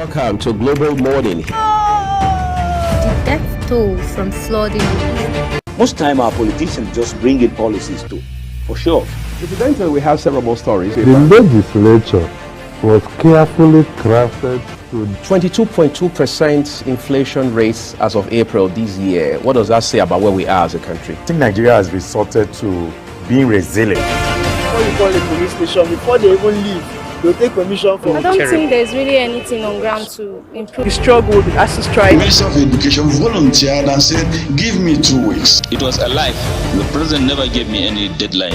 Welcome to Global Morning. The death toll from flooding. Most time our politicians just bring in policies too, for sure. Incidentally, we have several more stories. The legislature was carefully crafted to 22.2% inflation rates as of April this year. What does that say about where we are as a country? I think Nigeria has resorted to being resilient. Before you call the police station, before they even leave, they'll take permission from I don't think there's really anything on ground to improve. the struggle as to strike. The Minister of Education volunteered and said, give me 2 weeks. It was alive. The president never gave me any deadline.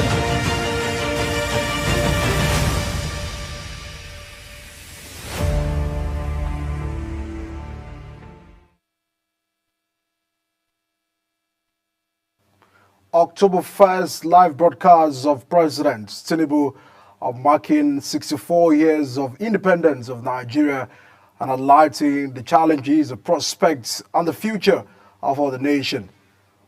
October 1st, live broadcast of President Tinubu of marking 64 years of independence of Nigeria and highlighting the challenges, the prospects, and the future of our nation.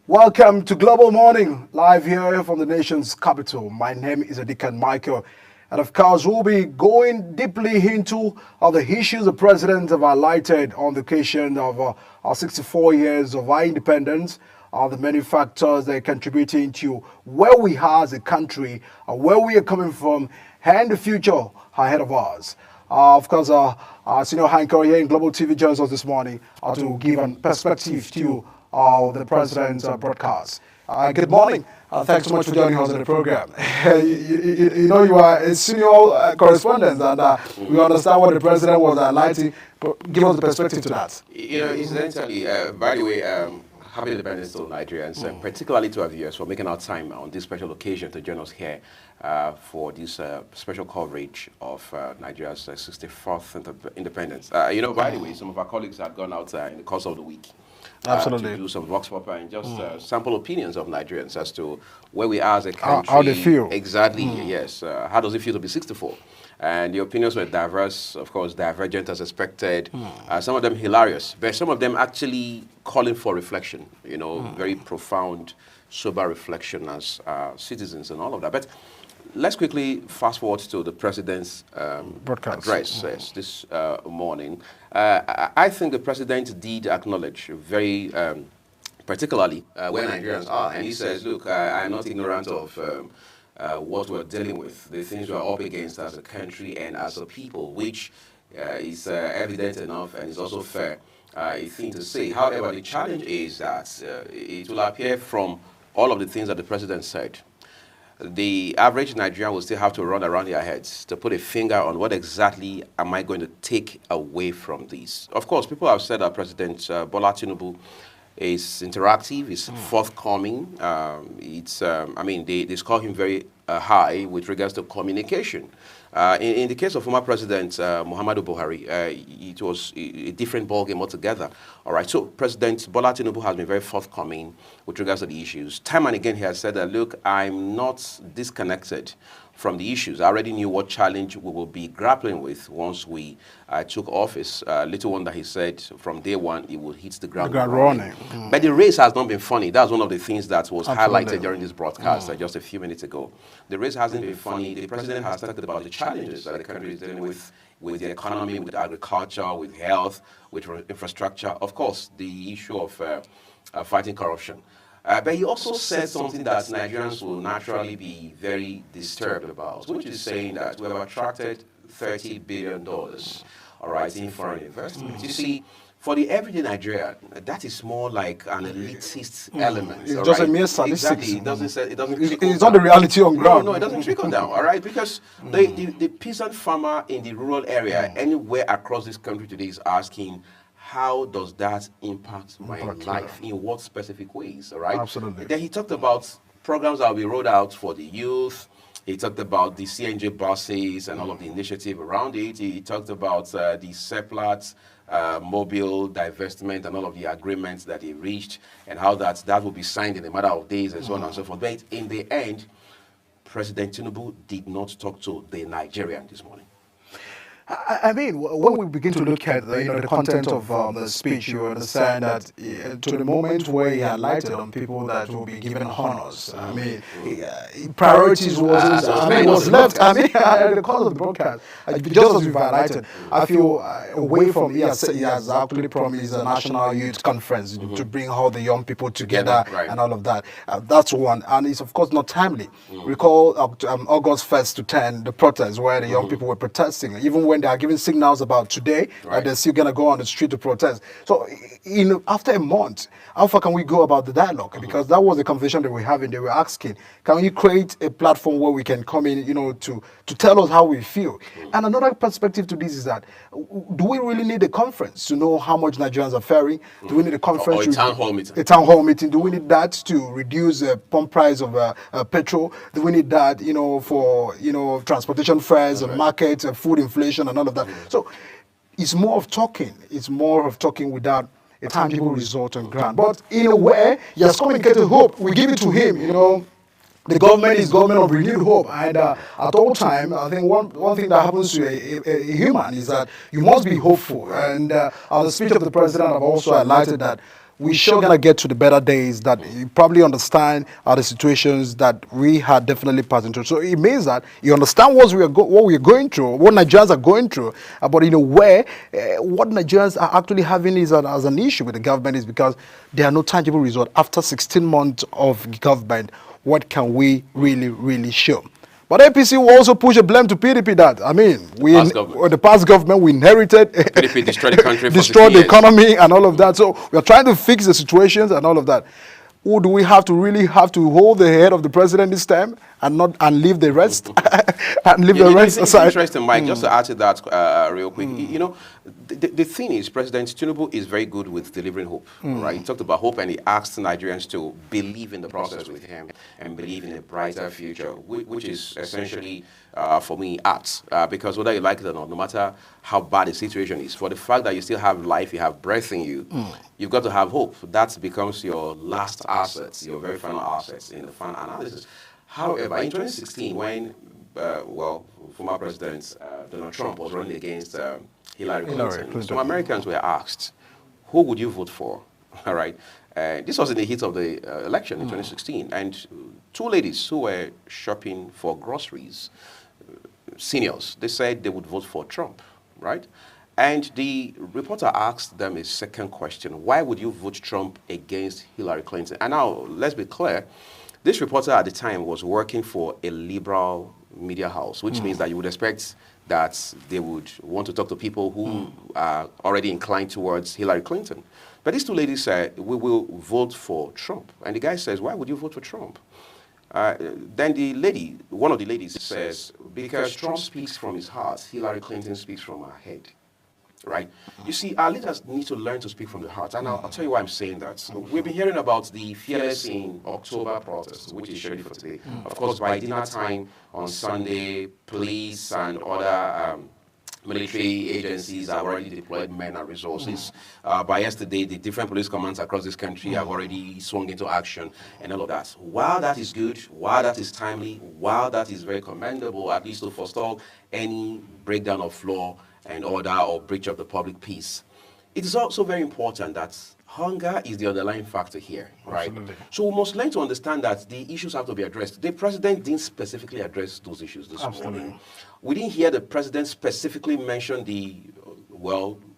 Welcome to Global Morning, live here from the nation's capital. My name is Adikan Michael, and of course, we'll be going deeply into the issues the president have highlighted on the occasion of our 64 years of our independence. The many factors that are contributing to where we are as a country, where we are coming from, and the future ahead of us. Of course, Senior Anchor here in Global TV joins us this morning to give a perspective to the president's broadcast. Good morning. Thanks so much for joining us on the program. You know, you are a senior correspondent, and we understand what the president was highlighting. But give us the perspective to that. You know, incidentally, by the way, happy independence to Nigerians, and particularly to our viewers for making our time on this special occasion to join us here for this special coverage of Nigeria's 64th independence. You know, by the way, some of our colleagues had gone out in the course of the week. Absolutely. To do some vox pop and just sample opinions of Nigerians as to where we are as a country. How they feel. Exactly, yes. How does it feel to be 64? And the opinions were diverse, of course, divergent as expected. Some of them hilarious, but some of them actually calling for reflection, you know, very profound, sober reflection as citizens and all of that. But let's quickly fast forward to the president's address this morning. I think the president did acknowledge very particularly where Nigerians are. And he says, look, I'm not ignorant of what we're dealing with, the things we're up against as a country and as a people, which is evident enough and is also fair a thing to say. However, the challenge is that it will appear from all of the things that the president said, the average Nigerian will still have to run around their heads to put a finger on what exactly am I going to take away from this. Of course, people have said that President Bola Tinubu is interactive, is forthcoming. I mean, they score him very high with regards to communication. In the case of former President Muhammadu Buhari, it was a different ballgame altogether. All right, so President Bola Tinubu has been very forthcoming with regards to the issues. Time and again, he has said that, look, I'm not disconnected from the issues. I already knew what challenge we will be grappling with once we took office. Little wonder he said from day one he would hit the ground running. But the race has not been funny. That's one of the things that was highlighted during this broadcast just a few minutes ago. The race hasn't been funny. The president has talked about the challenges that the country is dealing with the economy, with agriculture, with health, with infrastructure. Of course, the issue of fighting corruption. But he also said something that Nigerians will naturally be very disturbed about, which is saying that we have attracted $30 billion, all right, in foreign investment. You see, for the everyday Nigerian, that is more like an elitist element. It's just a mere statistics. Exactly. It doesn't it's not the reality on ground. No, it doesn't trickle down, all right? Because the peasant farmer in the rural area, anywhere across this country today is asking, how does that impact my life? In what specific ways, all right? Absolutely. Then he talked about programs that will be rolled out for the youth. He talked about the CNG buses and all of the initiative around it. He talked about the CEPLAT mobile divestment and all of the agreements that he reached and how that will be signed in a matter of days and so on and so forth. But in the end, President Tinubu did not talk to the Nigerian this morning. I mean, when we begin to look at the content of the speech, you understand that to the moment where he highlighted on people that will be given honors, I mean, priorities was left. I mean, the cause of the broadcast, just as you've highlighted, I feel away from he has actually promised a national youth conference to bring all the young people together and all of that. That's one, and it's of course not timely. Recall August 1st to 10, the protests where the young people were protesting, even when they are giving signals about today, they're still going to go on the street to protest. So, after a month, how far can we go about the dialogue? Because that was the conversation that we're having. They were asking, can we create a platform where we can come in, to tell us how we feel? And another perspective to this is that, do we really need a conference to know how much Nigerians are faring? Do we need a conference? Or a town hall meeting. A town hall meeting. Do we need that to reduce the pump price of petrol? Do we need that, for, transportation fares and market, food inflation and all of that? So it's more of talking. It's more of talking without a tangible result on ground. But in a way, he has communicated hope. We give it to him, The government is government of renewed hope, and at all time, I think one thing that happens to a human is that you must be hopeful. And the speech of the president have also highlighted that we're sure gonna get to the better days. That you probably understand the situations that we had definitely passing through. So it means that you understand what we're going through, what Nigerians are going through. But in a way, what Nigerians are actually having is as an issue with the government is because there are no tangible results after 16 months of government. What can we really show? But APC will also push a blame to PDP that, I mean, the past government, we inherited. PDP destroyed the country, destroyed the economy and all of that. So we are trying to fix the situations and all of that. Who do we really have to hold the head of the president this time and leave the rest and leave the rest aside? It's interesting, Mike, just to add to that real quick. The thing is, President Tinubu is very good with delivering hope, right? He talked about hope and he asked Nigerians to believe in the process with him and believe in a brighter future, which is essentially, for me, art. Because whether you like it or not, no matter how bad the situation is, for the fact that you still have life, you have breath in you, you've got to have hope. That becomes your last asset, your very final asset in the final analysis. However, in 2016, when, former President Donald Trump was running against Hillary Clinton, some Americans were asked, who would you vote for? All right. This was in the heat of the election in 2016. And two ladies who were shopping for groceries, seniors, they said they would vote for Trump, right? And the reporter asked them a second question. Why would you vote Trump against Hillary Clinton? And now, let's be clear. This reporter at the time was working for a liberal media house, which means that you would expect that they would want to talk to people who are already inclined towards Hillary Clinton. But these two ladies said, we will vote for Trump. And the guy says, why would you vote for Trump? Then one of the ladies says, because Trump speaks from his heart, Hillary Clinton speaks from her head. Right? You see, our leaders need to learn to speak from the heart. And I'll tell you why I'm saying that. So we've been hearing about the Fearless in October protest, which is scheduled for today. Of course, by dinner time on Sunday, police and other military agencies have already deployed men and resources. By yesterday, the different police commands across this country have already swung into action and all of that. While that is good, while that is timely, while that is very commendable, at least to forestall any breakdown of law and order or breach of the public peace, it is also very important that hunger is the underlying factor here, right? Absolutely. So we must learn to understand that the issues have to be addressed. The president didn't specifically address those issues this morning. We didn't hear the president specifically mention the,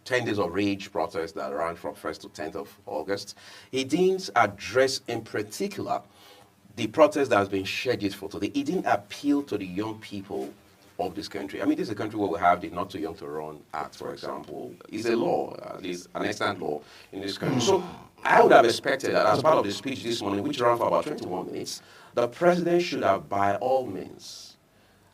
10 days of rage protests that ran from 1st to 10th of August. He didn't address in particular the protest that has been scheduled for today. He didn't appeal to the young people of this country. I mean, this is a country where we have the Not Too Young to Run Act, for example. It's a law, at least an extant law in this country. So I would have expected that as part of the speech this morning, which ran for about 21 minutes, the president should have, by all means,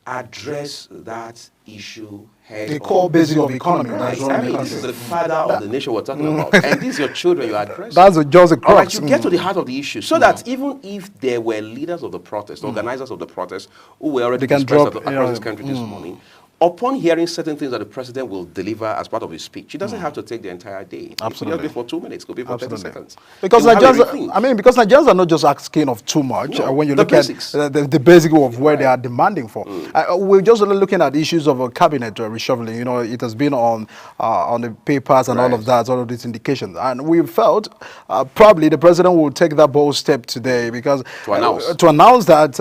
address that issue head on. The core basic of economy. Right. I mean, this is the father of the nation we're talking about. And these are your children you address. That's just a crux. Right, you get to the heart of the issue. So that even if there were leaders of the protest, organizers of the protest, who were already dispersed across this country this morning, upon hearing certain things that the president will deliver as part of his speech, he doesn't have to take the entire day. Absolutely. It could be for 2 minutes, could be for 30 seconds. Because Nigerians are not just asking of too much. When you look at the basic of where they are demanding for. We're just looking at issues of a cabinet reshuffling. You know, it has been on the papers and all of that, all of these indications. And we felt probably the president will take that bold step today because to announce that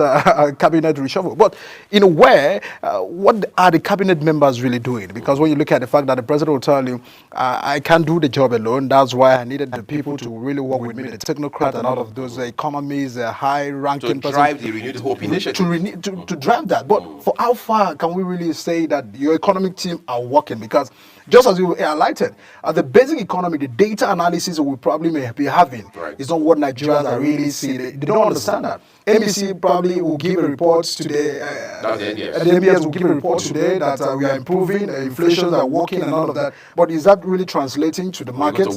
cabinet reshuffle. But in a way, what are the cabinet members really doing? Because when you look at the fact that the president will tell you, I can't do the job alone, that's why I needed the people to really work with me, the technocrats and all of those economies, high-ranking to drive the Renewed Hope initiative. To drive that. But for how far can we really say that your economic team are working? Because just as you highlighted, the basic economy, the data analysis we probably may be having is not what Nigerians are really seeing. They don't understand that. NBC probably will give a report today. The NBS will give a report today that we are improving, inflations are working and all of that. But is that really translating to the market?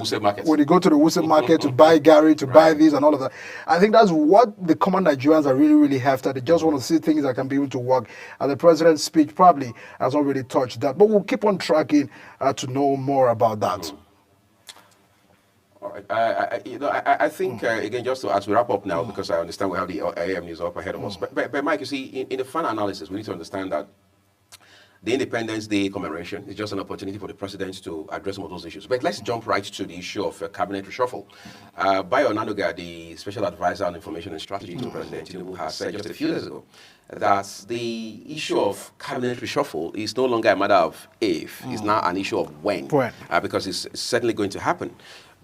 When you go to the Wuse market to buy Gary, to buy this and all of that. I think that's what the common Nigerians are really after. They just want to see things that can be able to work. And the president's speech probably has not really touched that. But we'll keep on tracking to know more about that. All right. I think, again, just as we wrap up now, because I understand we have the AM news up ahead of us. But Mike, you see, in the final analysis, we need to understand that the Independence Day commemoration is just an opportunity for the president to address some of those issues. But let's jump right to the issue of cabinet reshuffle. Bayo Onanuga, the special advisor on information and strategy to President Tinubu, has said just a few days ago that the issue of cabinet reshuffle is no longer a matter of if, it's now an issue of when. Because it's certainly going to happen.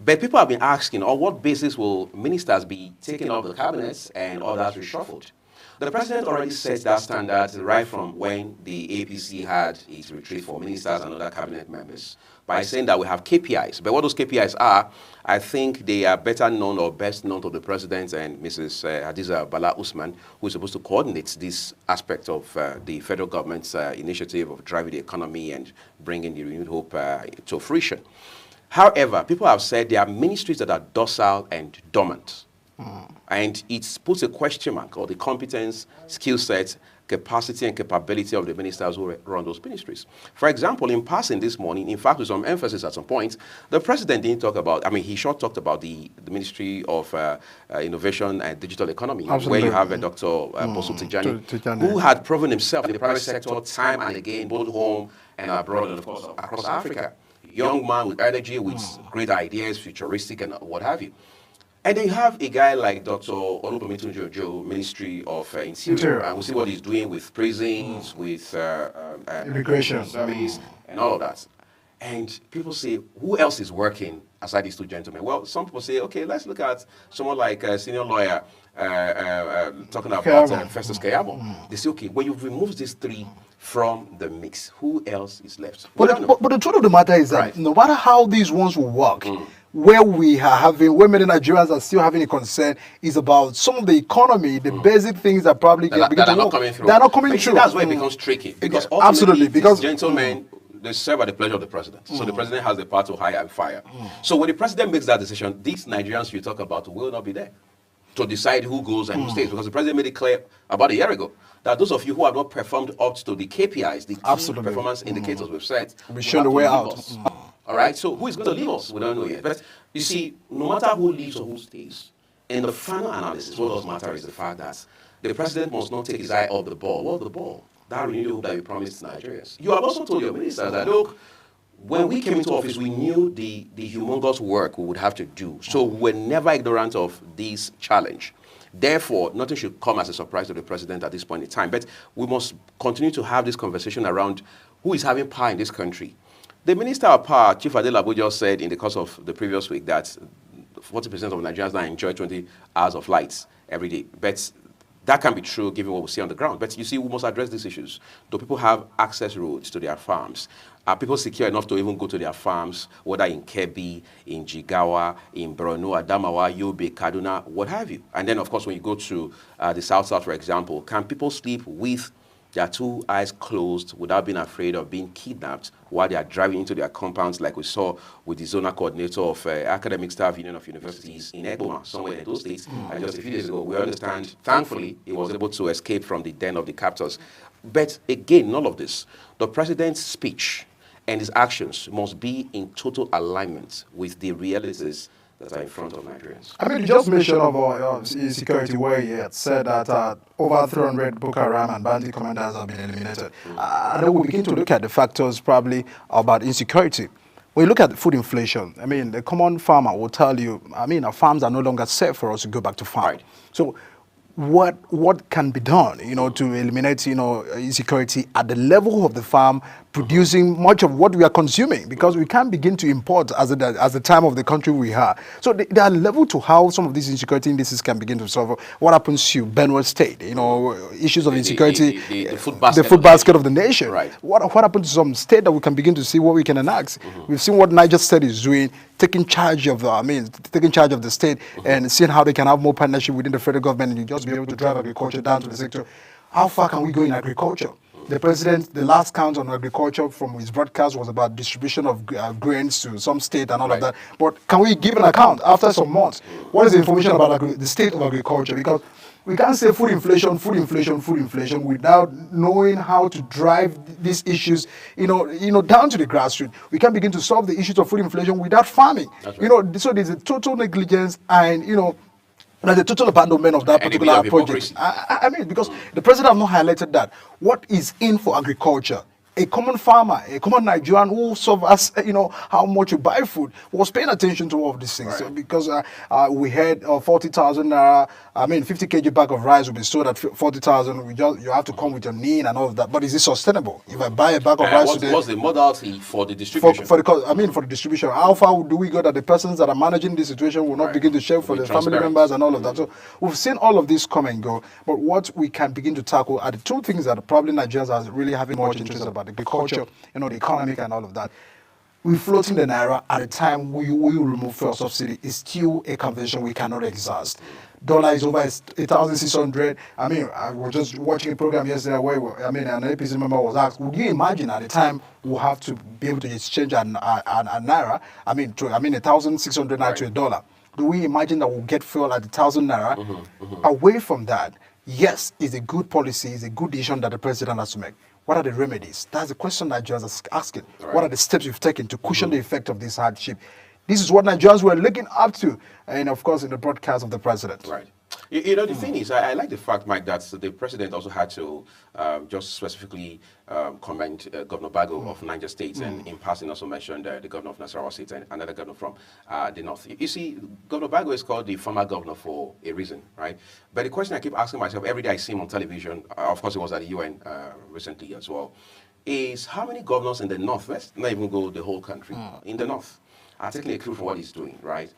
But people have been asking, on what basis will ministers be taken off the cabinets and others reshuffled? The president already set that standard right from when the APC had its retreat for ministers and other cabinet members by saying that we have KPIs. But what those KPIs are, I think they are better known or best known to the president and Mrs. Hadiza Bala Usman, who is supposed to coordinate this aspect of the federal government's initiative of driving the economy and bringing the renewed hope to fruition. However, people have said there are ministries that are docile and dormant. And it puts a question mark on the competence, skill set, capacity and capability of the ministers who run those ministries. For example, in passing this morning, in fact, with some emphasis at some point, the president didn't talk about, he talked about the Ministry of Innovation and Digital Economy, where you have Dr. Bosu Tijani, who had proven himself in the private sector time and again, both home and abroad, and of course, across Africa. Young man with energy, with great ideas, futuristic and what have you. And then you have a guy like Dr. Olubamitun Jojo, Ministry of Interior, and we see what he's doing with prisons, with immigration service, and all of that. And people say, who else is working aside these two gentlemen? Well, some people say, okay, let's look at someone like a senior lawyer talking about Festus Keyamo. They say, okay, when you remove these three from the mix, who else is left? But the truth of the matter is that no matter how these ones will work, where many Nigerians are still having a concern is about some of the economy, the basic things that probably that are not coming through. They are not coming through. That's where it becomes tricky. Because absolutely, because gentlemen, they serve at the pleasure of the president. So the president has the power to hire and fire. So when the president makes that decision, these Nigerians you talk about will not be there to decide who goes and who stays. Because the president made it clear about a year ago that those of you who have not performed up to the KPIs, the key performance indicators we've set, we show the way out. All right, so who is going to leave us? We don't know yet. But you see, no matter who leaves or who stays, in the final analysis, what does matter is the fact that the president must not take his eye off the ball. What the ball? That renewed hope that you promised Nigerians. You have also told your ministers that, look, when we came into office, we knew the humongous work we would have to do. So we're never ignorant of this challenge. Therefore, nothing should come as a surprise to the president at this point in time. But we must continue to have this conversation around who is having power in this country. The Minister of Power, Chief Adelabu, just said in the course of the previous week that 40% of Nigerians now enjoy 20 hours of light every day. But that can be true given what we see on the ground. But you see, we must address these issues. Do people have access roads to their farms? Are people secure enough to even go to their farms, whether in Kebbi, in Jigawa, in Borno, Adamawa, Yobe, Kaduna, what have you? And then, of course, when you go to the South, for example, can people sleep with their two eyes closed without being afraid of being kidnapped while they are driving into their compounds, like we saw with the zonal coordinator of Academic Staff Union of Universities in Egboma, somewhere in those states. And just a few days ago, we understand, thankfully, he was able to escape from the den of the captors. But again, none of this. The president's speech and his actions must be in total alignment with the realities that are in front of Nigerians. I mean, you just mentioned about insecurity, where he had said that over 300 Boko Haram and bandit commanders have been eliminated. And then we begin to look at the factors probably about insecurity. When you look at food inflation, I mean, the common farmer will tell you, I mean, our farms are no longer safe for us to go back to farm. Right. So what can be done, to eliminate, insecurity at the level of the farm, producing much of what we are consuming, because we can't begin to import as the time of the country we are. So there are levels to how some of these insecurity indices can begin to solve. What happens to Benue State? Issues of insecurity, the food basket of the nation. Right. What happens to some state that we can begin to see what we can enact? We've seen what Niger State is doing, taking charge of the state and seeing how they can have more partnership within the federal government and you just be able to drive agriculture down to the sector. How far can we go in agriculture? The president, the last count on agriculture from his broadcast was about distribution of grains to some state and all of that. But can we give an account after some months? What is the information about the state of agriculture? Because we can't say food inflation without knowing how to drive these issues, down to the grassroots. We can't begin to solve the issues of food inflation without farming. Right. So there's a total negligence and, there's a total abandonment of that particular project. I mean, because the president has not highlighted that. What is in for agriculture? A common farmer, a common Nigerian who serve as, how much you buy food, was paying attention to all of these things. Right. So because we had 40,000 naira, 50 kg bag of rice will be sold at 40,000. You have to come with your NIN and all of that. But is it sustainable? If I buy a bag of rice today, what's the modality for the distribution? For the distribution, how far do we go that the persons that are managing this situation will not begin to share for the family members and all of that? So we've seen all of this come and go. But what we can begin to tackle are the two things that probably Nigerians are really having much interest about. Agriculture, the economic and all of that. We're floating the naira at a time we will remove fuel subsidy. It's still a convention we cannot exhaust. Dollar is over 1,600. I was just watching a program yesterday where an APC member was asked, would you imagine at the time we'll have to be able to exchange a naira, 1,600 naira to a dollar? Do we imagine that we'll get fuel at 1,000 naira? Away from that, yes, it's a good policy, it's a good decision that the president has to make. What are the remedies? That's the question Nigerians are asking. Right. What are the steps you've taken to cushion the effect of this hardship? This is what Nigerians were looking up to, and of course in the broadcast of the president. Right. The thing is, I like the fact, Mike, that the president also had to just specifically comment Governor Bago of Niger State, and in passing also mentioned the governor of Nasarawa State and another governor from the north. You see, Governor Bago is called the former governor for a reason, right? But the question I keep asking myself every day I see him on television, of course it was at the UN recently as well, is how many governors in the northwest, not even go the whole country, in the north, are taking a clue from what he's doing, right?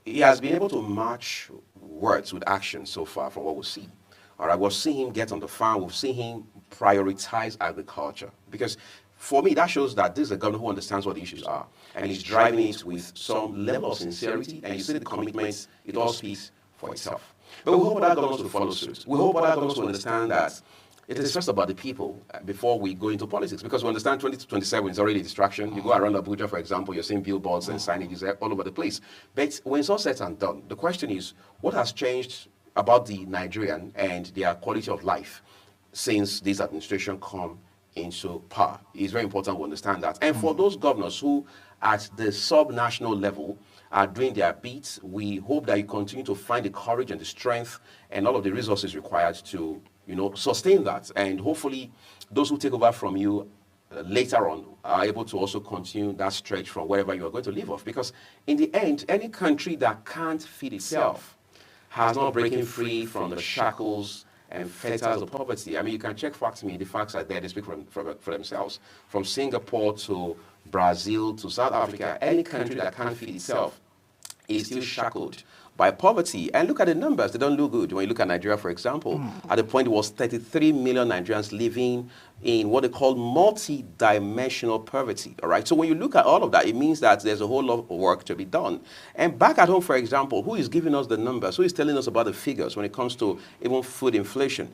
He has been able to match words with action so far from what we see. All right, we've seen him get on the farm. We've seen him prioritize agriculture. Because for me, that shows that this is a governor who understands what the issues are. And he's driving it with some level of sincerity. And you see the commitments, it all speaks for itself. But we hope other governors will follow suit. We hope other governors will understand that it is first about the people before we go into politics, because we understand 2027 is already a distraction. You go around Abuja, for example, you're seeing billboards and signages all over the place. But when it's all said and done, the question is, what has changed about the Nigerian and their quality of life since this administration come into power? It's very important we understand that. And for those governors who, at the sub-national level, are doing their bit, we hope that you continue to find the courage and the strength and all of the resources required to sustain that. And hopefully those who take over from you later on are able to also continue that stretch from wherever you are going to live off. Because in the end, any country that can't feed itself has not breaking free from the shackles and fetters of poverty. You can check facts. The facts are there. They speak for themselves. From Singapore to Brazil to South Africa, any country that can't feed itself is still shackled by poverty. And look at the numbers. They don't look good. When you look at Nigeria, for example, at the point it was 33 million Nigerians living in what they call multi-dimensional poverty, all right? So when you look at all of that, it means that there's a whole lot of work to be done. And back at home, for example, who is giving us the numbers? Who is telling us about the figures when it comes to even food inflation?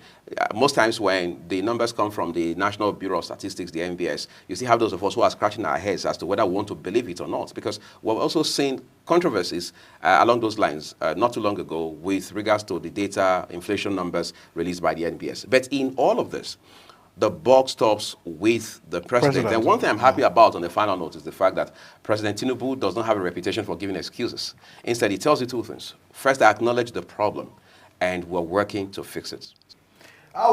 Most times when the numbers come from the National Bureau of Statistics, the NBS, you see how those of us who are scratching our heads as to whether we want to believe it or not, because we're also seeing controversies along those lines not too long ago with regards to the data inflation numbers released by the NBS. But in all of this, the buck stops with the president. And one thing I'm happy about on the final note is the fact that President Tinubu does not have a reputation for giving excuses. Instead, he tells you two things. First, I acknowledge the problem, and we're working to fix it.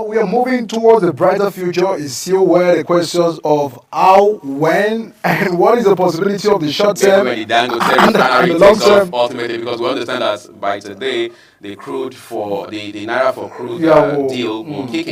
We are moving towards a brighter future is still where the questions of how, when, and what is the possibility of the short term and the long term. Ultimately, because we understand that by today, the crude for the naira for crude deal will kick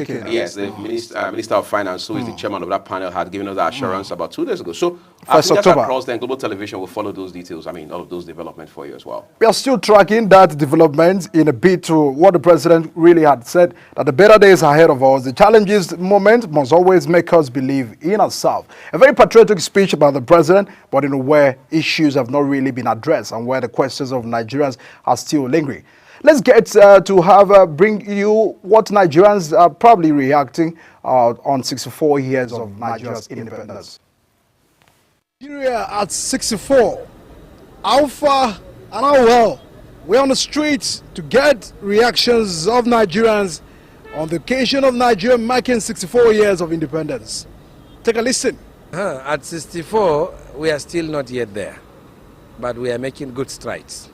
in. Yes, the Minister of Finance, who is the chairman of that panel, had given us that assurance about 2 days ago. So, across then, Global Television will follow those details. I mean, all of those developments for you as well. We are still tracking that development in a bit to what the president really had said, that the better days ahead of us. The challenges moment must always make us believe in ourselves. A very patriotic speech about the president, but in a way issues have not really been addressed and where the questions of Nigerians are still lingering. Let's get to bring you what Nigerians are probably reacting on 64 years of Nigeria's independence. Nigeria at 64. How far and how well? We're on the streets to get reactions of Nigerians on the occasion of Nigeria marking 64 years of independence. Take a listen. At 64, we are still not yet there, but we are making good strides.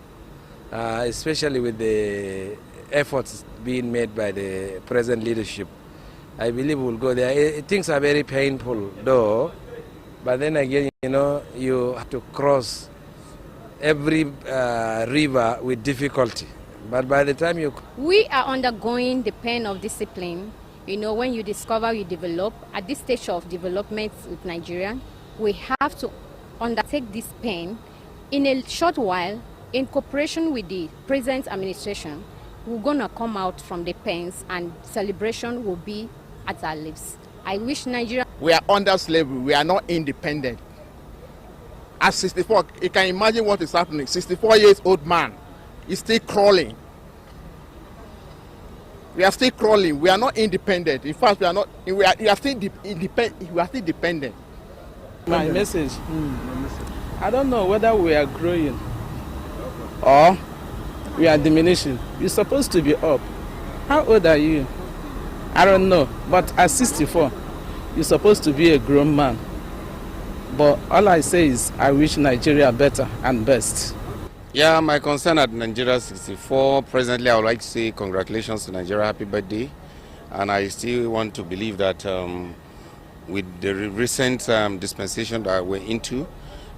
Especially with the efforts being made by the present leadership. I believe we'll go there. Things are very painful though, but then again, you know, you have to cross every river with difficulty. But by the time you... We are undergoing the pain of discipline. You know, when you discover, you develop. At this stage of development with Nigeria, we have to undertake this pain. In a short while, in cooperation with the present administration, we're going to come out from the pains and celebration will be at our lips. I wish Nigeria... We are under slavery. We are not independent. At 64, you can imagine what is happening. 64 years old man is still crawling. We are still crawling. We are not independent. In fact, we are still dependent. My message. I don't know whether we are growing or we are diminishing. You're supposed to be up. How old are you? I don't know. But at 64, you're supposed to be a grown man. But all I say is I wish Nigeria better and best. Yeah, my concern at Nigeria 64, presently I would like to say congratulations to Nigeria, happy birthday. And I still want to believe that with the recent dispensation that we're into,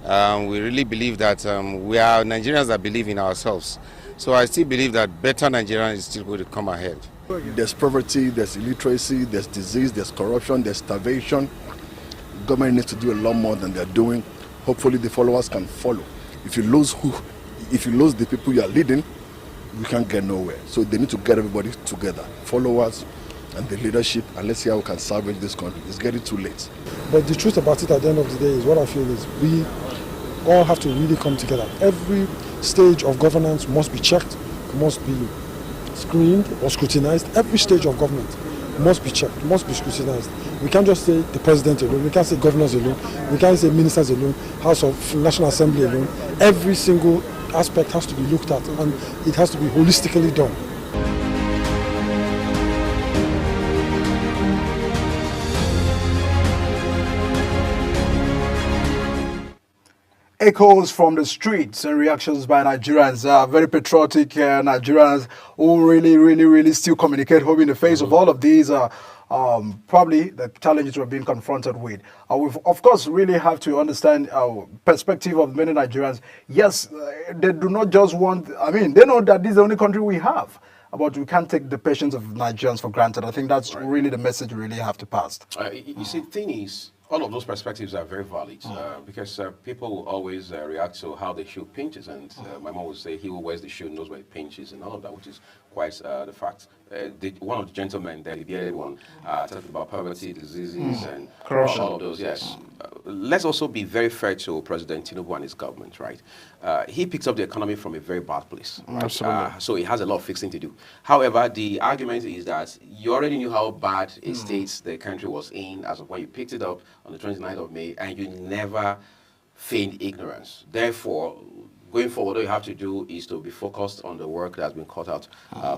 we really believe that we are Nigerians that believe in ourselves. So I still believe that better Nigeria is still going to come ahead. There's poverty, there's illiteracy, there's disease, there's corruption, there's starvation. The government needs to do a lot more than they're doing. Hopefully the followers can follow. If you lose the people you are leading, you can't get nowhere. So they need to get everybody together, followers and the leadership, and let's see how we can salvage this country. It's getting too late. But the truth about it at the end of the day is what I feel is we all have to really come together. Every stage of governance must be checked, must be screened or scrutinized. Every stage of government must be checked, must be scrutinized. We can't just say the president alone, we can't say governors alone, we can't say ministers alone, House of National Assembly alone. Every single aspect has to be looked at and it has to be holistically done. Echoes from the streets and reactions by Nigerians, very patriotic Nigerians who really still communicate, hope in the face of all of these, probably the challenges we're being confronted with. We of course really have to understand our perspective of many Nigerians. Yes, they do not just want, they know that this is the only country we have, but we can't take the patience of Nigerians for granted. I think that's really the message we really have to pass. You see, the thing is, All of those perspectives are very valid because people will always react to how the shoe pinches, and my mom would say, he who wears the shoe knows where it pinches, and all of that, which is quite the fact. One of the gentlemen there, the bearded one, talked about poverty, diseases, and all of those, yes. Let's also be very fair to President Tinubu and his government, right? He picks up the economy from a very bad place. Right? Absolutely. So he has a lot of fixing to do. However, the argument is that you already knew how bad a state the country was in as of when you picked it up on the 29th of May, and you never feigned ignorance. Therefore, going forward, all you have to do is to be focused on the work that has been cut out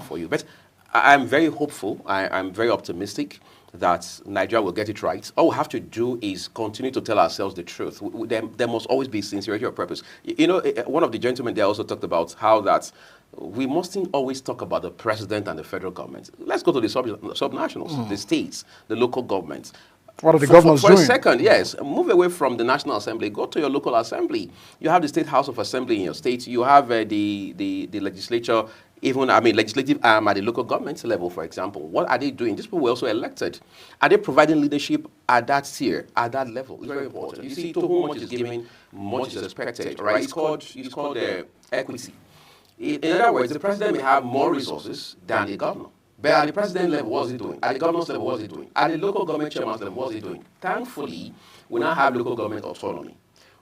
for you. But I'm very hopeful. I'm very optimistic that Nigeria will get it right. All we have to do is continue to tell ourselves the truth. There must always be sincerity of purpose. You know, one of the gentlemen there also talked about how that we mustn't always talk about the president and the federal government. Let's go to the subnationals, the states, the local governments. What are the governors doing? For a second, yes. Move away from the National Assembly. Go to your local assembly. You have the State House of Assembly in your state. You have the legislature, legislative arm at the local government level, for example. What are they doing? These people were also elected. Are they providing leadership at that tier, at that level? It's very important. You see, to whom much is given, much is expected, right? It's called equity. In other words, the president may have more resources than the governor. But at the president level, what is he doing? At the governor's level, what is he doing? At the local government chairman's level, what is he doing? Thankfully, we now have local government autonomy,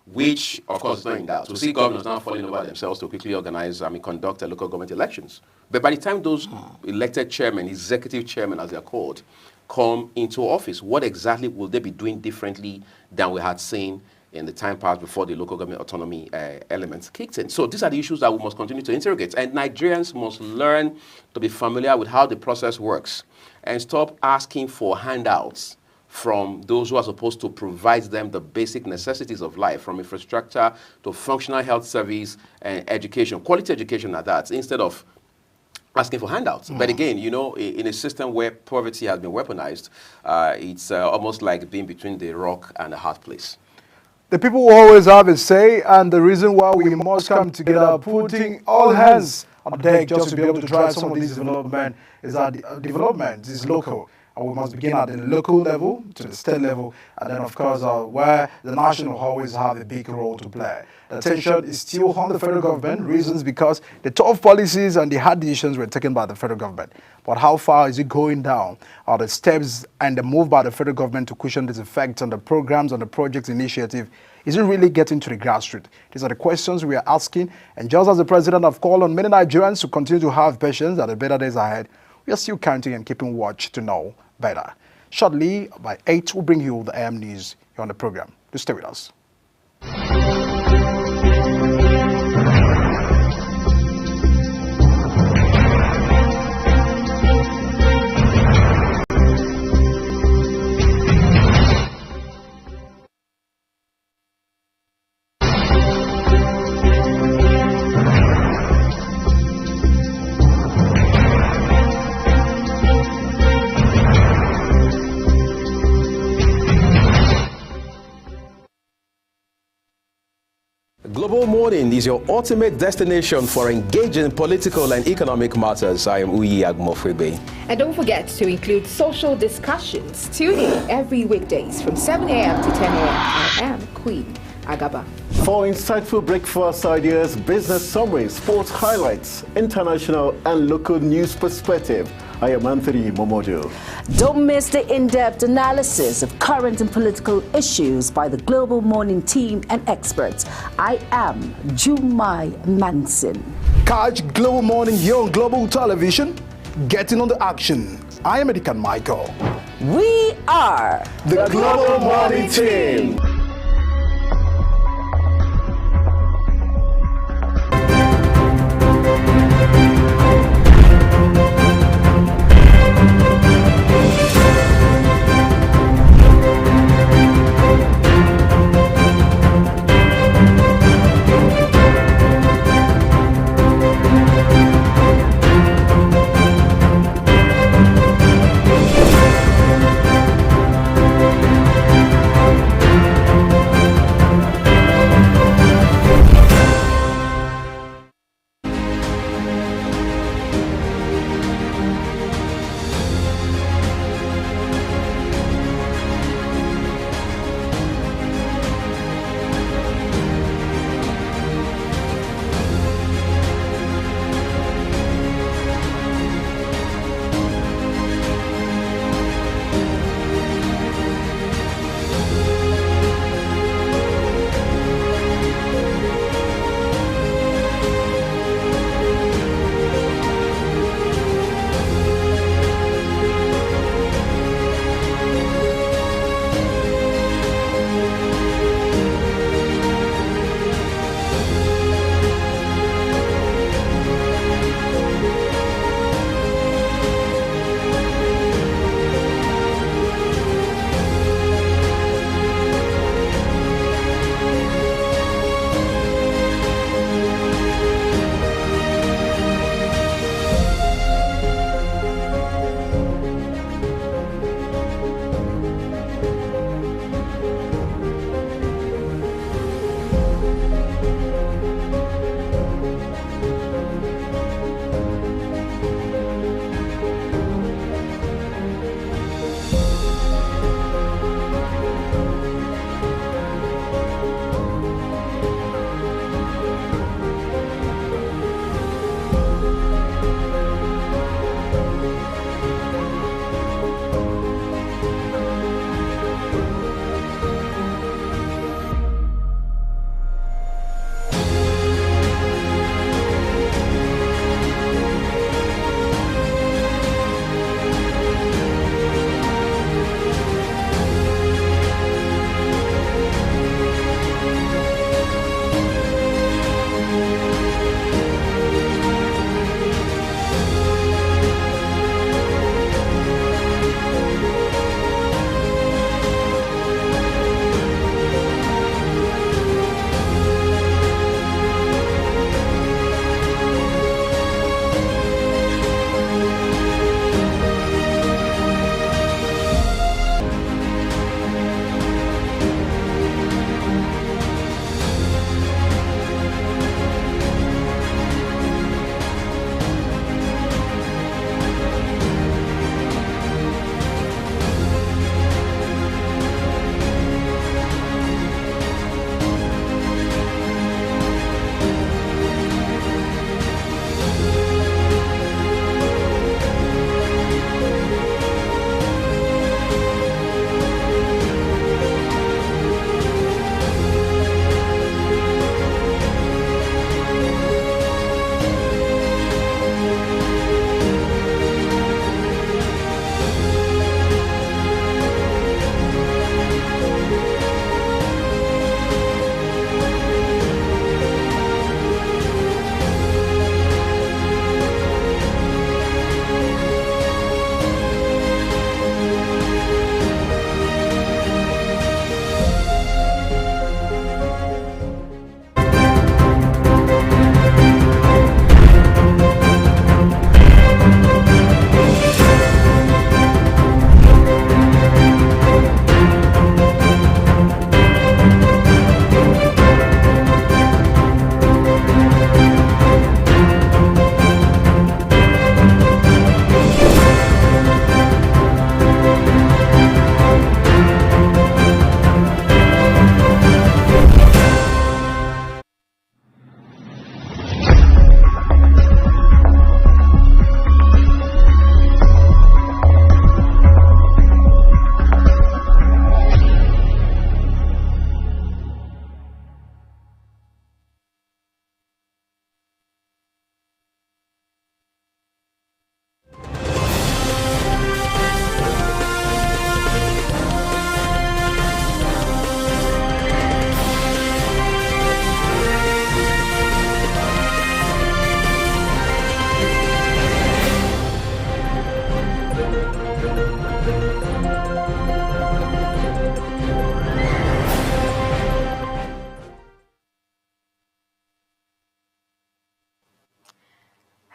which, of course, is not in doubt. We see governors now falling over themselves to quickly conduct local government elections. But by the time those elected chairmen, executive chairmen, as they're called, come into office, what exactly will they be doing differently than we had seen in the time past before the local government autonomy elements kicked in? So these are the issues that we must continue to interrogate. And Nigerians must learn to be familiar with how the process works and stop asking for handouts from those who are supposed to provide them the basic necessities of life, from infrastructure to functional health service and education, quality education at that, instead of asking for handouts. But again, you know, in a system where poverty has been weaponized, it's almost like being between the rock and a hard place. The people will always have a say, and the reason why we must come together, putting all hands on deck just to be able to drive some of these development, is that development is local. And we must begin at the local level to the state level, and then of course where the national always have a big role to play. The attention is still on the federal government, reasons because the tough policies and the hard decisions were taken by the federal government. But how far is it going down? Are the steps and the move by the federal government to cushion this effect on the programs and the projects initiative, is it really getting to the grassroots? These are the questions we are asking, and just as the president have called on many Nigerians to continue to have patience that the better days ahead, we are still counting and keeping watch to know better. Shortly, by 8, we'll bring you the AM News here on the program. Do stay with us. Global Morning is your ultimate destination for engaging political and economic matters. I am Uyi Agmofrebe. And don't forget to include social discussions. Tune in every weekdays from 7 a.m. to 10 a.m. I am Queen Agaba. For insightful breakfast ideas, business summaries, sports highlights, international and local news perspective, I am Anthony Momodu. Don't miss the in-depth analysis of current and political issues by the Global Morning team and experts. I am Jumai Manson. Catch Global Morning here on Global Television. Getting on the action. I am Edikan Michael. We are the Global Morning team.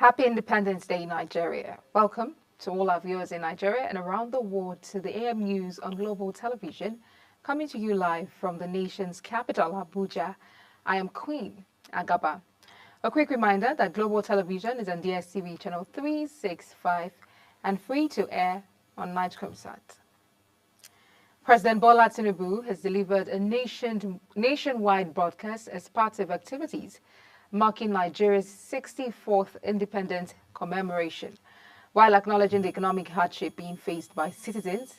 Happy Independence Day, Nigeria. Welcome to all our viewers in Nigeria and around the world to the AM News on Global Television, coming to you live from the nation's capital, Abuja. I am Queen Agaba. A quick reminder that Global Television is on DSTV channel 365 and free to air on Nightcomsat. President Bola Tinubu has delivered a nationwide broadcast as part of activities marking Nigeria's 64th independence commemoration. While acknowledging the economic hardship being faced by citizens,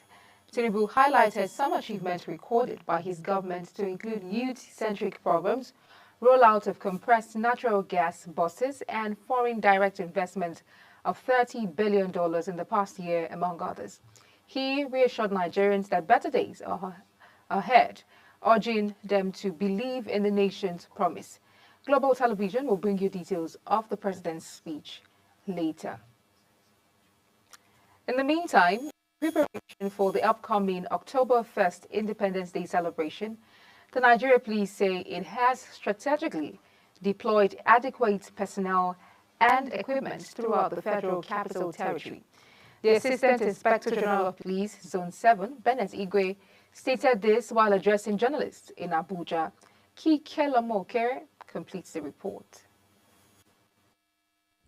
Tinubu highlighted some achievements recorded by his government to include youth-centric programs, rollout of compressed natural gas buses, and foreign direct investment of $30 billion in the past year, among others. He reassured Nigerians that better days are ahead, urging them to believe in the nation's promise. Global Television will bring you details of the president's speech later. In the meantime, preparation for the upcoming October 1st Independence Day celebration, the Nigeria Police say it has strategically deployed adequate personnel and equipment throughout the Federal Capital Territory. The Assistant Inspector General of Police, Zone 7, Bennett Igwe, stated this while addressing journalists in Abuja. Kike Lomokere completes the report.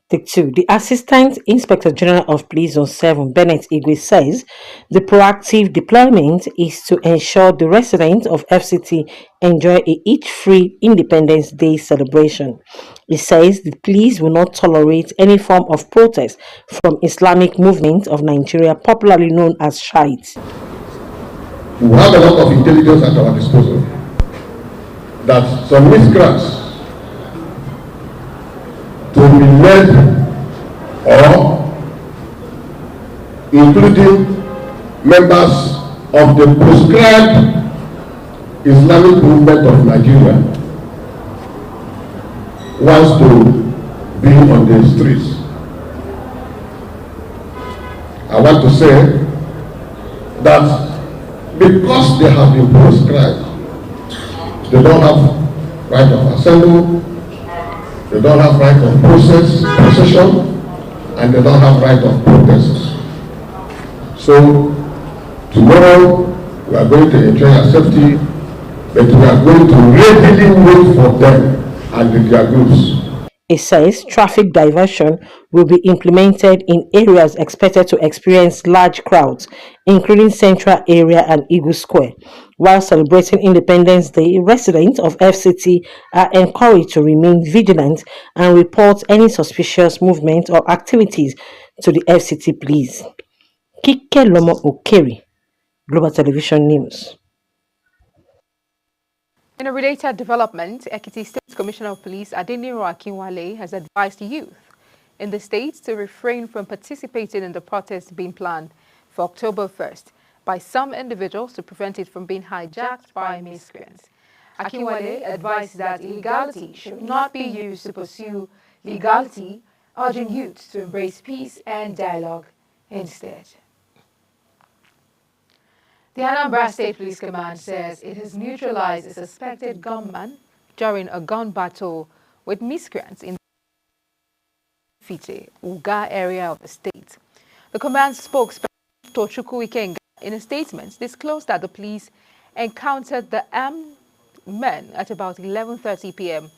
The Assistant Inspector General of Police Zone 7, Bennett Igwe, says the proactive deployment is to ensure the residents of FCT enjoy a itch-free Independence Day celebration. He says the police will not tolerate any form of protest from Islamic Movement of Nigeria, popularly known as Shiites. We have a lot of intelligence at our disposal that some miscreants to be led or including members of the proscribed Islamic Movement of Nigeria wants to be on the streets. I want to say that because they have been proscribed, they don't have right of assembly, they don't have right of procession, and they don't have right of protest. So tomorrow we are going to enjoy our safety, but we are going to readily wait for them and their groups. It says traffic diversion will be implemented in areas expected to experience large crowds, including Central Area and Eagle Square. While celebrating Independence Day, residents of FCT are encouraged to remain vigilant and report any suspicious movement or activities to the FCT police. Kike Lomo Okeri, Global Television News. In a related development, Ekiti State Commissioner of Police Adeniro Akinwale has advised youth in the state to refrain from participating in the protests being planned for October 1st by some individuals to prevent it from being hijacked by miscreants. Akinwale advised that illegality should not be used to pursue legality, urging youth to embrace peace and dialogue instead. The Anambra State Police Command says it has neutralized a suspected gunman during a gun battle with miscreants in the Fite, Uga area of the state. The command spokesperson, Tochukwu Ikenga, in a statement disclosed that the police encountered the armed men at about 11:30 p.m.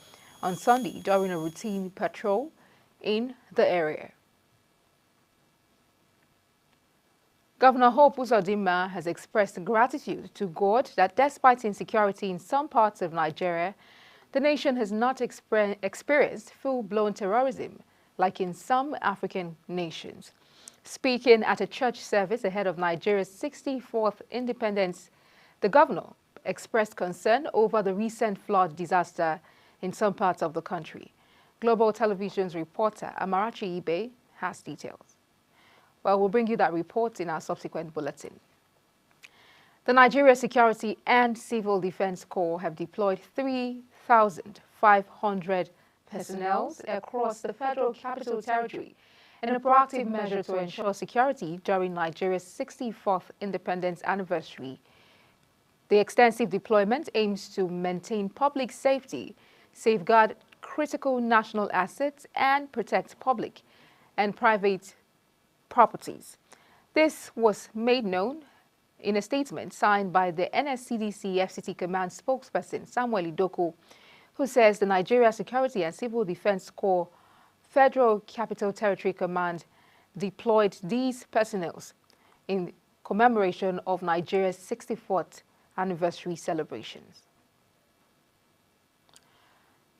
on Sunday during a routine patrol in the area. Governor Hope Uzodinma has expressed gratitude to God that despite insecurity in some parts of Nigeria, the nation has not experienced full-blown terrorism like in some African nations. Speaking at a church service ahead of Nigeria's 64th independence, the governor expressed concern over the recent flood disaster in some parts of the country. Global Television's reporter Amarachi Ibe has details. Well, we'll bring you that report in our subsequent bulletin. The Nigeria Security and Civil Defense Corps have deployed 3,500 personnel across the Federal Capital Territory in a proactive measure to ensure security during Nigeria's 64th independence anniversary. The extensive deployment aims to maintain public safety, safeguard critical national assets, and protect public and private properties. This was made known in a statement signed by the NSCDC FCT Command spokesperson Samuel Idoko, who says the Nigeria Security and Civil Defense Corps Federal Capital Territory Command deployed these personnel in commemoration of Nigeria's 64th anniversary celebrations.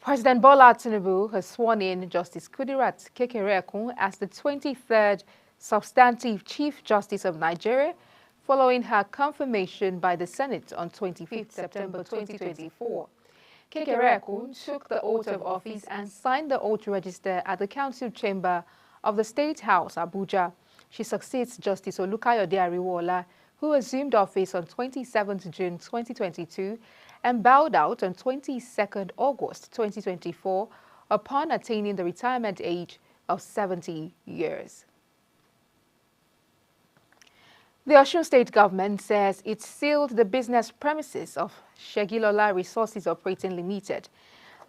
President Bola Tinubu has sworn in Justice Kudirat Kekereekun as the 23rd substantive Chief Justice of Nigeria, following her confirmation by the Senate on 25th September 2024. Kekereekun took the oath of office and signed the oath register at the Council Chamber of the State House, Abuja. She succeeds Justice Olukayode Ariwoola, who assumed office on 27th June 2022 and bowed out on 22nd August 2024 upon attaining the retirement age of 70 years. The Osun State government says it sealed the business premises of Shegilola Resources Operating Limited.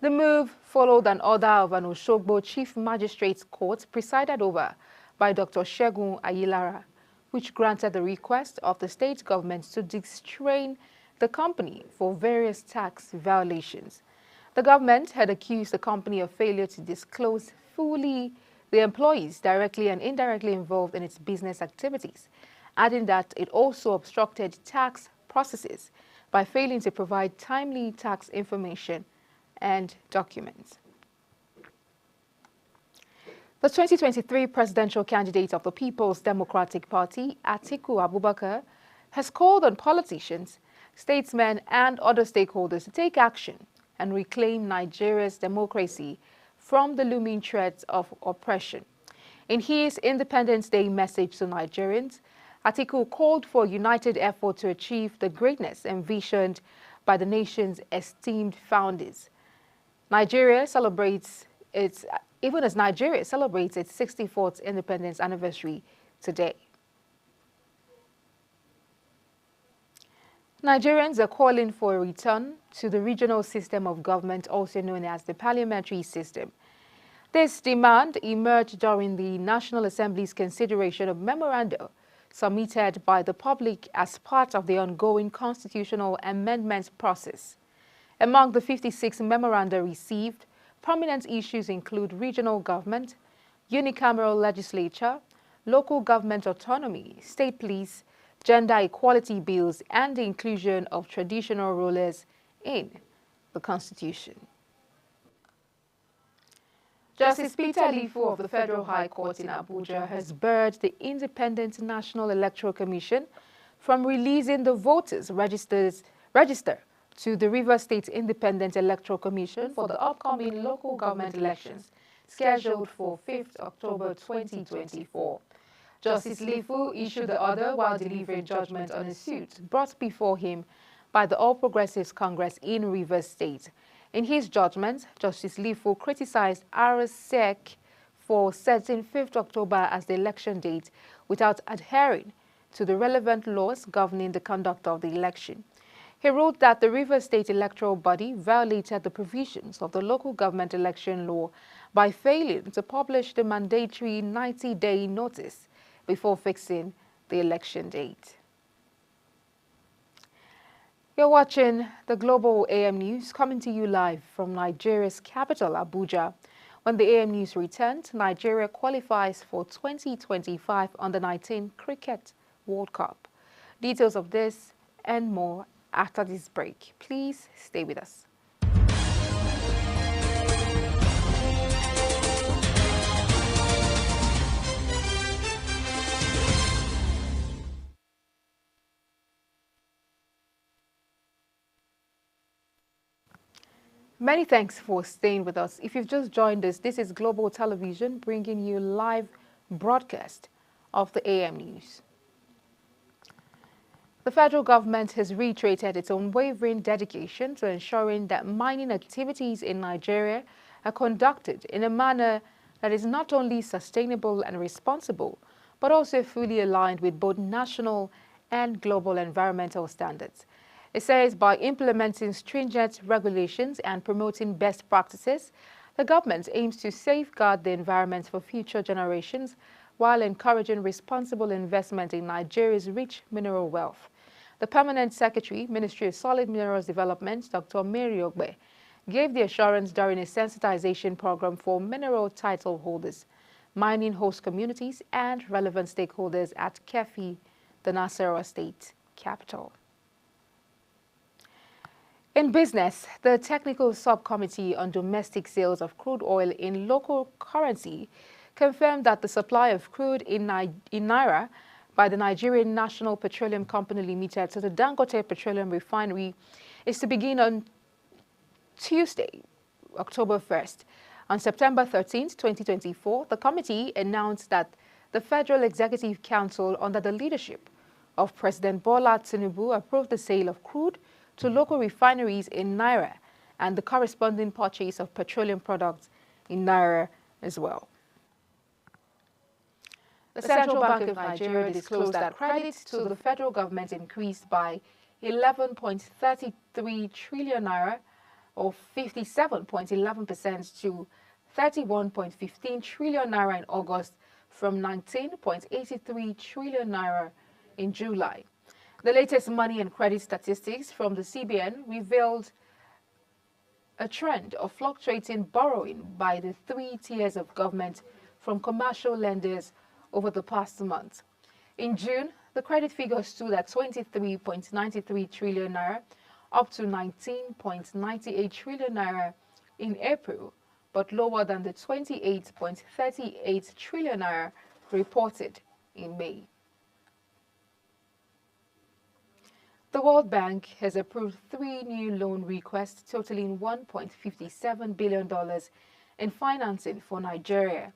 The move followed an order of an Oshogbo Chief Magistrate's Court presided over by Dr. Shegun Ayilara, which granted the request of the state government to distrain the company for various tax violations. The government had accused the company of failure to disclose fully the employees directly and indirectly involved in its business activities, adding that it also obstructed tax processes by failing to provide timely tax information and documents. The 2023 presidential candidate of the People's Democratic Party, Atiku Abubakar, has called on politicians, statesmen, and other stakeholders to take action and reclaim Nigeria's democracy from the looming threats of oppression. In his Independence Day message to Nigerians, Atiku called for a united effort to achieve the greatness envisioned by the nation's esteemed founders. Even as Nigeria celebrates its 64th independence anniversary today. Nigerians are calling for a return to the regional system of government, also known as the parliamentary system. This demand emerged during the National Assembly's consideration of memoranda submitted by the public as part of the ongoing constitutional amendment process. Among the 56 memoranda received, prominent issues include regional government, unicameral legislature, local government autonomy, state police, gender equality bills, and the inclusion of traditional rulers in the Constitution. Justice Peter Lifu of the Federal High Court in Abuja has barred the Independent National Electoral Commission from releasing the voters' register to the Rivers State Independent Electoral Commission for the upcoming local government elections scheduled for 5th October 2024. Justice Lifu issued the order while delivering judgment on a suit brought before him by the All Progressives Congress in Rivers State. In his judgment, Justice Lifu criticized RSEC for setting 5th October as the election date without adhering to the relevant laws governing the conduct of the election. He ruled that the Rivers State Electoral Body violated the provisions of the local government election law by failing to publish the mandatory 90-day notice before fixing the election date. You're watching the Global AM News, coming to you live from Nigeria's capital, Abuja. When the AM News returned, Nigeria qualifies for 2025 Under-19 Cricket World Cup. Details of this and more after this break. Please stay with us. Many thanks for staying with us. If you've just joined us, this is Global Television bringing you live broadcast of the AM News. The federal government has reiterated its unwavering dedication to ensuring that mining activities in Nigeria are conducted in a manner that is not only sustainable and responsible, but also fully aligned with both national and global environmental standards. It says by implementing stringent regulations and promoting best practices, The government aims to safeguard the environment for future generations while encouraging responsible investment in Nigeria's rich mineral wealth. The Permanent Secretary, Ministry of Solid Minerals Development, Dr. Mary Ogbe, gave the assurance during a sensitization program for mineral title holders, mining host communities, and relevant stakeholders at Kefi, the Nasarawa state capital. In business, the Technical Subcommittee on Domestic Sales of Crude Oil in Local Currency confirmed that the supply of crude in Naira by the Nigerian National Petroleum Company Limited to the Dangote Petroleum Refinery is to begin on Tuesday, October 1st. On September 13, 2024, the committee announced that the Federal Executive Council, under the leadership of President Bola Tinubu, approved the sale of crude to local refineries in Naira and the corresponding purchase of petroleum products in Naira as well. The Central Bank of Nigeria disclosed that credit to the federal government increased by 11.33 trillion naira, or 57.11% to 31.15 trillion naira in August, from 19.83 trillion naira in July. The latest money and credit statistics from the CBN revealed a trend of fluctuating borrowing by the three tiers of government from commercial lenders over the past month. In June, the credit figure stood at 23.93 trillion naira, up to 19.98 trillion naira in April, but lower than the 28.38 trillion naira reported in May. The World Bank has approved 3 new loan requests totaling $1.57 billion in financing for Nigeria.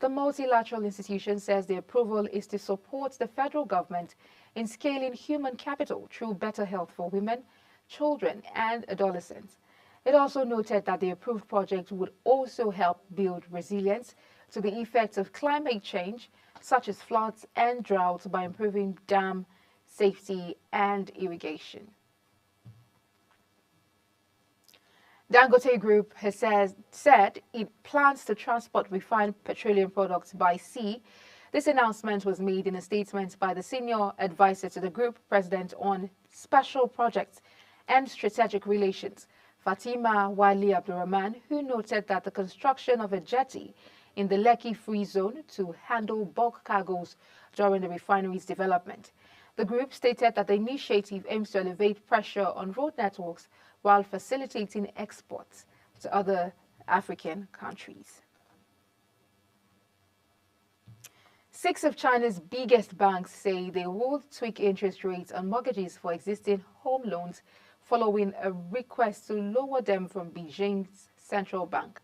The multilateral institution says the approval is to support the federal government in scaling human capital through better health for women, children, and adolescents. It also noted that the approved project would also help build resilience to the effects of climate change, such as floods and droughts, by improving dam safety and irrigation. Dangote Group has said it plans to transport refined petroleum products by sea. This announcement was made in a statement by the senior advisor to the group president on special projects and strategic relations, Fatima Wali Abdurrahman, who noted that the construction of a jetty in the Lekki Free Zone to handle bulk cargoes during the refinery's development. The group stated that the initiative aims to elevate pressure on road networks while facilitating exports to other African countries. 6 of China's biggest banks say they will tweak interest rates on mortgages for existing home loans following a request to lower them from Beijing's central bank.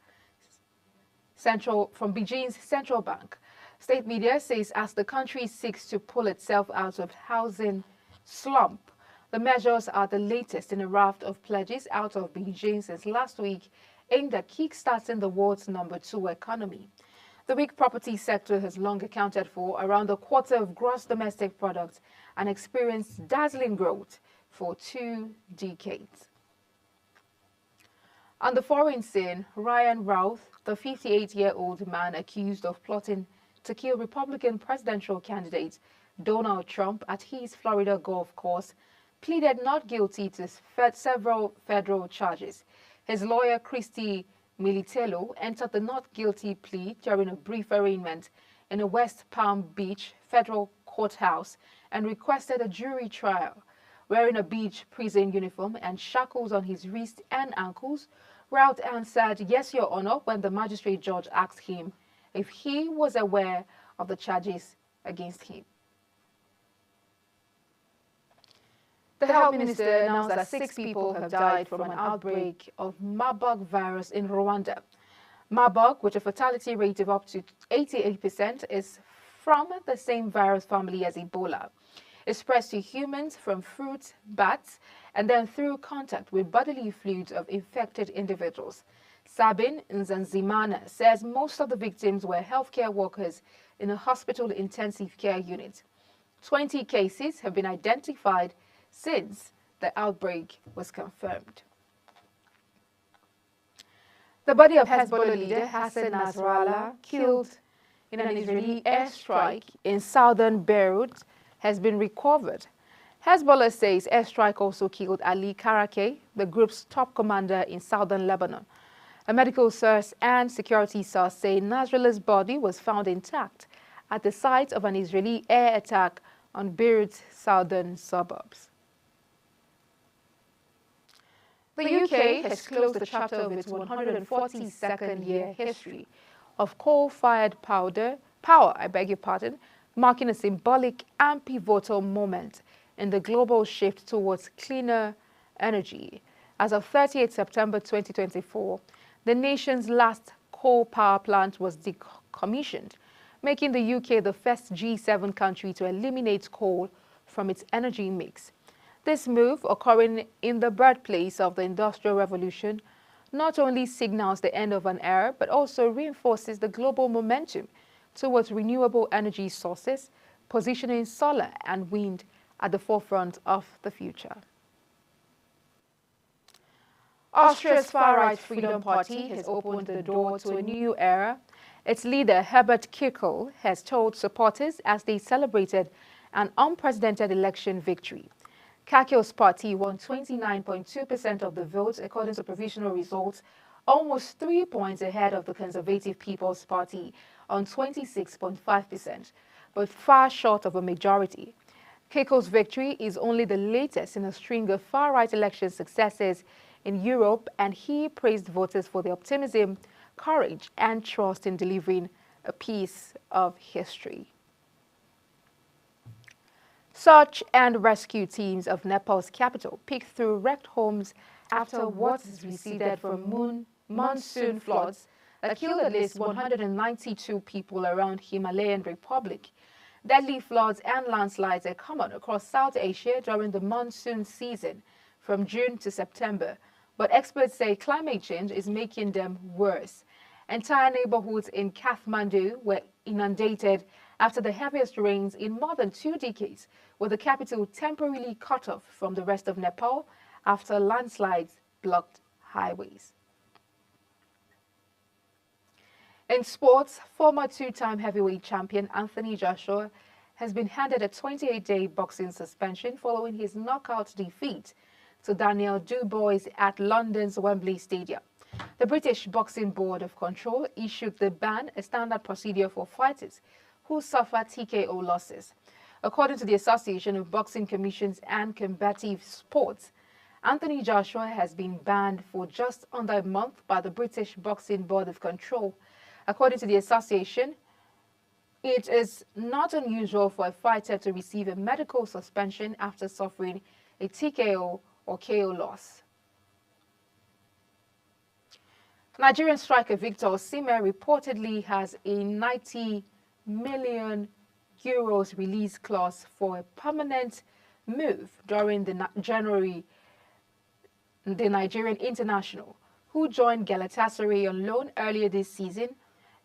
State media says as the country seeks to pull itself out of housing slump, the measures are the latest in a raft of pledges out of Beijing since last week, aimed at kickstarting the world's #2 economy. The weak property sector has long accounted for around a quarter of gross domestic product and experienced dazzling growth for 2 decades. On the foreign scene, Ryan Routh, the 58-year-old man accused of plotting to kill Republican presidential candidate Donald Trump at his Florida golf course, pleaded not guilty to several federal charges. His lawyer, Christy Militello, entered the not guilty plea during a brief arraignment in a West Palm Beach federal courthouse and requested a jury trial. Wearing a beach prison uniform and shackles on his wrists and ankles, Routh answered, "Yes, Your Honor," when the magistrate judge asked him if he was aware of the charges against him. The health minister announced that 6 people have died from an outbreak of Marburg virus in Rwanda. Marburg, with a fatality rate of up to 88%, is from the same virus family as Ebola. It spreads to humans from fruits, bats, and then through contact with bodily fluids of infected individuals. Sabin Nzanzimana says most of the victims were healthcare workers in a hospital intensive care unit. 20 cases have been identified since the outbreak was confirmed. The body of Hezbollah leader Hassan Nasrallah, killed in an Israeli airstrike in southern Beirut, has been recovered. Hezbollah says airstrike also killed Ali Karake, the group's top commander in southern Lebanon. A medical source and security source say Nasrallah's body was found intact at the site of an Israeli air attack on Beirut's southern suburbs. The UK has closed the chapter of its 142nd year history of coal-fired power, marking a symbolic and pivotal moment in the global shift towards cleaner energy. As of 30th September 2024, the nation's last coal power plant was decommissioned, making the UK the first G7 country to eliminate coal from its energy mix. This move, occurring in the birthplace of the Industrial Revolution, not only signals the end of an era, but also reinforces the global momentum towards renewable energy sources, positioning solar and wind at the forefront of the future. Austria's far-right Freedom Party has opened the door to a new era. Its leader, Herbert Kickl, has told supporters as they celebrated an unprecedented election victory. Kickl's party won 29.2% of the votes according to provisional results, almost 3 points ahead of the Conservative People's Party on 26.5%, but far short of a majority. Kickl's victory is only the latest in a string of far-right election successes in Europe, and he praised voters for their optimism, courage, and trust in delivering a piece of history. Search and rescue teams of Nepal's capital picked through wrecked homes after what is receded from monsoon floods that killed at least 192 people around Himalayan Republic. Deadly floods and landslides are common across South Asia during the monsoon season from June to September, but experts say climate change is making them worse. Entire neighborhoods in Kathmandu were inundated after the heaviest rains in more than 2 decades, with the capital temporarily cut off from the rest of Nepal after landslides blocked highways. In sports, former 2-time heavyweight champion Anthony Joshua has been handed a 28-day boxing suspension following his knockout defeat to Daniel Dubois at London's Wembley Stadium. The British Boxing Board of Control issued the ban, a standard procedure for fighters who suffer TKO losses. According to the Association of Boxing Commissions and Combative Sports, Anthony Joshua has been banned for just under a month by the British Boxing Board of Control. According to the association, it is not unusual for a fighter to receive a medical suspension after suffering a TKO or KO loss. Nigerian striker Victor Osimhen reportedly has a 90 million euros release clause for a permanent move during the Nigerian international, who joined Galatasaray on loan earlier this season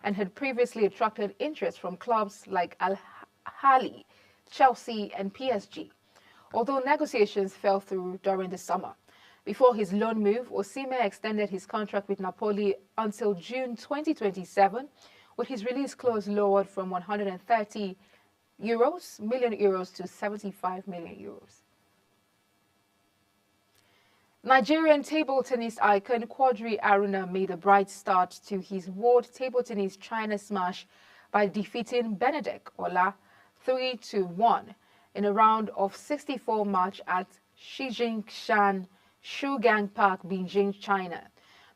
and had previously attracted interest from clubs like Al Ahly, Chelsea and PSG, although negotiations fell through during the summer. Before his loan move, Osimhen extended his contract with Napoli until June 2027, with his release clause lowered from 130 million euros to 75 million euros. Nigerian table tennis icon Quadri Aruna made a bright start to his World Table Tennis China Smash by defeating Benedict Ola 3-1 in a round of 64 match at Shijingshan Shugang Park, Beijing, China.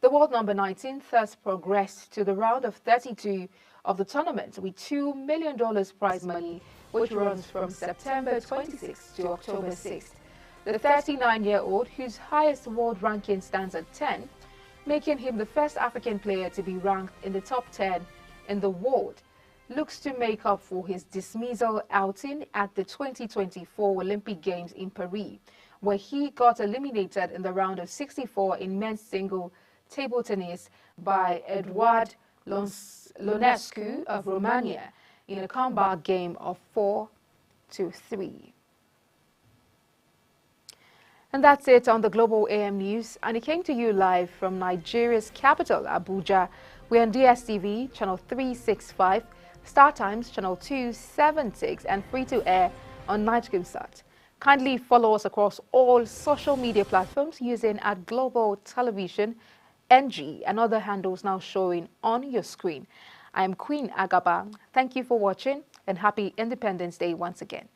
The world number 19 thus progressed to the round of 32 of the tournament with $2 million prize money, which runs from September 26th to October 6th. The 39-year-old, whose highest world ranking stands at 10, making him the first African player to be ranked in the top 10 in the world, looks to make up for his dismissal outing at the 2024 Olympic Games in Paris, where he got eliminated in the round of 64 in men's single table tennis by Eduard Ionescu of Romania in a comeback game of 4-3. And that's it on the Global AM News, and it came to you live from Nigeria's capital, Abuja. We're on DSTV, channel 365, Star Times, channel 276, and free to air on Nigerian-Sat. Kindly follow us across all social media platforms using @Global Television NG and other handles now showing on your screen. I am Queen Agaba. Thank you for watching and happy Independence Day once again.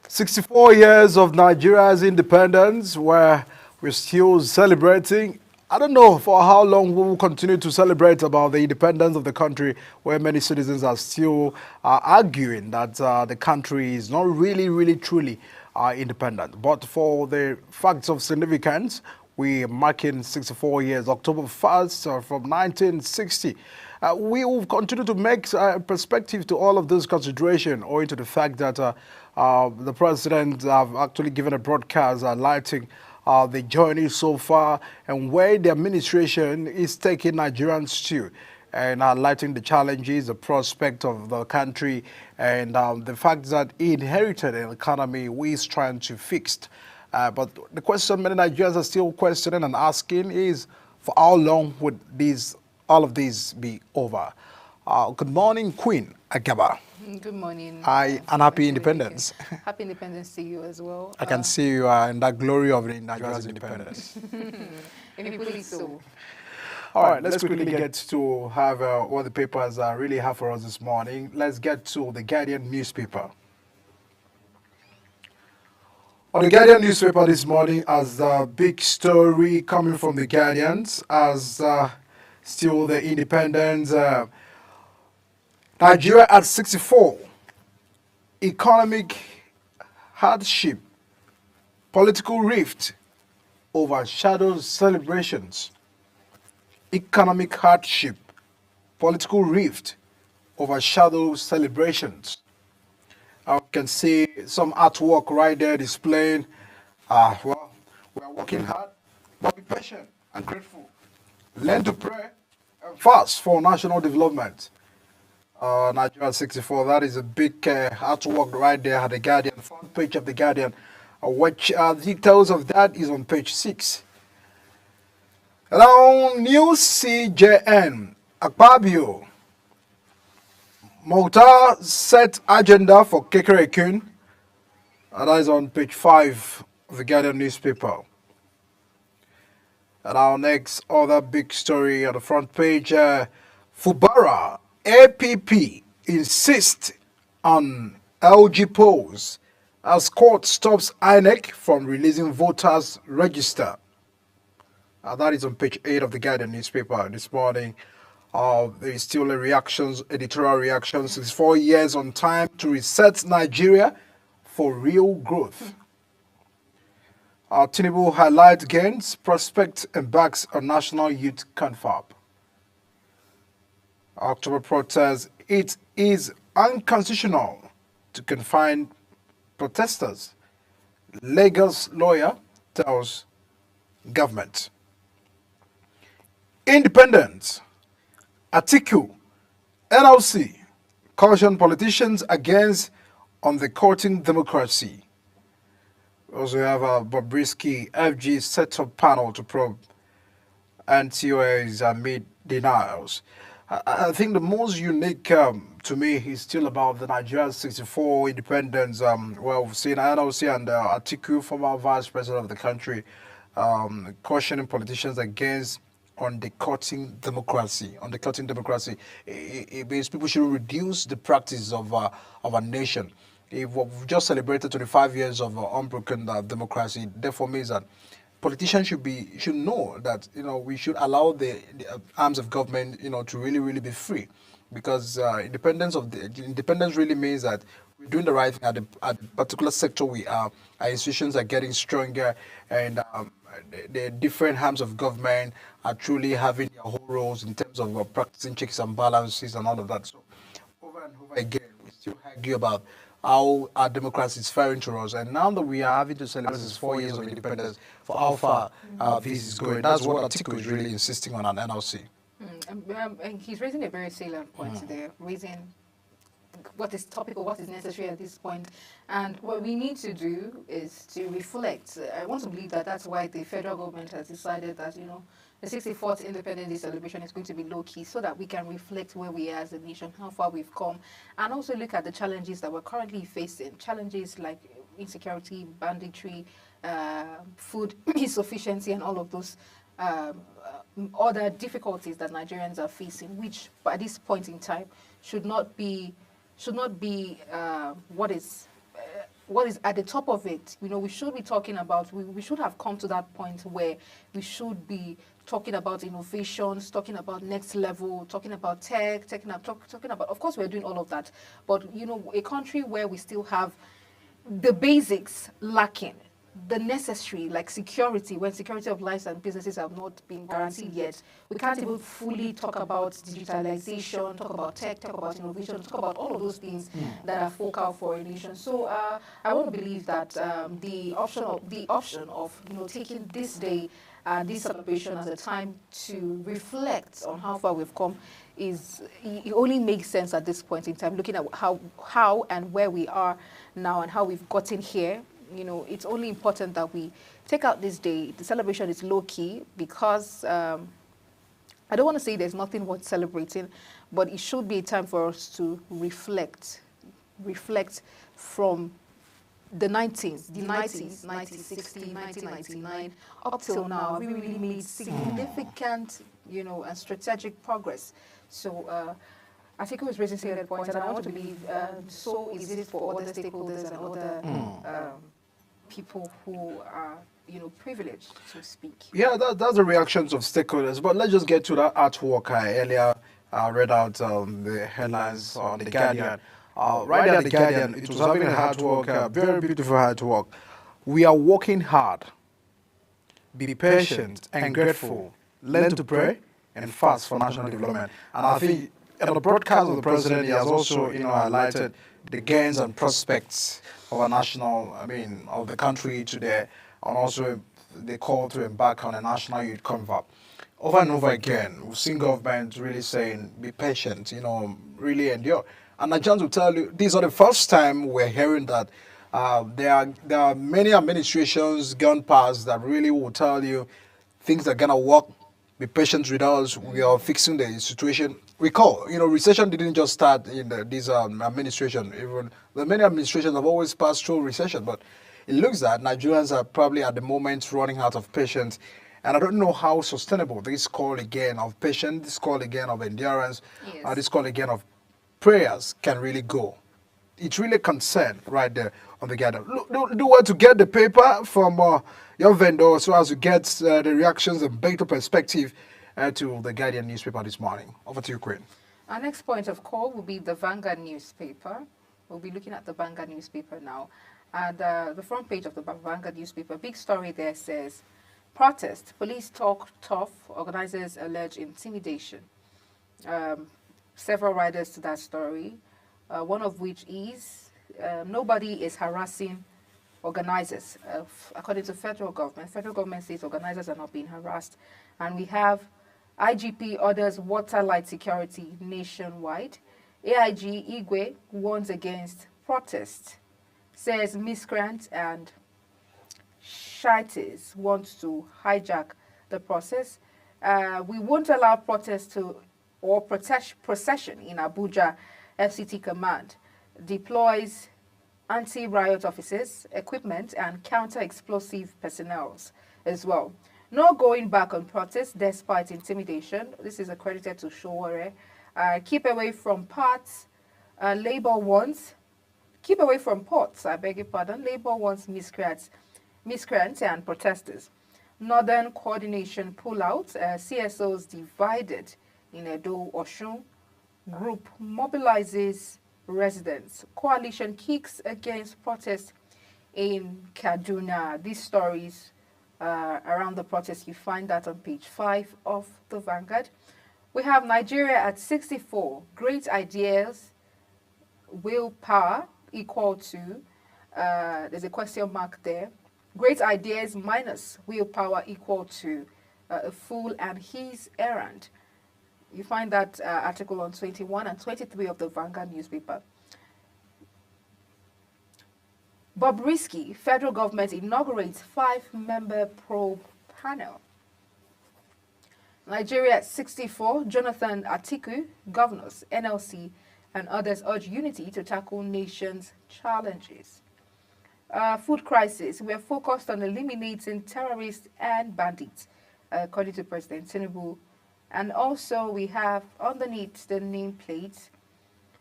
"64 years of Nigeria's independence" were We're still celebrating. I don't know for how long we will continue to celebrate about the independence of the country, where many citizens are still arguing that the country is not really, truly independent. But for the facts of significance, we are marking 64 years, October 1st from 1960. We will continue to make perspective to all of this consideration, owing to the fact that the president have actually given a broadcast highlighting the journey so far and where the administration is taking Nigerians to, and highlighting the challenges, the prospect of the country, and the fact that he inherited an economy we is trying to fix. But the question many Nigerians are still questioning and asking is, for how long would all of these be over? Good morning, Queen Agaba. Good morning. And happy independence. Happy independence to you as well. I can see you in that glory of Nigeria's independence. If so. All right, let's quickly get to have what the papers really have for us this morning. Let's get to the Guardian newspaper. On the Guardian newspaper this morning, as a big story coming from the Guardians, as still the independence, Nigeria at 64, economic hardship, political rift overshadows celebrations. Economic hardship, political rift overshadows celebrations. I can see some artwork right there displaying, well, we are working hard, but be patient and grateful. Learn to pray and fast for national development. Nigeria 64, that is a big artwork right there at the Guardian, front page of the Guardian, which details of that is on page 6. Now, new CJN, Akpabio, Mota set agenda for Kekerekun, and that is on page 5 of the Guardian newspaper. And our next other big story on the front page, Fubara, APP insists on LG polls as court stops INEC from releasing voters' register. That is on page 8 of the Guardian newspaper this morning. There is still editorial reactions. It's 4 years on time to reset Nigeria for real growth. Tinubu highlights gains, prospect embarks on National Youth Confab. October protest, it is unconstitutional to confine protesters. Lagos lawyer tells government. Independent. Atiku, NLC, caution politicians against undercutting democracy. We also have Bobrisky, FG set up panel to probe NTOA's amid denials. I think the most unique to me is still about the Nigeria 64 independence. Well, we've seen NLC and Atiku, former vice president of the country, cautioning politicians against undercutting democracy. It means people should reduce the practice of a nation. If we've just celebrated 25 years of unbroken democracy, therefore means that politicians should know that we should allow the arms of government to really be free, because independence really means that we're doing the right thing at the particular sector we are. Our institutions are getting stronger, and the different arms of government are truly having their whole roles in terms of practicing checks and balances and all of that. So over and over again, we still argue about how our democracy is faring to us. And now that we are having to celebrate this 4 years of independence, for how far this is going, that's what Atiku is really insisting on NLC. And he's raising a very salient point there, raising what is topical, what is necessary at this point. And what we need to do is to reflect. I want to believe that that's why the federal government has decided that, the 64th Independence Day celebration is going to be low-key, so that we can reflect where we are as a nation, how far we've come, and also look at the challenges that we're currently facing. Challenges like insecurity, banditry, food insufficiency, and all of those other difficulties that Nigerians are facing, which at this point in time should not be what what is at the top of it. You know, we should be talking about, we should have come to that point where we should be talking about innovations, talking about next level, talking about tech, talking about, of course we're doing all of that, but you know, a country where we still have the basics lacking, the necessary, like security, when security of lives and businesses have not been guaranteed yet, we can't even fully talk about digitalization, talk about tech, talk about innovation, talk about all of those things that are focal for a nation. So I want to believe that the option of you know, taking this day, this celebration as a time to reflect on how far we've come it only makes sense at this point in time, looking at how and where we are now and how we've gotten here. You know, it's only important that we take out this day. The celebration is low-key because I don't want to say there's nothing worth celebrating, but it should be a time for us to reflect from the 90s, 1960, 1999, up till now. We really made significant, you know, and strategic progress. So I think it was raising a point, and I want to believe so is it for other stakeholders and other people who are, you know, privileged to speak. Yeah, that's the reactions of stakeholders. But let's just get to that artwork I earlier read out the headlines on The Guardian. Right at The Guardian, it was having a hard work, very beautiful hard work. We are working hard. Be patient and grateful. Learn to pray and fast for national development. And I think in the broadcast of the president, he has also, you know, highlighted the gains and prospects of our national, of the country today, and also the call to embark on a national youth convert. Over and over again, we've seen government really saying, be patient, you know, really endure. And Nigerians will tell you, these are the first time we're hearing that there are many administrations gone past that really will tell you things are gonna work. Be patient with us. We are fixing the situation. Recall, you know, recession didn't just start in this administration. Even the many administrations have always passed through recession, but it looks that Nigerians are probably at the moment running out of patience. And I don't know how sustainable this call again of patience, this call again of endurance, this call again of prayers can really go. It's really concerned right there on The Guardian. Do well to get the paper from your vendor so as to get the reactions and better perspective to The Guardian newspaper this morning. Over to you, Queen. Our next point of call will be the Vanguard newspaper. We'll be looking at the Vanguard newspaper now. And the front page of the Vanguard newspaper, big story there says, protest, police talk tough, organizers allege intimidation. Several riders to that story, one of which is nobody is harassing organizers. According to federal government says organizers are not being harassed. And we have IGP orders water light security nationwide. AIG Igwe warns against protest, says miscreants and shites want to hijack the process. We won't allow protest or procession in Abuja. FCT command deploys anti-riot officers, equipment, and counter-explosive personnel as well. No going back on protest despite intimidation. This is accredited to Showore. Keep away from parts. Labour wants. Keep away from ports, I beg your pardon. Labour wants miscreants and protesters. Northern coordination pullout. CSOs divided in Edo, Oshun. Group mobilizes residents. Coalition kicks against protests in Kaduna. These stories around the protest, you find that on page 5 of the Vanguard. We have Nigeria at 64. Great ideas, willpower equal to, there's a question mark there. Great ideas minus willpower equal to a fool and his errand. You find that article on 21 and 23 of the Vanguard newspaper. Bobrisky, federal government inaugurates 5-member probe panel. Nigeria at 64, Jonathan Atiku, governors, NLC, and others urge unity to tackle nation's challenges. Food crisis, we are focused on eliminating terrorists and bandits, according to President Tinubu. And also we have underneath the nameplate,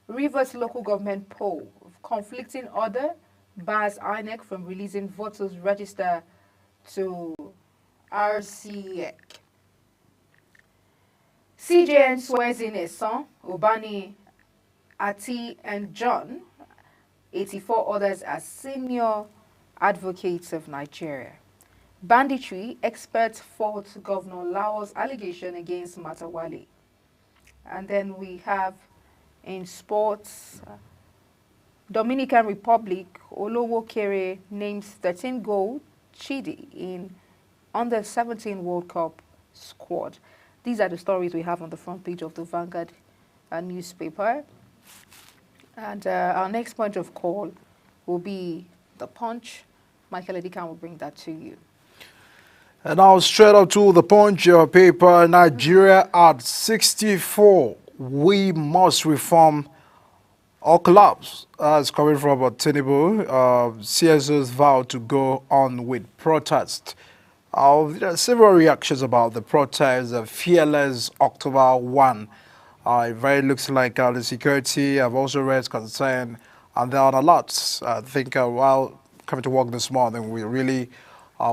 Rivers local government poll, conflicting order bars INEC from releasing voters register to RCEC. CJN swears in his son, Obani, Ati, and John, 84 others as senior advocates of Nigeria. Banditry, experts fault Governor Lao's allegation against Matawale. And then we have in sports, Dominican Republic, Olowo Kere names 13 gold Chidi in under 17 World Cup squad. These are the stories we have on the front page of the Vanguard newspaper. And our next point of call will be the Punch. Michael Edikan will bring that to you. And now straight up to the Punch paper. Nigeria at 64. We must reform or collapse. As coming from Tinubu, CSOs vow to go on with protest. There are several reactions about the protest. Fearless October 1. It very looks like the security have also raised concern, and there are a lot. I think while coming to work this morning, we really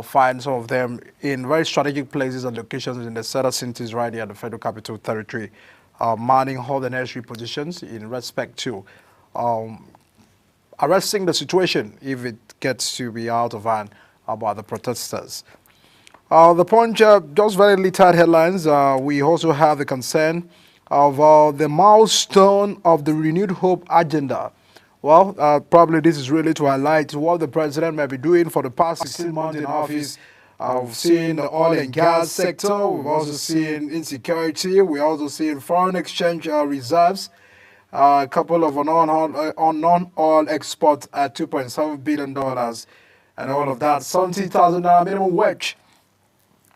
find some of them in very strategic places and locations in the southern cities right here in the Federal Capital Territory, manning all the necessary positions in respect to arresting the situation if it gets to be out of hand about the protesters. The Punch, just very little headlines. We also have the concern of the milestone of the Renewed Hope agenda. Well, probably this is really to highlight what the president may be doing for the past 16 months in office. We've seen the oil and gas sector. We've also seen insecurity. We're also seeing foreign exchange reserves. A couple of non-oil exports at $2.7 billion. And all of that, $70,000 minimum wage.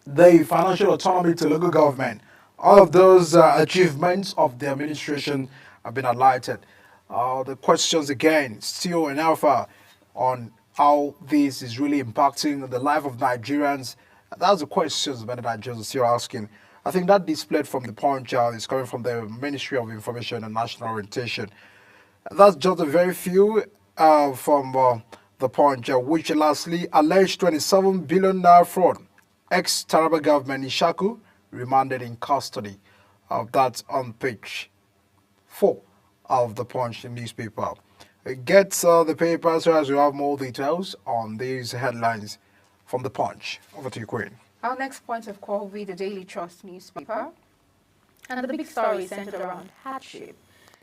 The financial autonomy to local government. All of those achievements of the administration have been highlighted. The questions again, still in alpha on how this is really impacting the life of Nigerians. That's the questions many Nigerians are still asking. I think that displayed from the Punch is coming from the Ministry of Information and National Orientation. That's just a very few from the Punch, which lastly alleged 27 billion naira fraud. Ex-Taraba government Ishaku remanded in custody. That's on page 4 of the Punch newspaper. Get the paper so as you have more details on these headlines from the Punch. Over to you, Queen. Our next point of call will be the Daily Trust newspaper. And the big story is centered around hardship.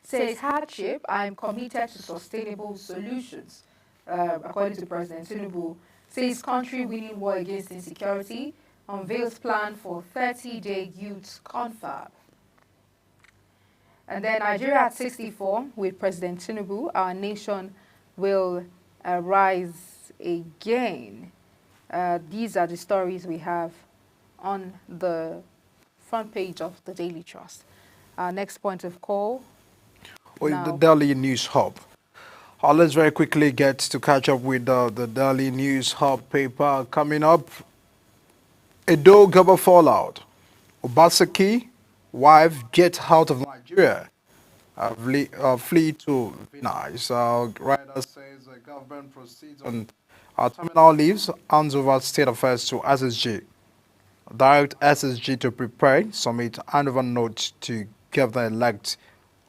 Says hardship, I am committed to sustainable solutions. According to President Tinubu, says country winning war against insecurity, unveils plan for 30-day youth confab. And then Nigeria at 64, with President Tinubu, our nation will rise again. These are the stories we have on the front page of the Daily Trust. Our next point of call. The Daily News Hub. Let's very quickly get to catch up with the Daily News Hub paper coming up. Edo Gaba fallout. Obaseki wife gets out of Nigeria. Flee to Venice. Writer says the government proceeds on terminal leaves, hands over state affairs to SSG. Direct SSG to prepare, submit handover note to governor-elect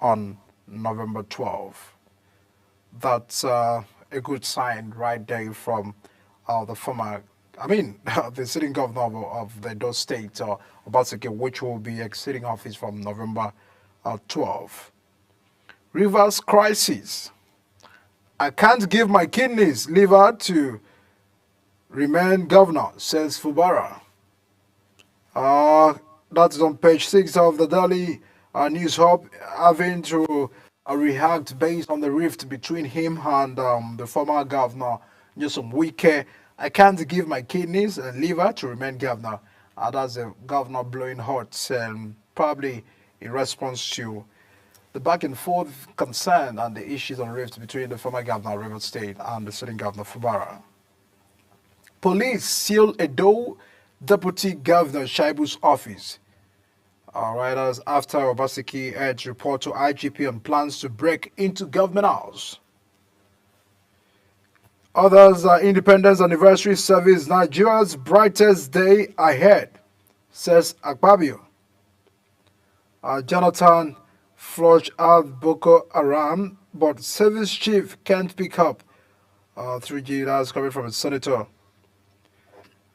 on November 12. That's a good sign right there from the former, the sitting governor of the Edo State, Obaseki, which will be exiting office from November 12. Rivers crisis. I can't give my kidneys, liver to remain governor, says Fubara. That's on page 6 of the Daily News Hub, having to react based on the rift between him and the former governor, Nyesom Wike. I can't give my kidneys and liver to remain governor. That's the governor blowing hot, probably in response to the back and forth concern and the issues on rift between the former governor of Rivers State and the sitting governor Fubara. Police seal Edo Deputy Governor Shaibu's office. Writers after Obaseki urged report to IGP on plans to break into government house. Others are Independence Anniversary Service, Nigeria's brightest day ahead, says Akpabio. Jonathan flushed out Boko Haram, but service chief can't pick up. 3G, that's coming from a senator.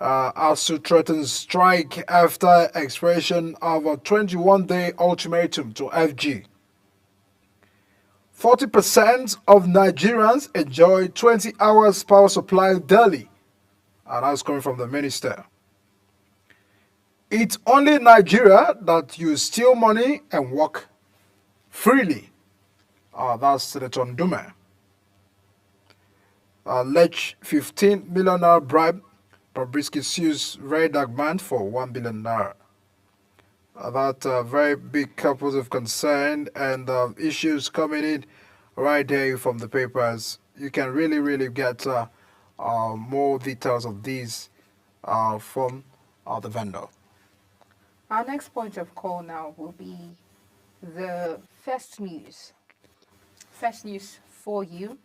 ASU threatens strike after expiration of a 21-day ultimatum to FG. 40% of Nigerians enjoy 20 hours power supply daily. And that's coming from the minister. It's only Nigeria that you steal money and work freely. That's Senator Ndume. Alleged 15 million naira bribe. Bobrisky sues very dark man for 1 billion naira. That very big couples of concern and issues coming in right there from the papers. You can really get more details of these from the vendor. Our next point of call now will be the first news. First news for you.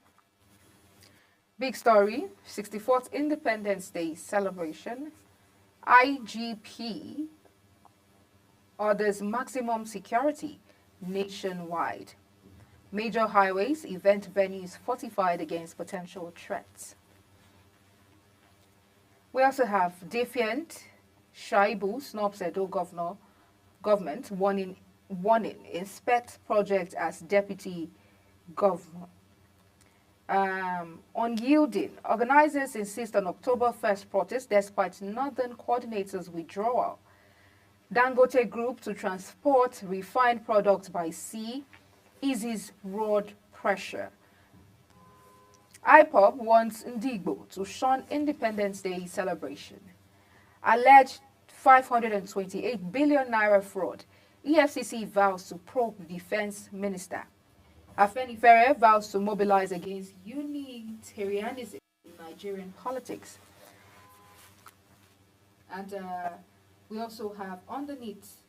Big story, 64th Independence Day celebration. IGP orders maximum security nationwide. Major highways, event venues fortified against potential threats. We also have defiant Shaibu snubs Edo government warning inspect project as deputy governor. Unyielding. Organizers insist on October 1st protest despite Northern coordinators' withdrawal. Dangote Group to transport refined products by sea eases road pressure. IPOB wants Ndigbo to shun Independence Day celebration. Alleged 528 billion naira fraud. EFCC vows to probe defense minister. Afenifere vows to mobilize against Unitarianism in Nigerian politics. And we also have underneath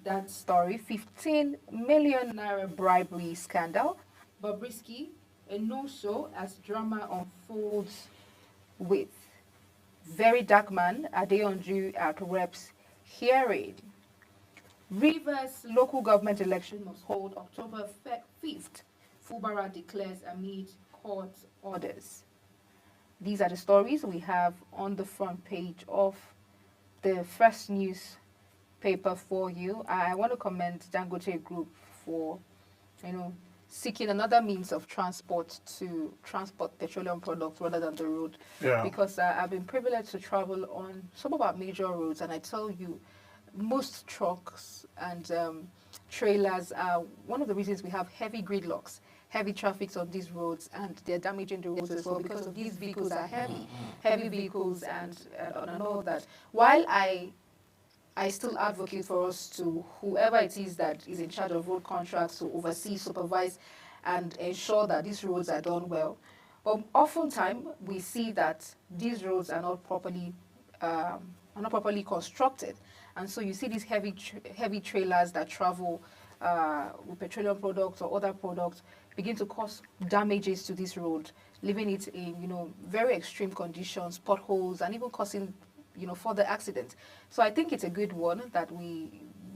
that story, 15 million naira bribery scandal. Bobrisky, a no-show as drama unfolds with very dark man Adeonju at Reps hearing. Rivers local government election must hold October 5th. Fubara declares amid court orders. These are the stories we have on the front page of the first newspaper for you. I want to commend Dangote Group for, seeking another means of transport to transport petroleum products rather than the road. Yeah. Because I've been privileged to travel on some of our major roads, and I tell you, most trucks and trailers are one of the reasons we have heavy gridlocks, heavy traffic on these roads, and they're damaging the roads as well because of these vehicles are heavy vehicles and all that. While I still advocate for us to, whoever it is that is in charge of road contracts, to oversee, supervise, and ensure that these roads are done well. But oftentimes we see that these roads are not properly constructed, and so you see these heavy trailers that travel with petroleum products or other products begin to cause damages to this road, leaving it in very extreme conditions, potholes, and even causing further accidents. So I think it's a good one that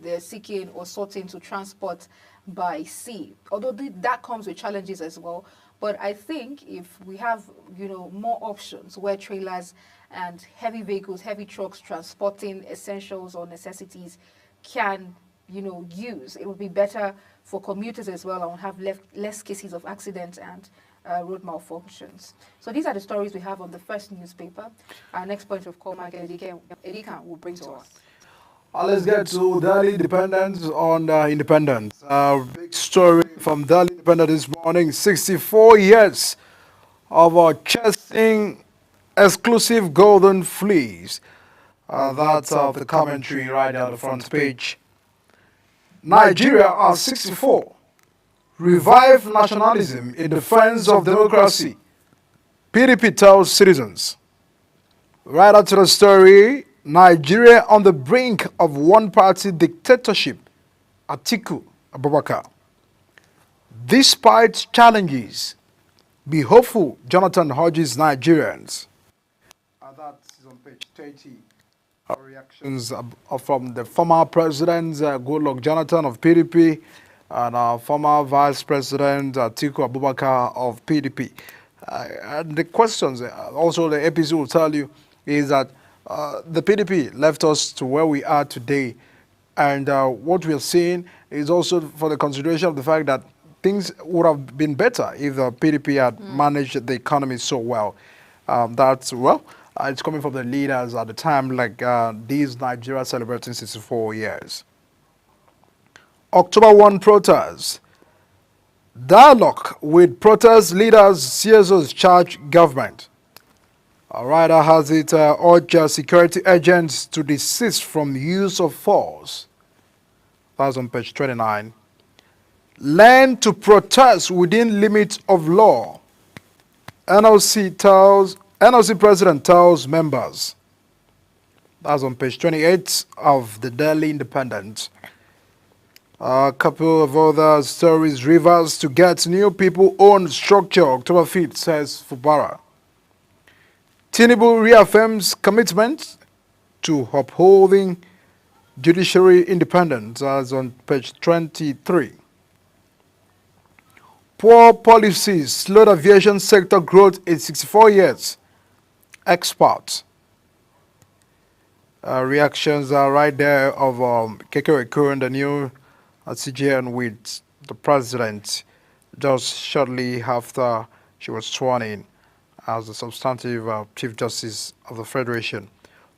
they're seeking or sorting to transport by sea, although that comes with challenges as well. But I think if we have more options where trailers and heavy vehicles, heavy trucks transporting essentials or necessities can use, it would be better for commuters as well, and we'll have less cases of accidents and road malfunctions. So these are the stories we have on the first newspaper. Our next point of call, Michael Edika will bring to us. Let's get to Daily Independence on Independence. Big story from Daily Independence this morning. 64 years of chasing exclusive golden fleece. That's the commentary right on the front page. Nigeria at 64. Revive nationalism in defense of democracy. PDP tells citizens. Right after the story, Nigeria on the brink of one-party dictatorship. Atiku Abubakar. Despite challenges, be hopeful, Jonathan urges Nigerians. That is on page 30. Reactions from the former president, Goodluck Jonathan of PDP, and former vice president, Atiku Abubakar of PDP. And the questions, also the episode will tell you, is that the PDP left us to where we are today. And what we're seeing is also for the consideration of the fact that things would have been better if the PDP had managed the economy so well. It's coming from the leaders at the time, like these Nigeria celebrating 64 years. October 1 protests. Dialogue with protest leaders, CSOs charge government. A rider has it urged security agents to desist from use of force. That's on page 29. Learn to protest within limits of law. NLC president tells members. That's on page 28 of the Daily Independent. A couple of other stories. Rivers to get new people own structure. October 5th, says Fubara. Tinubu reaffirms commitment to upholding judiciary independence, as on page 23. Poor policies slowed aviation sector growth in 64 years. Experts. Reactions are right there of Kekere Ekun, the new CJN, with the president just shortly after she was sworn in as the substantive Chief Justice of the Federation.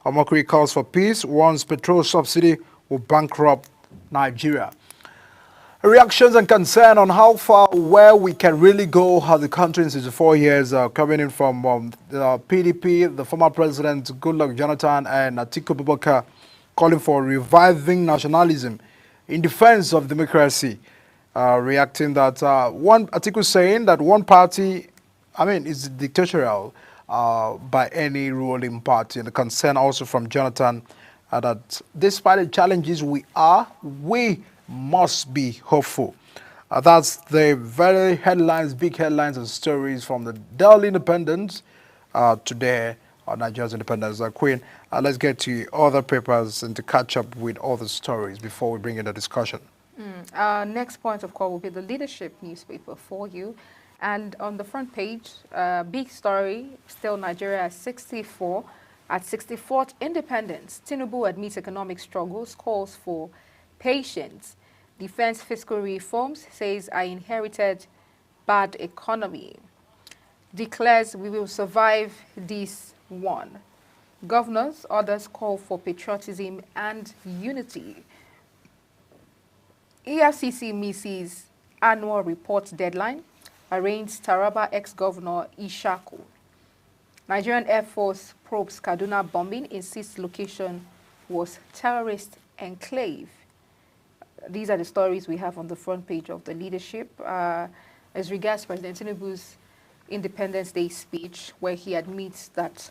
Omokri calls for peace, warns petrol subsidy will bankrupt Nigeria. Reactions and concern on how far, where we can really go as a country in 64 years, coming in from the PDP, the former president Goodluck Jonathan, and Atiku Abubakar, calling for reviving nationalism in defense of democracy. Reacting that Atiku saying that one party, is dictatorial by any ruling party. And the concern also from Jonathan that despite the challenges we must be hopeful. That's the very headlines, big headlines and stories from the Daily Independent today on Nigeria's Independence. Queen, let's get to other papers and to catch up with all the stories before we bring in the discussion. Our next point of call will be the Leadership newspaper for you. And on the front page, big story, still Nigeria at 64. At 64th independence, Tinubu admits economic struggles, calls for patience. Defense fiscal reforms, says I inherited bad economy. Declares we will survive this one. Governors, others call for patriotism and unity. EFCC misses annual report deadline, arraigns Taraba ex-governor Ishaku. Nigerian Air Force probes Kaduna bombing, insists location was terrorist enclave. These are the stories we have on the front page of the Leadership. As regards President Tinubu's Independence Day speech, where he admits that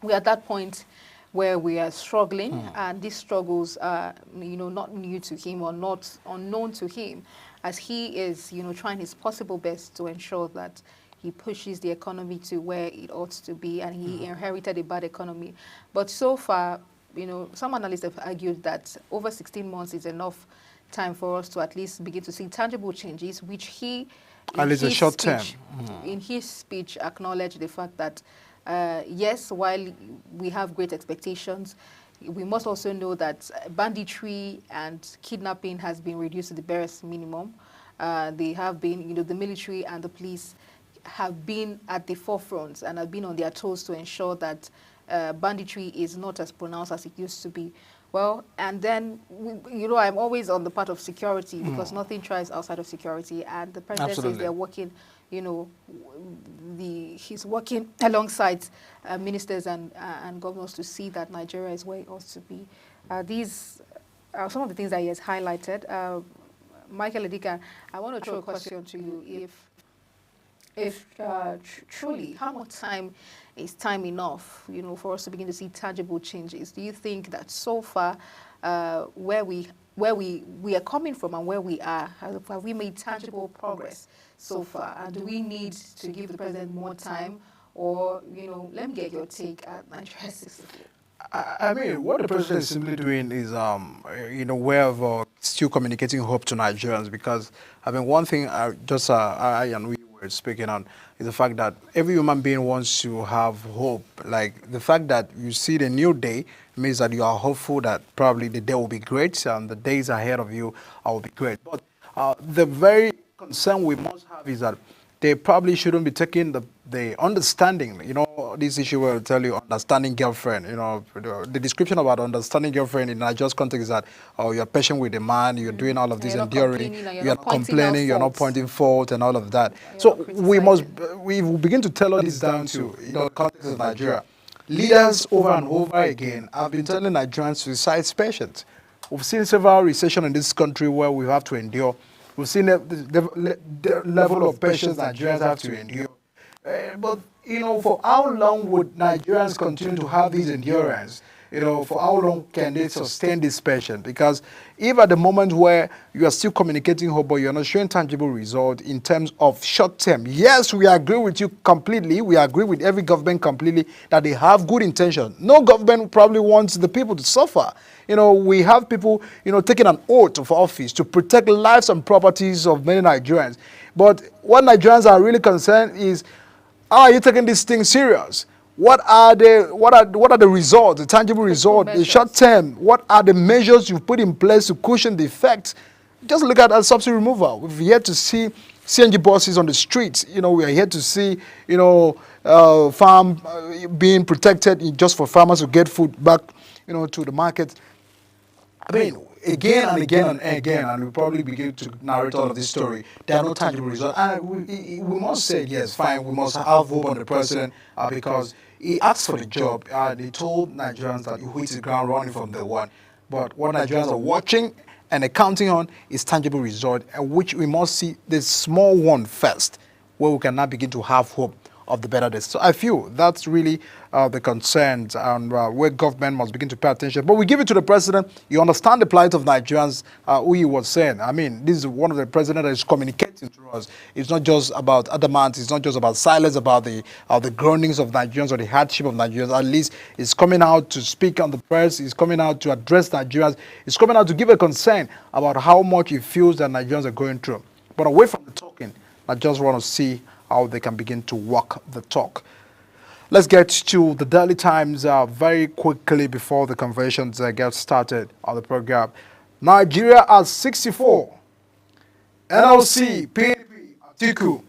we're at that point where we are struggling, and these struggles are, not new to him or not unknown to him, as he is, trying his possible best to ensure that he pushes the economy to where it ought to be, and he inherited a bad economy. But so far, some analysts have argued that over 16 months is enough time for us to at least begin to see tangible changes, which he, at least a short term, in his speech, acknowledged the fact that, yes, while we have great expectations, we must also know that banditry and kidnapping has been reduced to the barest minimum. They have been, the military and the police have been at the forefront and have been on their toes to ensure that banditry is not as pronounced as it used to be. Well, and then, I'm always on the part of security because nothing thrives outside of security. And the president says they're working, he's working alongside ministers and governors to see that Nigeria is where it ought to be. These are some of the things that he has highlighted. Michael Edika, I want to throw a question to you. If truly, how much time is time enough, for us to begin to see tangible changes? Do you think that so far, where we where we are coming from and where we are? Have we made tangible progress so far? And do we need to give the president more time? Or, let me get your take at Nigeria 64. I mean, what the president is simply doing is, way of still communicating hope to Nigerians, because, I mean, one thing I and we were speaking on is the fact that every human being wants to have hope. Like, the fact that you see the new day means that you are hopeful that probably the day will be great and the days ahead of you will be great. But the very concern we must have is that they probably shouldn't be taking the understanding, this issue will tell you understanding girlfriend, the description about understanding girlfriend in Nigeria's context is that, you're patient with the man, you're doing all of this enduring, you're not complaining, you're not pointing fault and all of that. So we will begin to tell all this down to, the context of Nigeria. Leaders over and over again have been telling Nigerians to exercise patience. We've seen several recessions in this country where we have to endure. We've seen the level of patience Nigerians have to endure. But, for how long would Nigerians continue to have this endurance? For how long can they sustain this patience? Because if at the moment where you are still communicating hope, but you're not showing tangible result in terms of short term, yes, we agree with you completely. We agree with every government completely that they have good intention. No government probably wants the people to suffer. We have people, taking an oath of office to protect lives and properties of many Nigerians. But what Nigerians are really concerned is, are you taking this thing serious? What are the results, the tangible results, the short term? What are the measures you've put in place to cushion the effects? Just look at subsidy removal. We've yet to see CNG buses on the streets. We are here to see, farm being protected just for farmers to get food back, to the market. I mean, again and again and again, and we'll probably begin to narrate all of this story, there are no tangible results. And we must say, yes, fine, we must have hope on the president because he asked for the job. They told Nigerians that he hit the ground running from day one. But what Nigerians are watching and counting on is tangible result, which we must see the small one first, where we can now begin to have hope of the better days. So I feel that's really the concerns and where government must begin to pay attention. But we give it to the president. You understand the plight of Nigerians, who he was saying. I mean, this is one of the president that is communicating to us. It's not just about adamant. It's not just about silence about the groanings of Nigerians or the hardship of Nigerians. At least it's coming out to speak on the press. It's coming out to address Nigerians. It's coming out to give a concern about how much he feels that Nigerians are going through. But away from the talking, I just want to see how they can begin to walk the talk. Let's get to the Daily Times very quickly before the conversations get started on the program. Nigeria at 64. NLC, PDP, Atiku.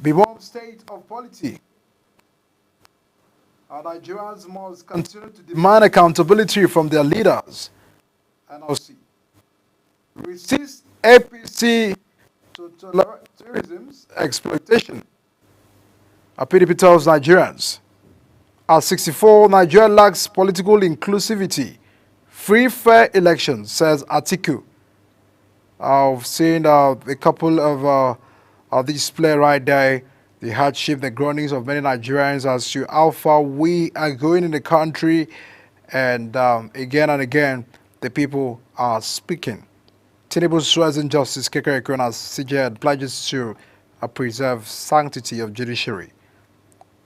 Beyond state of polity. Nigerians must continue to demand accountability from their leaders. NLC. Resist APC tourism's exploitation. PDP tells Nigerians. At 64, Nigeria lacks political inclusivity. Free, fair elections, says Atiku. I've seen a couple of these play right there. The hardship, the groanings of many Nigerians as to how far we are going in the country. And again and again, the people are speaking. Tinubu swears in justice, Kekere Ekun as CJN pledges to preserve sanctity of judiciary.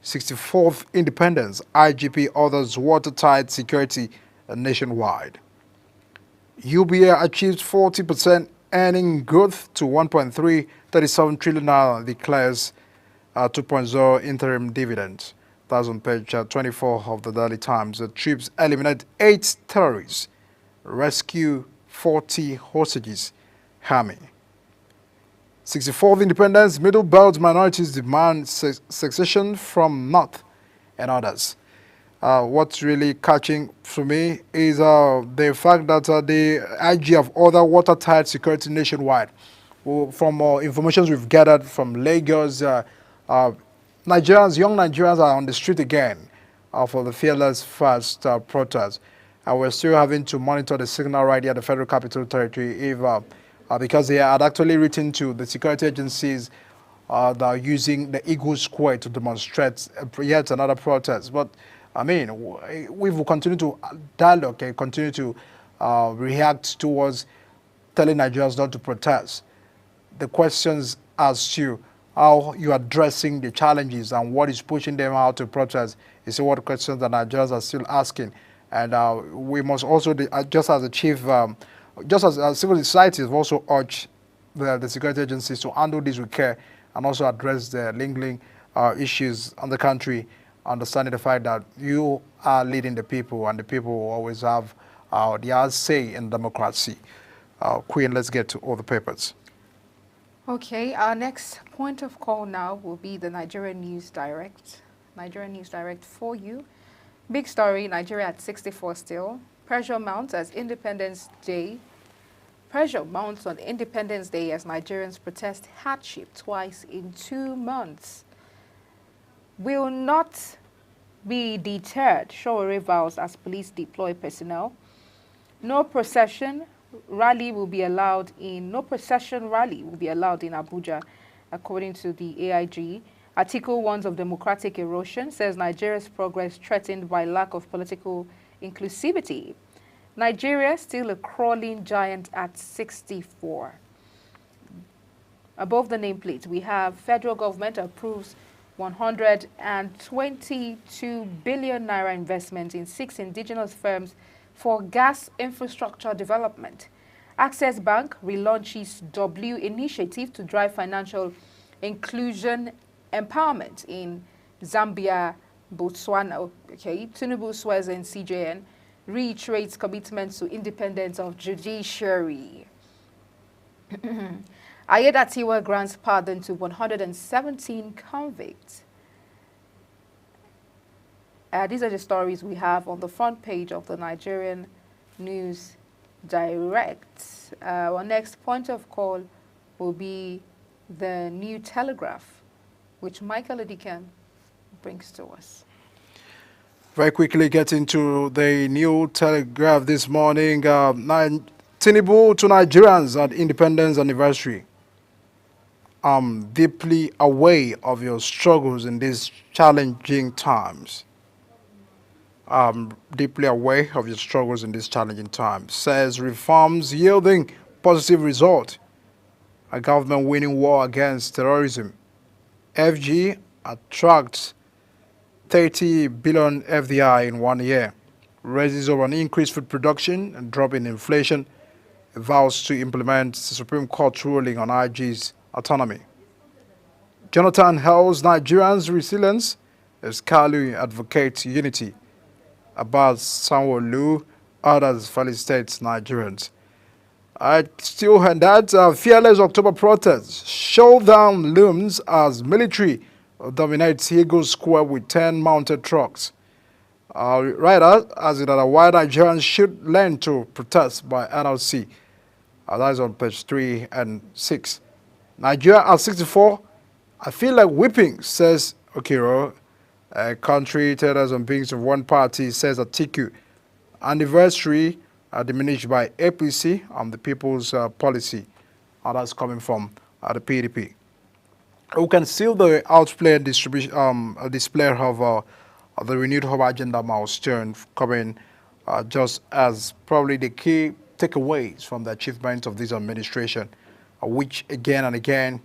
64th independence, IGP orders watertight security nationwide. UBA achieved 40% earning growth to 1.337 trillion naira, declares 2.0 interim dividend. That's on page 24 of the Daily Times. The troops eliminate 8 terrorists, rescue 40 hostages, Army. 64th independence, Middle Belt minorities demand secession from North and others. What's really catching for me is the fact that the IG have ordered watertight security nationwide. From information we've gathered from Lagos, Nigerians, young Nigerians are on the street again for the Fearless Fast protest. And we're still having to monitor the signal right here at the Federal Capital Territory if, because they had actually written to the security agencies that are using the Eagle Square to demonstrate yet another protest. But, I mean, we will continue to dialogue and continue to react towards telling Nigerians not to protest. The questions as to how you are addressing the challenges and what is pushing them out to protest is what questions that Nigerians are still asking. And we must also, just as a chief, just as civil society, have also urged the security agencies to handle this with care and also address the lingering issues on the country, understanding the fact that you are leading the people and the people will always have their say in democracy. Queen, let's get to all the papers. Okay, our next point of call now will be the Nigerian News Direct. Nigerian News Direct for you. Big story, Nigeria at 64 still. Pressure mounts as Independence Day. Pressure mounts on Independence Day as Nigerians protest hardship twice in 2 months. Will not be deterred, Sowore vows as police deploy personnel. No procession rally will be allowed in Abuja, according to the AIG. Article 1 of democratic erosion says Nigeria's progress threatened by lack of political inclusivity. Nigeria still a crawling giant at 64. Above the nameplate, we have federal government approves 122 billion naira investment in 6 indigenous firms for gas infrastructure development. Access Bank relaunches W initiative to drive financial inclusion empowerment in Zambia, Botswana. Okay, Tinubu swears in CJN, reiterates commitment to independence of judiciary. Ayedatiwa grants pardon to 117 convicts. These are the stories we have on the front page of the Nigerian News Direct. Our next point of call will be the New Telegraph, which Michael Edikan brings to us. Very quickly get into the New Telegraph this morning. Tinubu to Nigerians at Independence Anniversary. I'm deeply aware of your struggles in these challenging times. Deeply aware of your struggles in these challenging times. Says reforms yielding positive result. A government winning war against terrorism. FG attracts 30 billion FDI in 1 year. Raises over an increased food production and drop in inflation. Vows to implement the Supreme Court ruling on IG's autonomy. Jonathan hails Nigerians' resilience as Kalu advocates unity. Abbas Sanwo-Olu, others felicitates Nigerians. I still heard that fearless October protests. Showdown looms as military dominates Eagle Square with 10 mounted trucks. Right as it that why Nigerians should learn to protest by NLC. That is on page 3 and 6. Nigeria at 64. I feel like whipping, says Okiro. Country traders and beings of one party, says Atiku. Anniversary diminished by APC on the People's Policy. That's coming from the PDP. We can see the outplay distribution display of the renewed home agenda milestone coming just as probably the key takeaways from the achievements of this administration, which again and again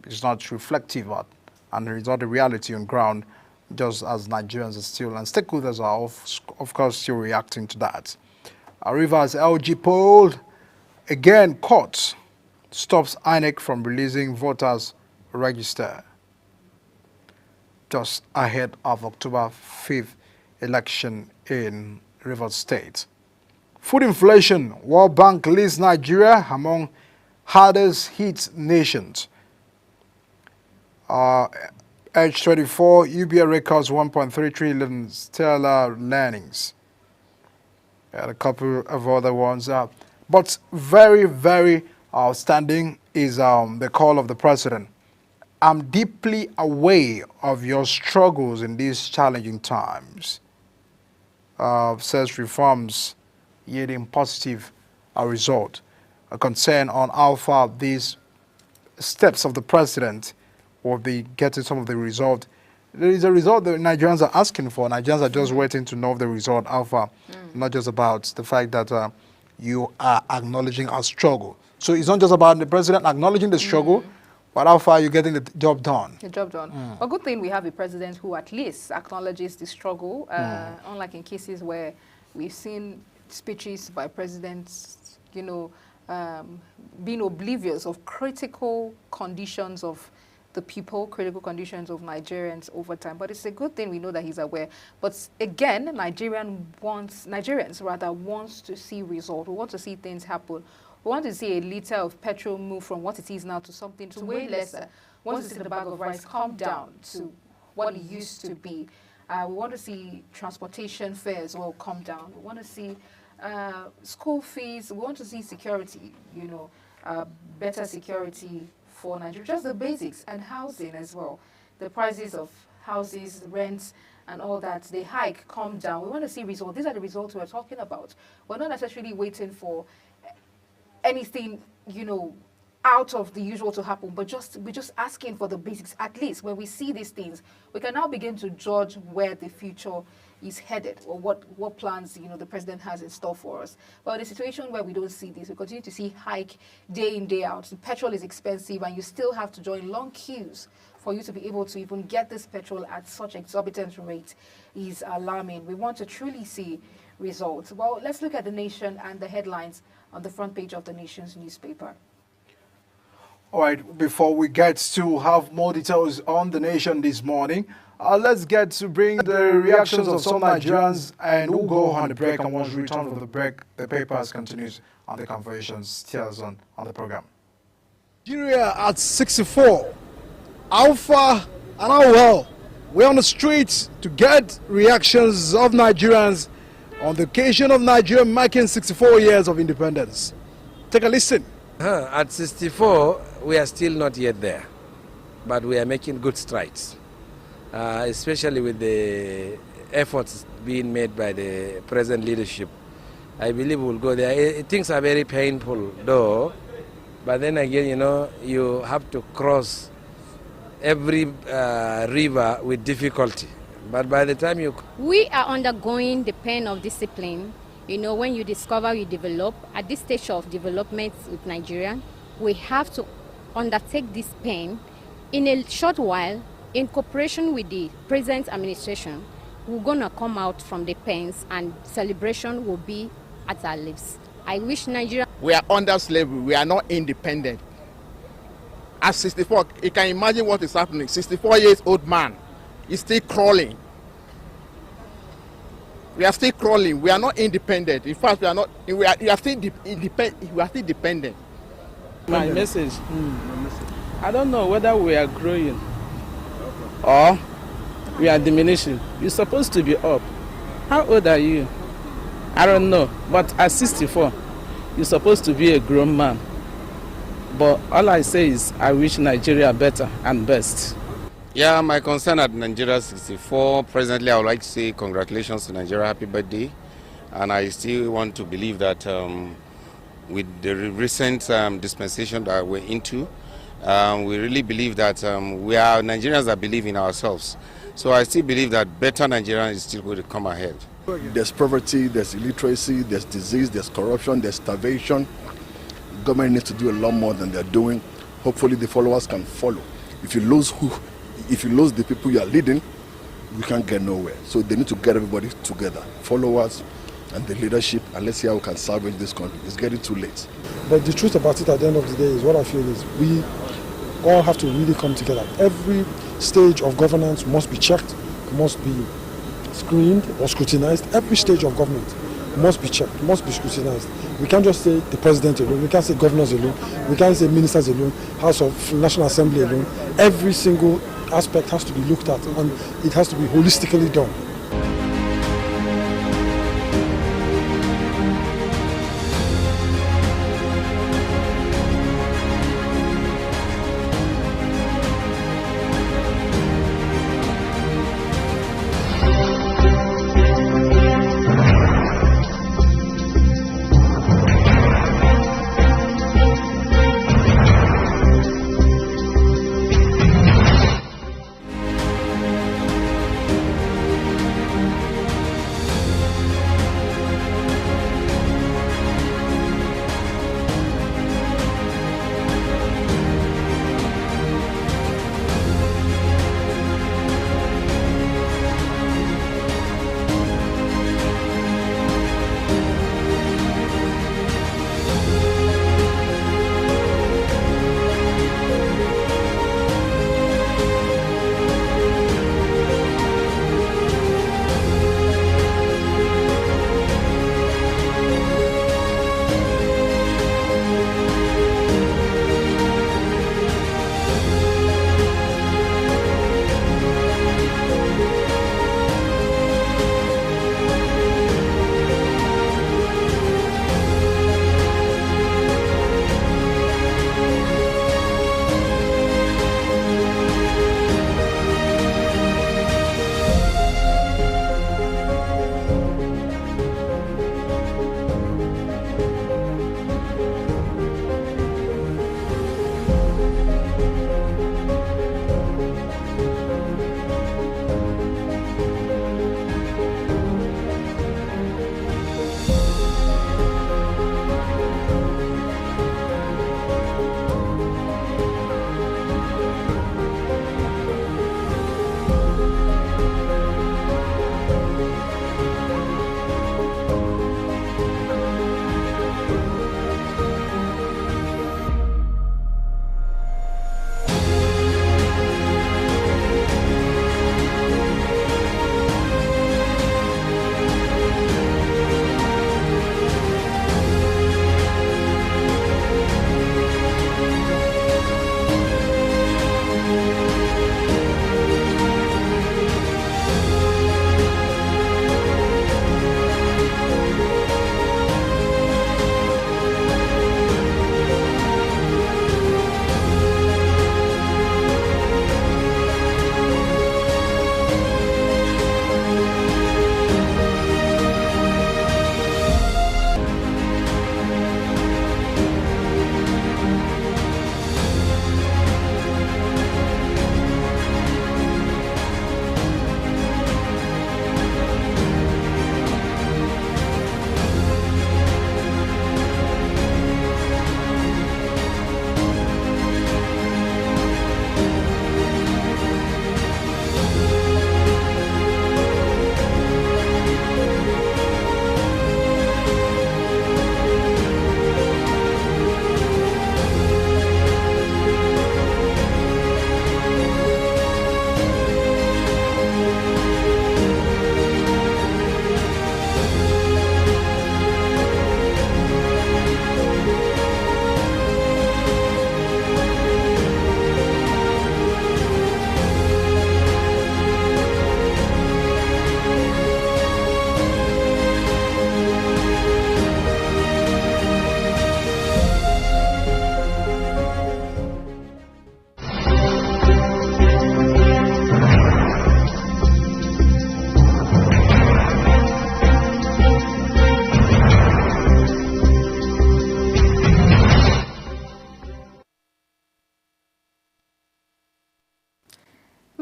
is not reflective of, and is not the reality on ground, just as Nigerians are still, and stakeholders are of course still reacting to that. Rivers LG poll, again court stops INEC from releasing voters register just ahead of October 5th election in Rivers State. Food inflation, World Bank lists Nigeria among hardest hit nations. Age 24, UBA records 1.3 trillion stellar earnings. And a couple of other ones. But very, very outstanding is the call of the president. I'm deeply aware of your struggles in these challenging times. Says reforms yielding positive result. A concern on how far these steps of the president will be getting some of the result. There is a result that Nigerians are asking for. Nigerians are just waiting to know the result, how far. Not just about the fact that you are acknowledging our struggle. So it's not just about the president acknowledging the struggle, but how far you're getting the job done. The job done. A good thing we have a president who at least acknowledges the struggle, unlike in cases where we've seen speeches by presidents, you know, being oblivious of critical conditions of the people, critical conditions of Nigerians over time. But it's a good thing we know that he's aware. But again, Nigerians wants to see results. We want to see things happen. We want to see a liter of petrol move from what it is now to something to way lesser. We want to see the bag of rice come down to what it used to be. We want to see transportation fares will come down. We want to see school fees. We want to see security, you know, better security for Nigeria, just the basics, and housing as well. The prices of houses, rents, and all that, they hike, come down. We want to see results. These are the results we're talking about. We're not necessarily waiting for anything, you know, out of the usual to happen, but we're just asking for the basics. At least when we see these things, we can now begin to judge where the future is headed, or what plans, you know, the president has in store for us. But in a situation where we don't see this, we continue to see hike day in, day out. The petrol is expensive, and you still have to join long queues for you to be able to even get this petrol at such exorbitant rate is alarming. We want to truly see results. Well, let's look at The Nation and the headlines on the front page of The Nation's newspaper. All right, before we get to have more details on The Nation this morning, let's get to bring the reactions of some Nigerians, and we'll go on the break, and once we return from the break, the papers continues on the conversations still on the program. Nigeria at 64. How far and how well? We're on the streets to get reactions of Nigerians on the occasion of Nigeria marking 64 years of independence. Take a listen. At 64, we are still not yet there, but we are making good strides, especially with the efforts being made by the present leadership. I believe we'll go there. Things are very painful, though, but then again, you know, you have to cross every river with difficulty. But by the time you... We are undergoing the pain of discipline. You know, when you discover, you develop. At this stage of development with Nigeria, we have to undertake this pain. In a short while, in cooperation with the present administration, we're going to come out from the pains, and celebration will be at our lips. I wish Nigeria... We are under slavery. We are not independent. At 64, you can imagine what is happening. 64 years old man is still crawling. We are still crawling. We are not independent. In fact, we are not. We are still independent. We are still dependent. My message. I don't know whether we are growing or we are diminishing. You're supposed to be up. How old are you? I don't know. But at 64, you're supposed to be a grown man. But all I say is I wish Nigeria better and best. Yeah, my concern at Nigeria 64, presently I would like to say congratulations to Nigeria, happy birthday. And I still want to believe that with the recent dispensation that we're into, we really believe that we are Nigerians that believe in ourselves. So I still believe that better Nigeria is still going to come ahead. There's poverty, there's illiteracy, there's disease, there's corruption, there's starvation. Government needs to do a lot more than they're doing. Hopefully the followers can follow. If you lose the people you are leading, we can't get nowhere. So they need to get everybody together, followers and the leadership, and let's see how we can salvage this country. It's getting too late. But the truth about it at the end of the day is what I feel is we all have to really come together. Every stage of governance must be checked, must be screened or scrutinized. Every stage of government must be checked, must be scrutinized. We can't just say the president alone, we can't say governors alone, we can't say ministers alone, House of National Assembly alone. Every single aspect has to be looked at, and it has to be holistically done.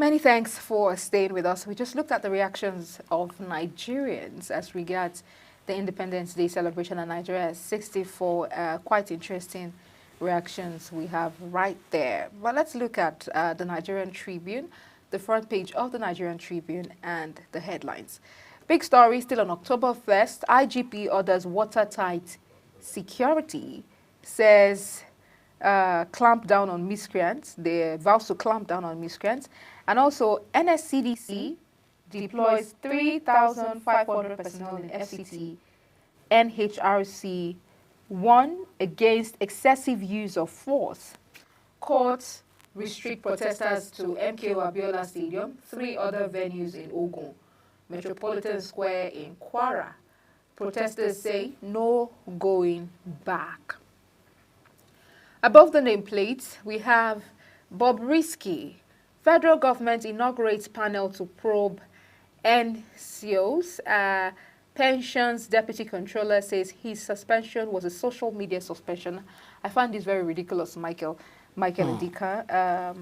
Many thanks for staying with us. We just looked at the reactions of Nigerians as regards the Independence Day celebration in Nigeria. 64 quite interesting reactions we have right there. But let's look at the Nigerian Tribune, the front page of the Nigerian Tribune and the headlines. Big story still on October 1st. IGP orders watertight security, says clamp down on miscreants. They vows to clamp down on miscreants. And also NSCDC deploys 3,500 personnel in FCT, NHRC 1 against excessive use of force. Courts restrict protesters to MKO Abiola Stadium, 3 other venues in Ogun, Metropolitan Square in Kwara. Protesters say no going back. Above the nameplates, we have Bobrisky. Federal government inaugurates panel to probe NCOs. Pensions Deputy Controller says his suspension was a social media suspension. I find this very ridiculous, Michael Ndika.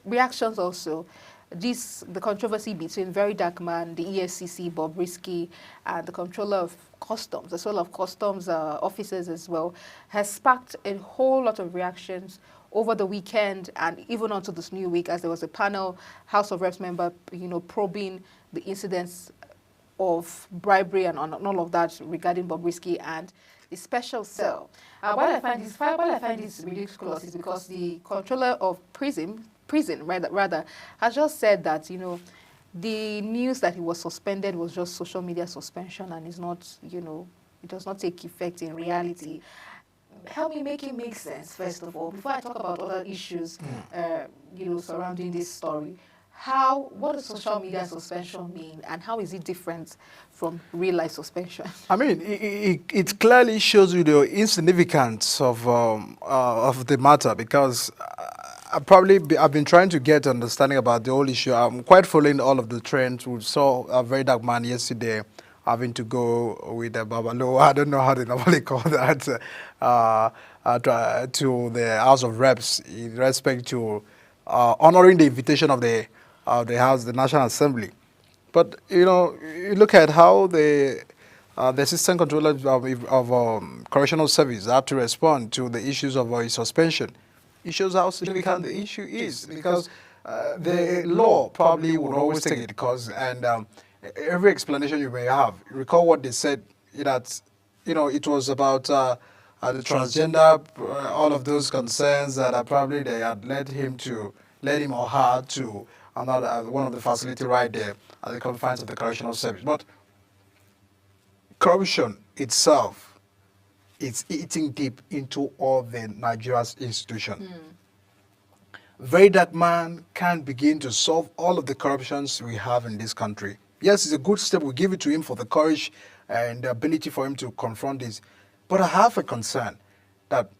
Reactions also. The controversy between Very Dark Man, the EFCC, Bobrisky, and the Controller of Customs, as well as Customs officers as well, has sparked a whole lot of reactions over the weekend and even onto this new week, as there was a panel, House of Reps member, probing the incidents of bribery and all of that regarding Bobrisky and the special cell. Why I find this ridiculous is because the Controller of prison rather has just said that the news that he was suspended was just social media suspension and is not it does not take effect in reality. Help me make it make sense, first of all, before I talk about other issues surrounding this story. What does social media suspension mean, and how is it different from real life suspension? I mean, it clearly shows you the insignificance of the matter, because I've been trying to get understanding about the whole issue. I'm quite following all of the trends. We saw a Very Dark Man yesterday having to go with a Babalo. I don't know how they normally call that to the House of Reps in respect to honoring the invitation of the House, the National Assembly. But you look at how the Assistant Controller of Correctional Service had to respond to the issues of his suspension. It shows how significant the issue is, because the law probably would always take its course, and every explanation you may have. Recall what they said, that it was about the transgender, all of those concerns that probably they had led him or her to one of the facility right there at the confines of the Correctional Service. But corruption itself, it's eating deep into all the Nigeria's institutions. Very Dark Man can't begin to solve all of the corruptions we have in this country. Yes, it's a good step. We give it to him for the courage and the ability for him to confront this. But I have a concern that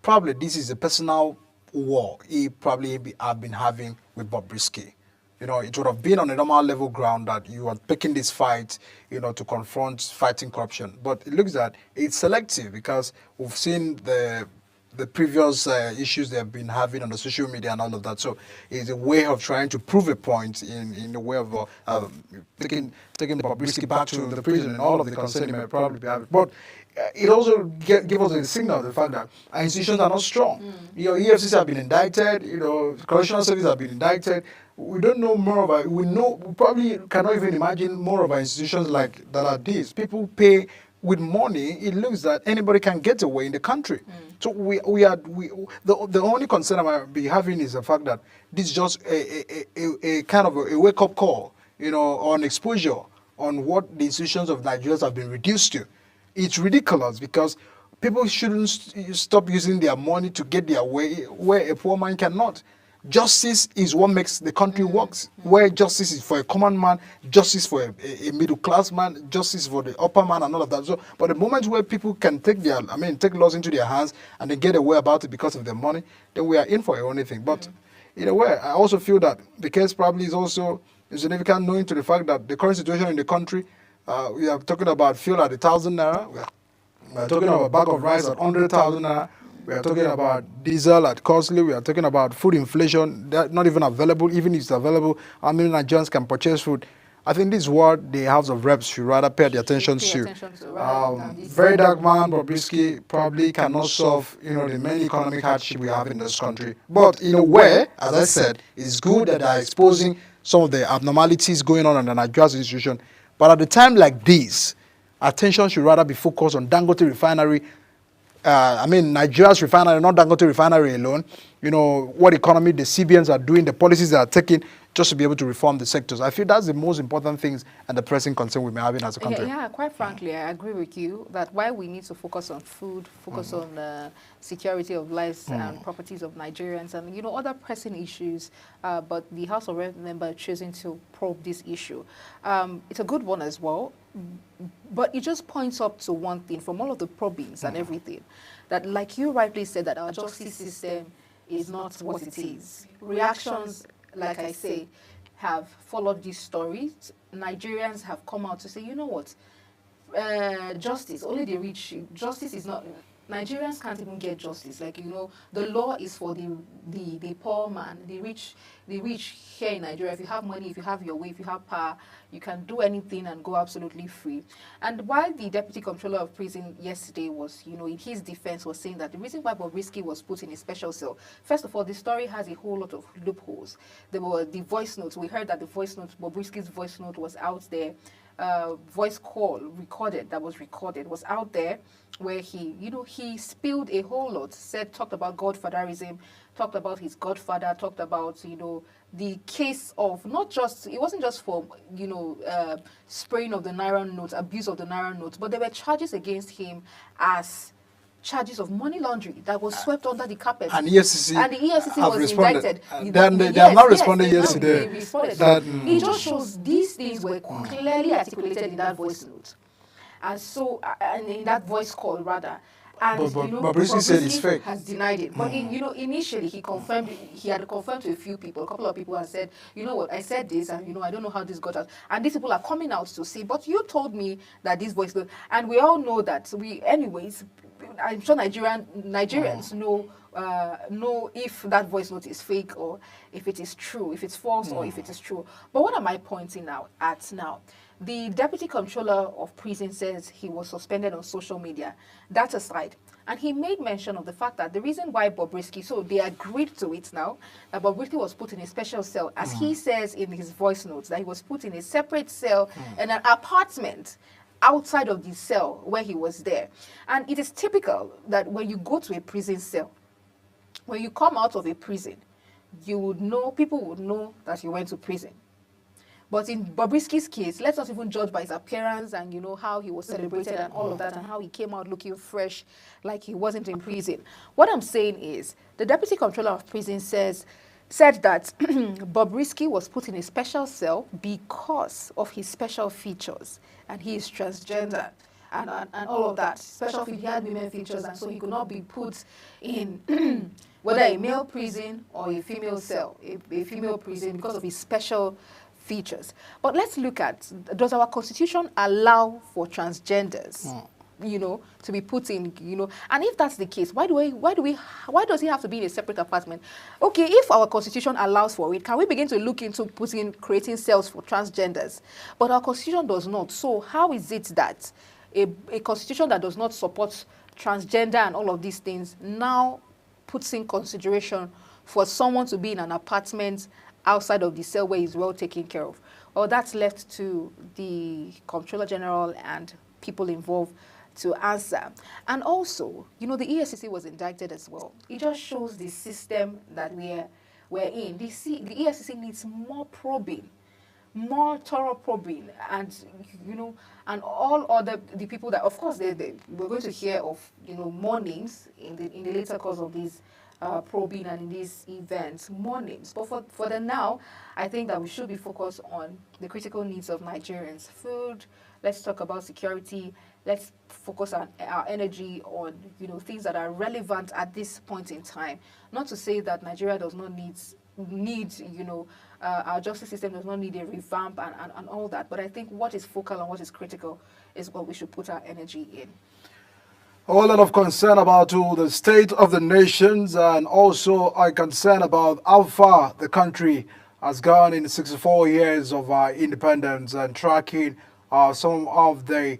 probably this is a personal war he probably have been having with Bobrisky. It would have been on a normal level ground that you are picking this fight, to confront fighting corruption. But it looks that it's selective, because we've seen the previous issues they have been having on the social media and all of that. So it's a way of trying to prove a point in the way of taking the Bobrisky back to the prison, and all of the concern he may probably be having. But it also gives us a signal of the fact that our institutions are not strong. EFCC have been indicted, Correctional Service have been indicted. We don't know more about it. We probably cannot even imagine more of our institutions like that are these. People pay with money. It looks that anybody can get away in the country. So the only concern I might be having is the fact that this is just a kind of a wake-up call, on exposure on what the institutions of Nigeria have been reduced to. It's ridiculous, because people shouldn't stop using their money to get their way where a poor man cannot. Justice is what makes the country works, where justice is for a common man, justice for a middle-class man, justice for the upper man, and all of that. So, but the moment where people can take laws into their hands and they get away about it because of their money, then we are in for a only thing. But in a way, I also feel that the case probably is also significant, knowing to the fact that the current situation in the country, we are talking about fuel at 1,000 naira, we are talking about a bag of rice at 100,000 naira. We are talking about diesel at costly. We are talking about food inflation that not even available. Even if it's available, how many Nigerians can purchase food? I think this is what the House of Reps should rather pay the attention to. Very dark man, Bobrisky probably cannot solve, the many economic hardship we have in this country. But in a way, as I said, it's good that they are exposing some of the abnormalities going on in the Nigeria's institution. But at a time like this, attention should rather be focused on Dangote Refinery. Nigeria's refinery, not Dangote Refinery alone. What economy the CBNs are doing, the policies they are taking, just to be able to reform the sectors. I feel that's the most important things and the pressing concern we may have as a country. Yeah, quite frankly, I agree with you that while we need to focus on food, focus on the security of lives and properties of Nigerians and, other pressing issues, but the House of Rep member choosing to probe this issue. It's a good one as well, but it just points up to one thing from all of the probings and everything, that like you rightly said, that our justice system is not what it is. Reactions, like I say, have followed these stories. Nigerians have come out to say, you know what, justice, only the rich, justice is not, Nigerians can't even get justice. Like, the law is for the poor man, the rich here in Nigeria. If you have money, if you have your way, if you have power, you can do anything and go absolutely free. And while the Deputy Comptroller of Prison yesterday was, in his defense was saying that the reason why Bobrisky was put in a special cell, first of all, the story has a whole lot of loopholes. There were the voice notes. We heard that the voice note, Bobrisky's voice note was out there. Voice call was out there where he, he spilled a whole lot, talked about godfatherism, talked about his godfather, talked about, the case of it wasn't just for, spraying of the Naira notes, abuse of the Naira notes, but there were charges against him as charges of money laundering that was swept under the carpet. And EFCC was indicted. They have not responded yesterday. It just shows these things were clearly articulated in that voice note. And so, and in that voice call rather. And Bobrisky said it's fake. Has denied it. But initially he had confirmed to a few people, a couple of people had said, you know what, I said this and I don't know how this got out. And these people are coming out to see, but you told me that this voice note, and we all know that I'm sure Nigerians know if that voice note is fake or if it is true, if it's false or if it is true. But what am I pointing out at now? The Deputy Comptroller of Prison says he was suspended on social media. That aside, and he made mention of the fact that the reason why Bobrisky, so they agreed to it now, that Bobrisky was put in a special cell, as he says in his voice notes, that he was put in a separate cell in an apartment outside of the cell where he was there. And it is typical that when you go to a prison cell, when you come out of a prison, people would know that you went to prison. But in Bobrisky's case, let's not even judge by his appearance and how he was celebrated and all of that and how he came out looking fresh like he wasn't in prison. What I'm saying is the Deputy Comptroller of Prison said that Bobrisky was put in a special cell because of his special features and he is transgender and all of that. Special features, he had women features, and so he could not be put in whether a male prison or a female cell, a female prison because of his special features. But let's look at, does our constitution allow for transgenders, to be put in, and if that's the case, why does he have to be in a separate apartment? Okay, if our constitution allows for it, can we begin to look into creating cells for transgenders? But our constitution does not. So how is it that a constitution that does not support transgender and all of these things now puts in consideration for someone to be in an apartment outside of the cell where he's well taken care of? Well, that's left to the Comptroller General and people involved to answer. And also, the EFCC was indicted as well. It just shows the system that we're in. The EFCC needs more probing, more thorough probing, and and all the people that, of course, we're going to hear of more names in the later course of these probing and in these events, more names. But for the now, I think that we should be focused on the critical needs of Nigerians. Food, let's talk about security, let's focus our energy on things that are relevant at this point in time. Not to say that Nigeria does not need our justice system does not need a revamp and all that, but I think what is focal and what is critical is what we should put our energy in. A whole lot of concern about the state of the nations, and also a concern about how far the country has gone in 64 years of independence, and tracking some of the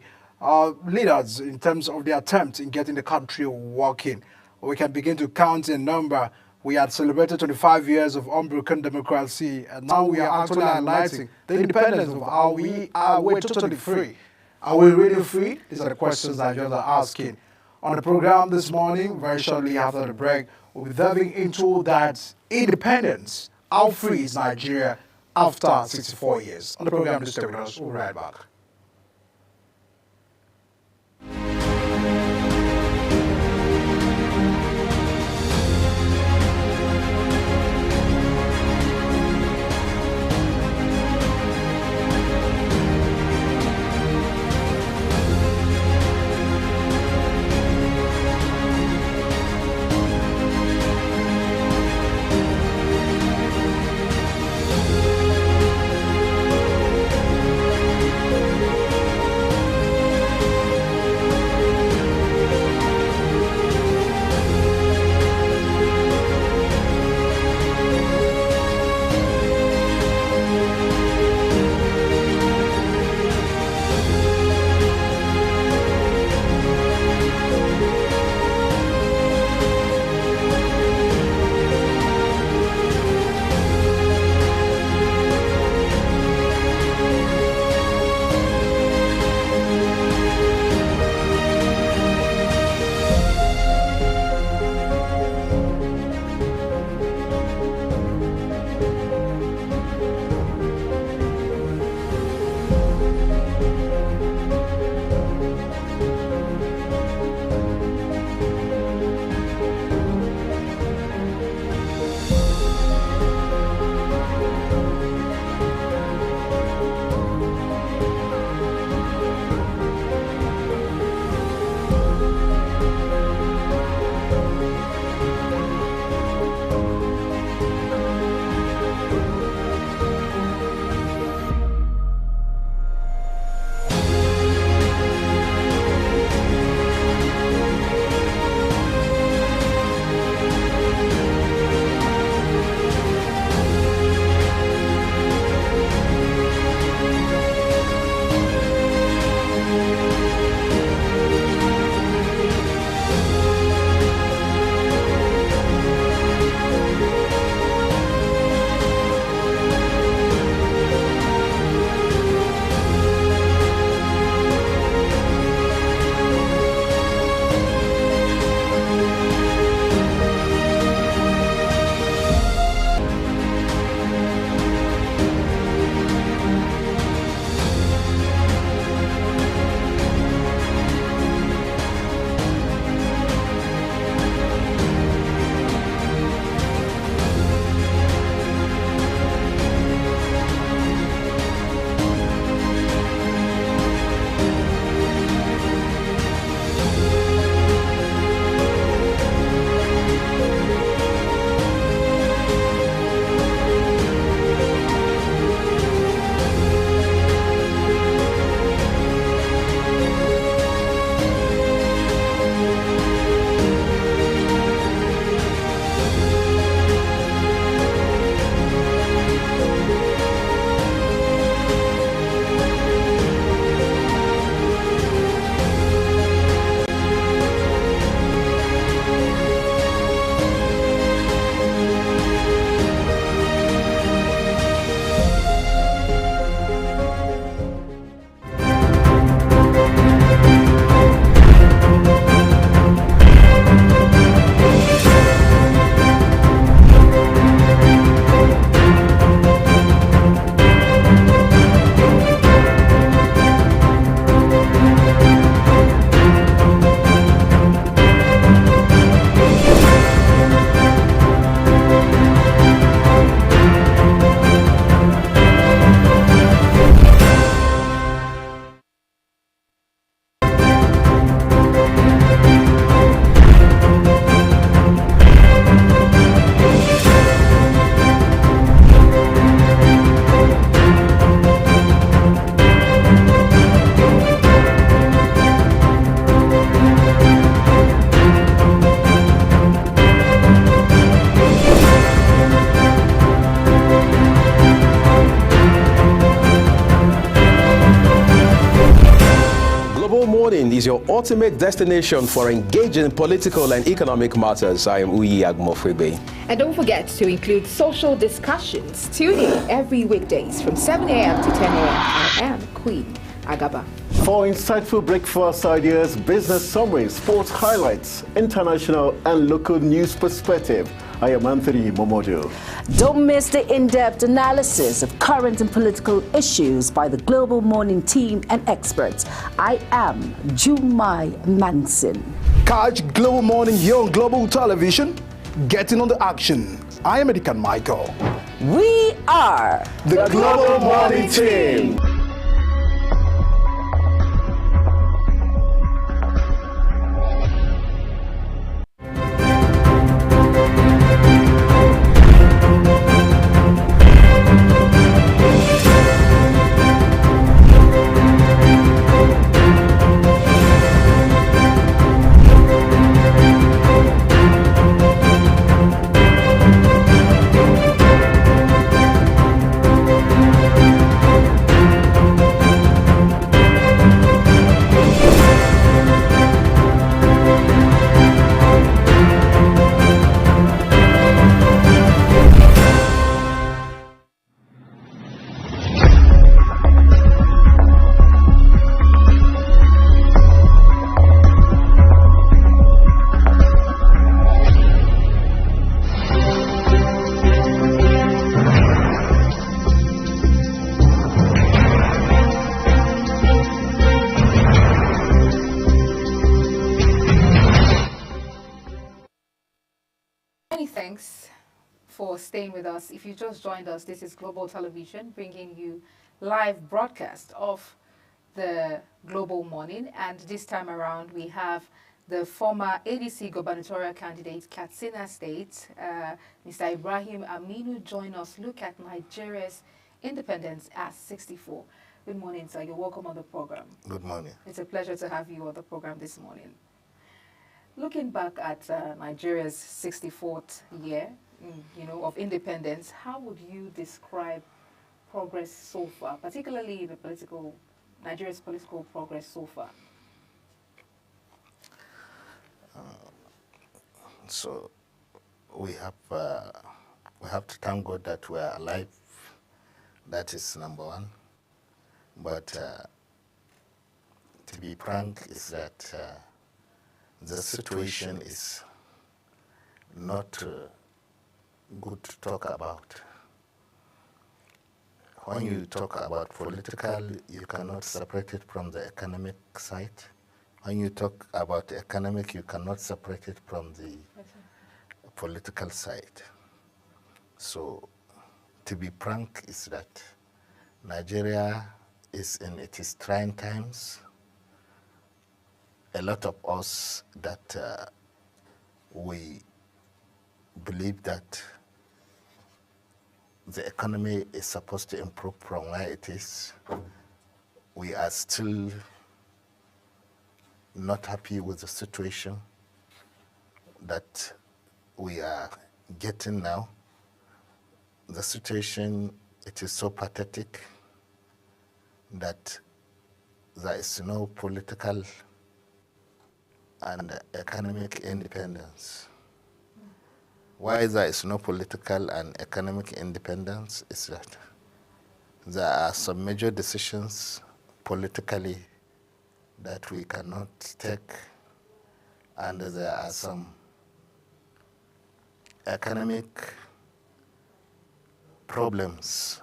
leaders in terms of the attempt in getting the country working. We can begin to count in number. We had celebrated 25 years of unbroken democracy, and now we are actually highlighting the independence of how we're totally free. Are we really free? These are the questions that you're asking. On the program this morning, very shortly after the break, we'll be delving into that independence. How free is Nigeria after 64 years? On the program, please stay with us. We'll be right back. ultimate destination for engaging political and economic matters. I am Uyi Agmofwebe. And don't forget to include social discussions. Tune in every weekdays from 7 a.m. to 10 a.m. I am Queen Agaba. For insightful breakfast ideas, business summaries, sports highlights, international and local news perspective, I am Anthony Momodu. Don't miss the in-depth analysis of current and political issues by the Global Morning team and experts. I am Jumai Manson. Catch Global Morning here on Global Television. Getting on the action. I am Edikan Michael. We are the Global Morning team. Staying with us. If you just joined us, this is Global Television bringing you live broadcast of the Global Morning, and this time around we have the former ADC gubernatorial candidate Katsina State, Mr. Ibrahim Aminu, join us. Look at Nigeria's independence at 64. Good morning, sir. You're welcome on the program. Good morning. It's a pleasure to have you on the program this morning. Looking back at Nigeria's 64th year, of independence, how would you describe progress so far, particularly in the Nigeria's political progress so far? So we have to thank God that we are alive. That is number one. But to be frank, is that the situation is not good to talk about. When you talk about political, you cannot separate it from the economic side. When you talk about economic, you cannot separate it from the political side. So, to be frank, is that Nigeria is in its trying times. A lot of us that we believe that the economy is supposed to improve from where it is. We are still not happy with the situation that we are getting now. The situation, it is so pathetic that there is no political and economic independence. Why there is no political and economic independence is that there are some major decisions politically that we cannot take, and there are some economic problems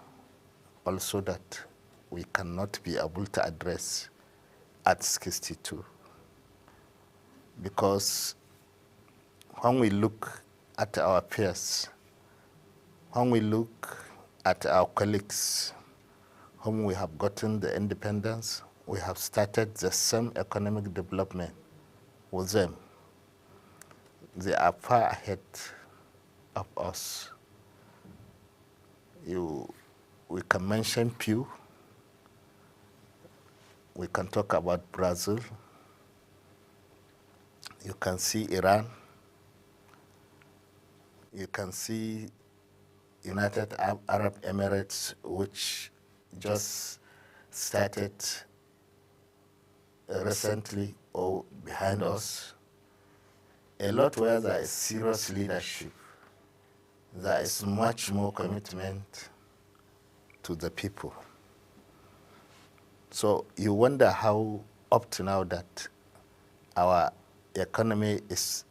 also that we cannot be able to address at 62. Because when we look at our peers, when we look at our colleagues whom we have gotten the independence, we have started the same economic development with them. They are far ahead of us. We can mention Pew, we can talk about Brazil, you can see Iran, you can see United Arab Emirates, which just started recently or behind us, a lot where there is serious leadership, there is much more commitment to the people. So you wonder how up to now that our economy is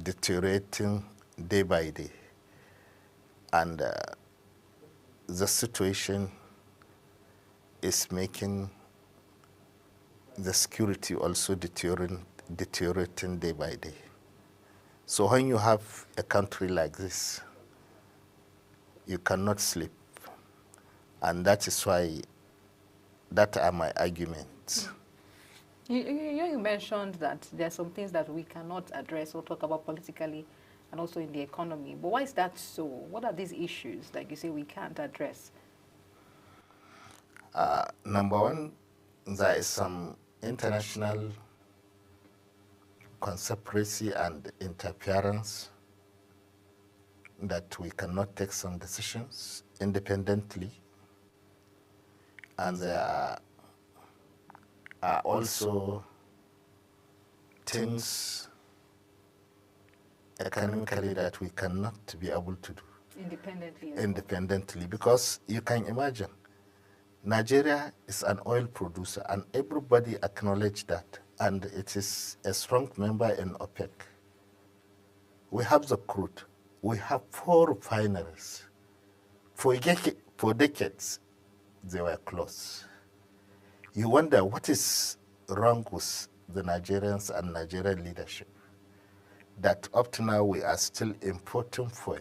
deteriorating day by day. And the situation is making the security also deteriorating day by day. So when you have a country like this, you cannot sleep. And that is why, that are my arguments. You mentioned that there are some things that we cannot address or talk about politically and also in the economy. But why is that so? What are these issues, like you say, we can't address? Number one, there is some international conspiracy and interference that we cannot take some decisions independently. And there are also things economically that we cannot be able to do independently, because you can imagine Nigeria is an oil producer and everybody acknowledge that, and it is a strong member in OPEC. We have the crude. We have 4 refineries. For decades, they were closed. You wonder what is wrong with the Nigerians and Nigerian leadership, that up to now we are still importing fuel.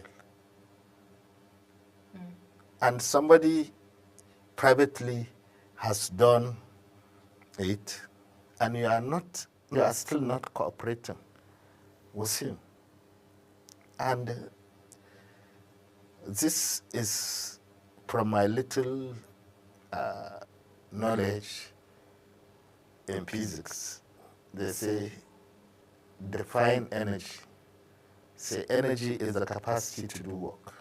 And somebody privately has done it, and you are still not cooperating with him. And this is from my little knowledge in physics. They say define energy. Say energy is the capacity to do work.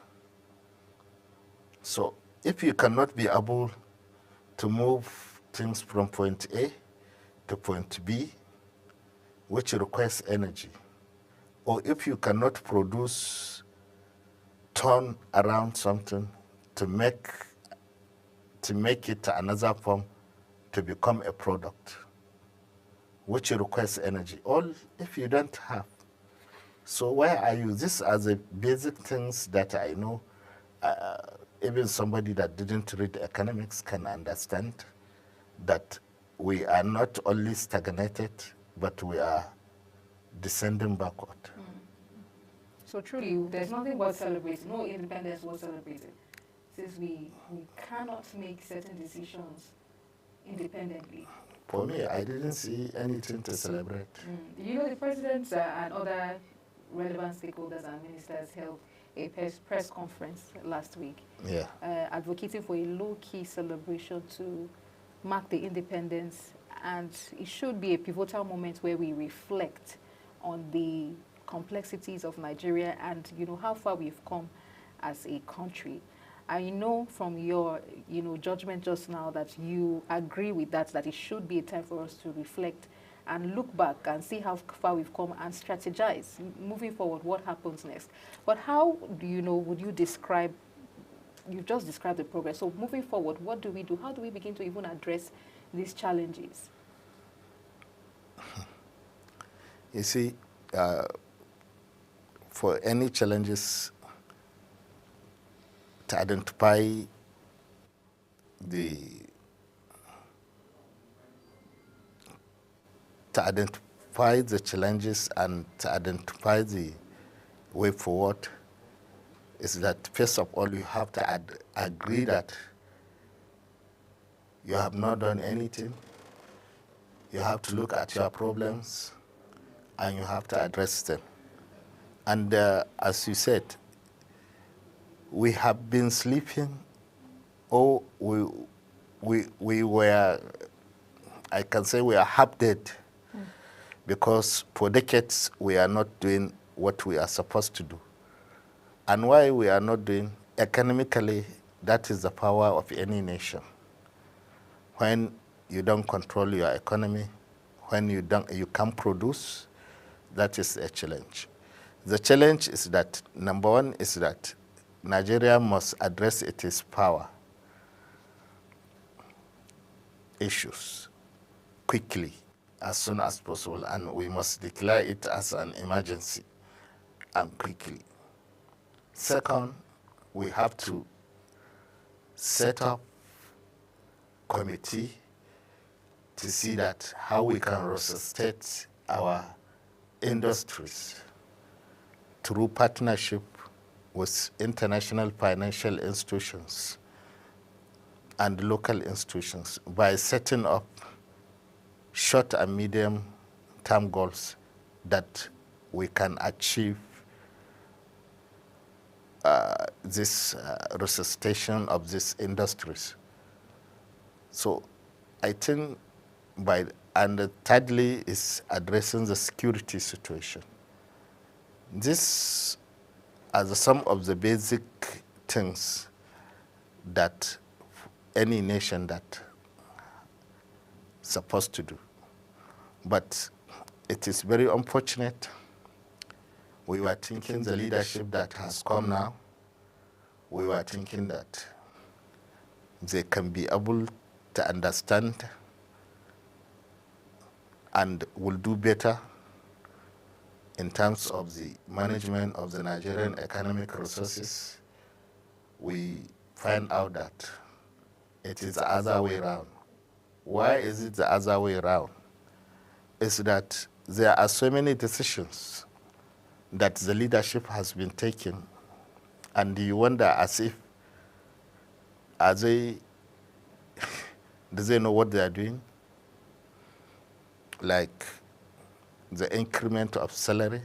So if you cannot be able to move things from point A to point B, which requires energy, or if you cannot turn around something to make it another form to become a product, which requires energy, all if you don't have. So where are you? These are the basic things that I know. Even somebody that didn't read economics can understand that we are not only stagnated, but we are descending backward. So truly, there's nothing worth celebrating, no independence worth celebrating, since we cannot make certain decisions independently. For me, I didn't see anything to celebrate. You know, the president and other relevant stakeholders and ministers held a press conference last week, advocating for a low-key celebration to mark the independence, and it should be a pivotal moment where we reflect on the complexities of Nigeria and, you know, how far we've come as a country. I know from your, judgment just now that you agree with that it should be a time for us to reflect and look back and see how far we've come and strategize moving forward what happens next. But how would you describe, you've just described the progress, so moving forward, what do we do? How do we begin to even address these challenges? You see, for any challenges, to identify the challenges and to identify the way forward is that, first of all, you have to agree that you have not done anything. You have to look at your problems and you have to address them. And as you said, we have been sleeping, or we were, I can say we are half dead, because for decades we are not doing what we are supposed to do. And why we are not doing, economically, that is the power of any nation. When you don't control your economy, when you can't produce, that is a challenge. The challenge is that, number one, is that Nigeria must address its power issues quickly, as soon as possible, and we must declare it as an emergency and quickly. Second, we have to set up committee to see that how we can resuscitate our industries through partnership with international financial institutions and local institutions by setting up short and medium term goals that we can achieve this resuscitation of these industries. So I think and thirdly is addressing the security situation. This are some of the basic things that any nation that supposed to do. But it is very unfortunate. We were thinking the leadership that has come now, we were thinking that they can be able to understand and will do better in terms of the management of the Nigerian economic resources. We find out that it is the other way around. Why is it the other way around? It's that there are so many decisions that the leadership has been taking, and you wonder as if, do they know what they are doing? Like the increment of salary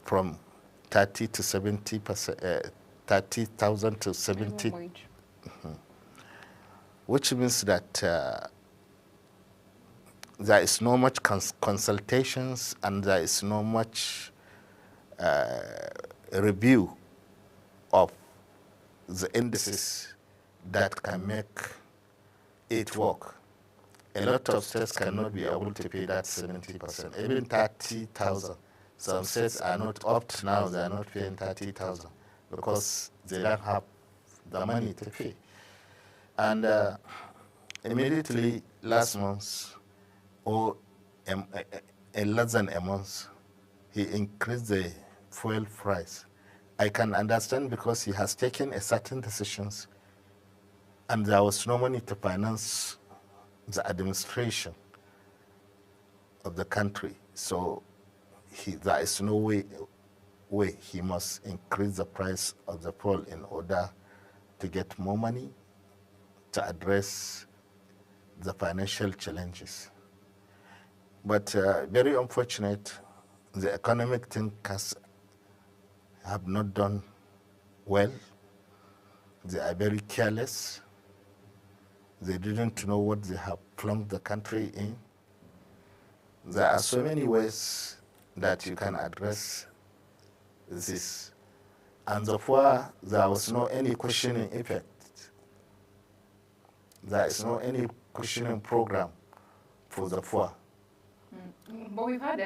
from 30 to 70%, 30,000 to 70, which means that there is no much consultations and there is no much review of the indices that can make it work. A lot of states cannot be able to pay that 70%, even 30,000. Some states are not up to now, they are not paying 30,000 because they don't have the money to pay. And immediately last month, or in less than a month, he increased the fuel price. I can understand because he has taken a certain decisions and there was no money to finance the administration of the country. So there is no way he must increase the price of the fuel in order to get more money to address the financial challenges. But very unfortunate, the economic thinkers have not done well. They are very careless. They didn't know what they have plunked the country in. There are so many ways that you can address this. And therefore, there was no any questioning effect. There is no any questioning program for the poor. But we've had,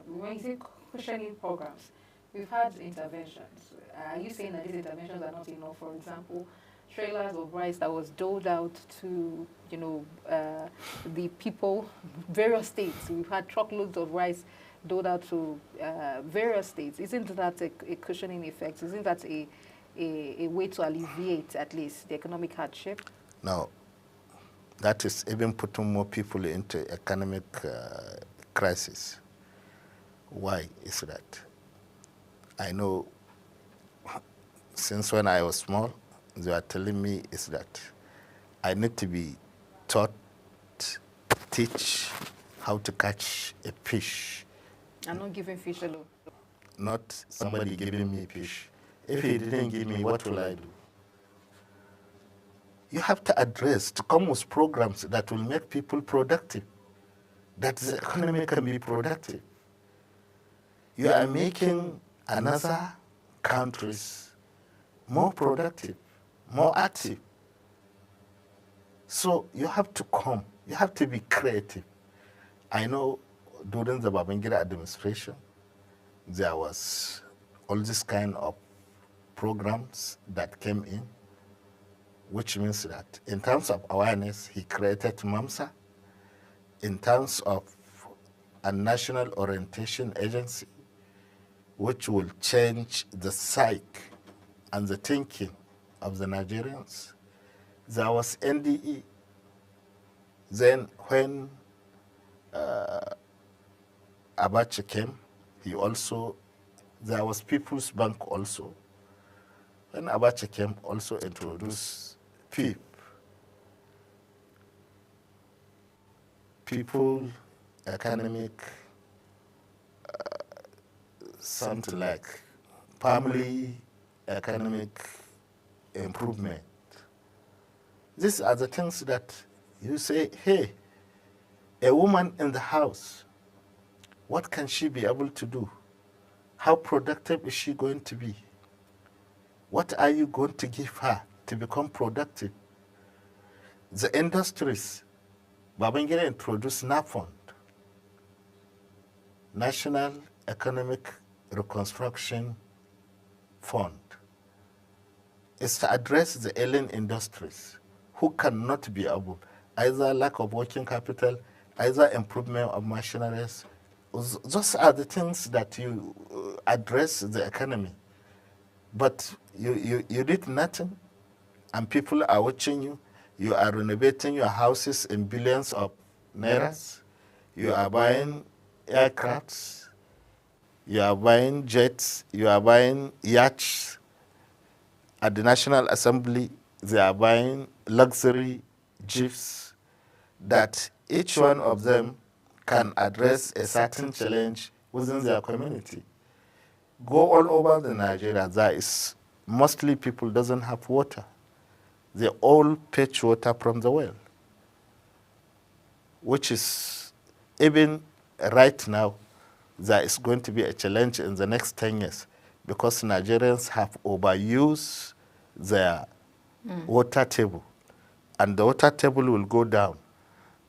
when you say questioning programs, we've had interventions. Are you saying that these interventions are not enough? For example, trailers of rice that was doled out to, the people, various states. We've had truckloads of rice doled out to various states. Isn't that a cushioning effect? Isn't that a way to alleviate, at least, the economic hardship? No. That is even putting more people into economic crisis. Why is that? I know since when I was small, they were telling me is that I need to be teach how to catch a fish. I'm not giving fish alone. Not somebody giving me fish. If he didn't give me, what will I do? You have to come with programs that will make people productive, that the economy can be productive. You are making another countries more productive, more active. So you have to you have to be creative I know during the Babangida administration, there was all this kind of programs that came in, which means that in terms of awareness, he created MAMSA. In terms of a national orientation agency, which will change the psyche and the thinking of the Nigerians. There was NDE. Then when Abacha came, there was People's Bank also. When Abacha came, also introduced PEP, People Economic, something like Family Economic Improvement. These are the things that you say, hey, a woman in the house, what can she be able to do? How productive is she going to be? What are you going to give her to become productive? The industries, Babangida introduced NAFOND, National Economic Reconstruction Fund. Is to address the alien industries who cannot be able, either lack of working capital, either improvement of machineries. Those are the things that you address the economy. But you did nothing, and people are watching you. You are renovating your houses in billions of nairas. You are buying aircrafts. You are buying jets. You are buying yachts. At the National Assembly, they are buying luxury jeeps that each one of them can address a certain challenge within their community. Go all over the Nigeria, there is mostly people doesn't have water. They all fetch water from the well, which is even right now, there is going to be a challenge in the next 10 years because Nigerians have overused their water table, and the water table will go down,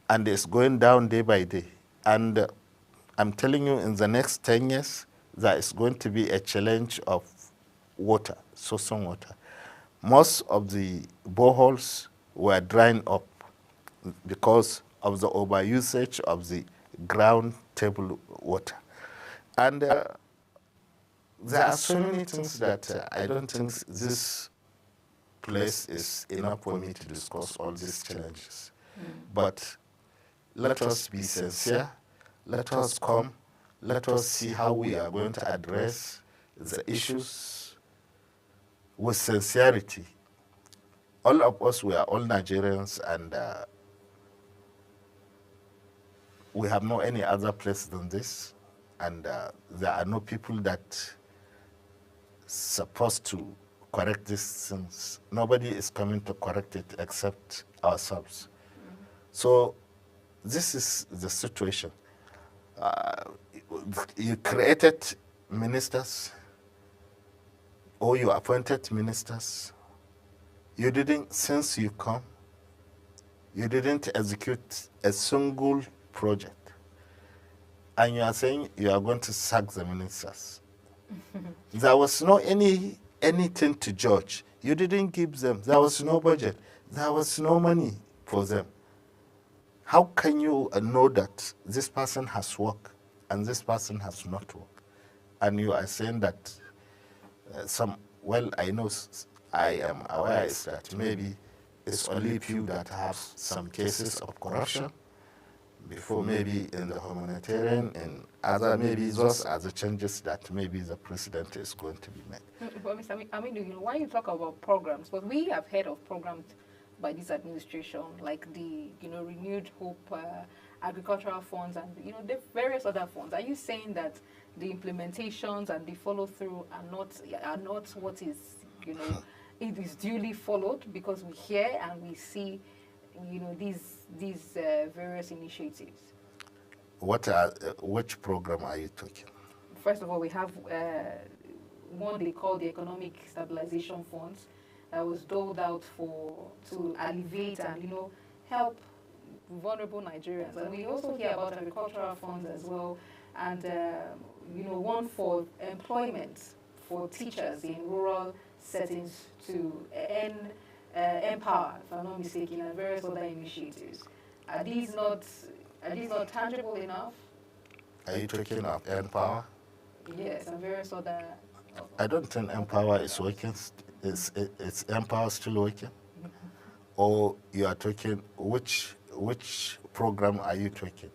and it's going down day by day. And I'm telling you, in the next 10 years, there is going to be a challenge of water, sourcing water. Most of the boreholes were drying up because of the overusage of the ground table water. And there are so many things that I don't think this place is enough for me to discuss all these challenges. But let us be sincere, let us come, let us see how we are going to address the issues with sincerity. All of us, we are all Nigerians, and we have no any other place than this. And there are no people that supposed to correct these things. Nobody is coming to correct it except ourselves. So this is the situation. You created ministers, or you appointed ministers. You didn't, since you come, you didn't execute a single project. And you are saying you are going to sack the ministers. There was no anything to judge. You didn't give them. There was no budget. There was no money for them. How can you know that this person has worked and this person has not worked? And you are saying that I know, I am aware is that maybe it's only few that have some cases of corruption before, maybe in the humanitarian and other, maybe those are the changes that maybe the president is going to be made. But Mr. Aminu, when you talk about programs, but we have heard of programs by this administration, like the Renewed Hope agricultural funds and the various other funds. Are you saying that the implementations and the follow through are not what is it is duly followed? Because we hear and we see these various initiatives. Which program are you talking? First of all, we have one they call the Economic Stabilization Funds that was doled out to alleviate and help vulnerable Nigerians. And we also hear about agricultural funds as well, and one for employment for teachers in rural settings to empower, if I'm not mistaken, and various other initiatives. Are these not tangible enough? Are you talking of Empower? Yes, and various other. I don't think Empower is working. Is Empower still working? Or you are talking, which program are you talking?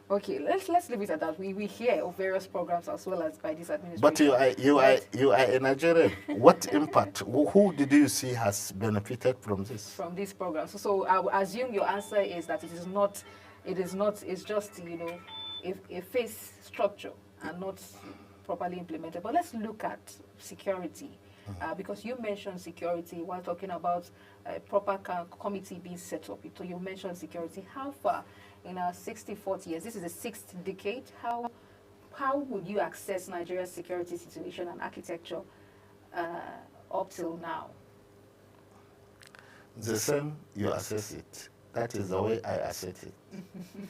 Okay, let's leave it at that. We hear of various programs as well as by this administration. But you are a Nigerian. What impact? Who did you see has benefited from this? From this program. So I would assume your answer is that it's just a face structure and not properly implemented. But let's look at security. Because you mentioned security while talking about a proper committee being set up. So you mentioned security. How far in our 64th years, this is the 6th decade, how would you assess Nigeria's security situation and architecture up till now? The same you assess it. That is the way I assess it.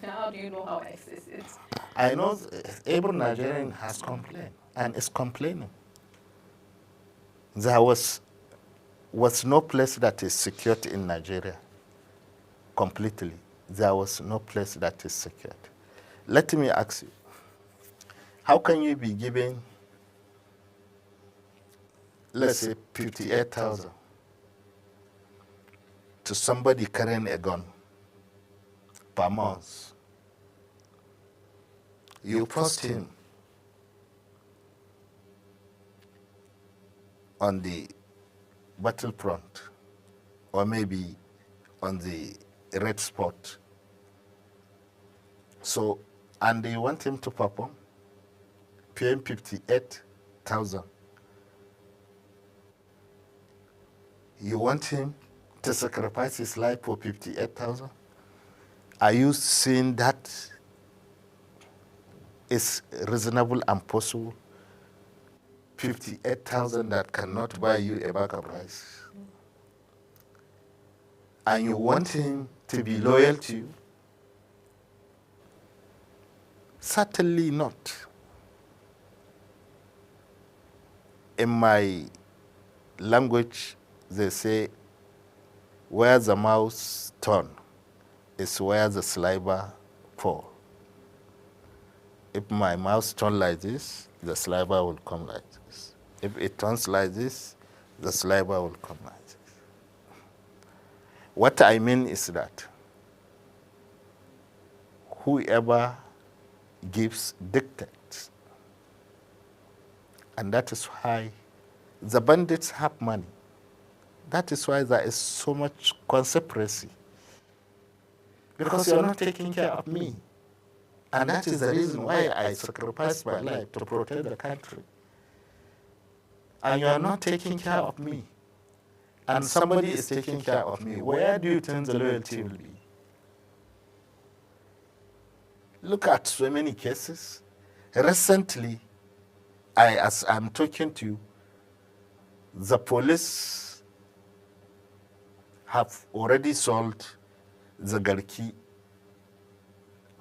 How do you know how I assess it? I know every Nigerian has complained and is complaining. There was no place that is secured in Nigeria completely. There was no place that is secured. Let me ask you, how can you be giving, let's say, 58,000 to somebody carrying a gun per month? You post him on the battlefront or maybe on the red spot. So, and they want him to perform, pay him 58,000. You want him to sacrifice his life for 58,000? Are you saying that is reasonable and possible? 58,000 that cannot buy you a bag of rice. And you want him to be loyal to you? Certainly not. In my language, they say, where the mouse turn is where the saliva fall. If my mouse turns like this, the saliva will come like this. If it turns like this, the saliva will come like this. What I mean is that whoever gives dictates, and that is why the bandits have money. That is why there is so much conspiracy. Because you are not taking care of me. And that is the reason why I sacrificed my life to protect the country. And you are not taking care of me. And somebody is taking care of me. Where do you think the loyalty will be? Look at so many cases. Recently, as I'm talking to you, the police have already sold the Garki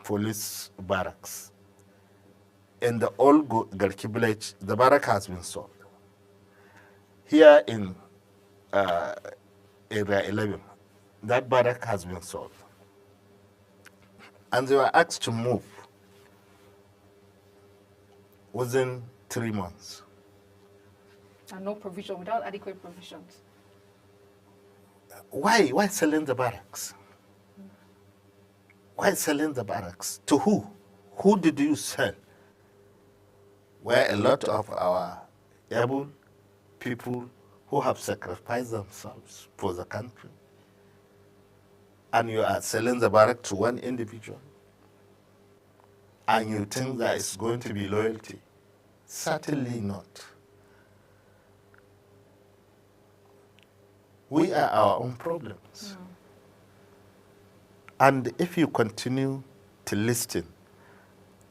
police barracks. In the old Garki village, the barrack has been sold. Here in Area 11, that barrack has been sold. And they were asked to move within 3 months. And no provision, without adequate provisions. Why selling the barracks? Why selling the barracks? To who? Who did you sell? Where a lot of our able people who have sacrificed themselves for the country. And you are selling the barrack to one individual. And you think that it's going to be loyalty? Certainly not. We are our own problems. And if you continue to listen,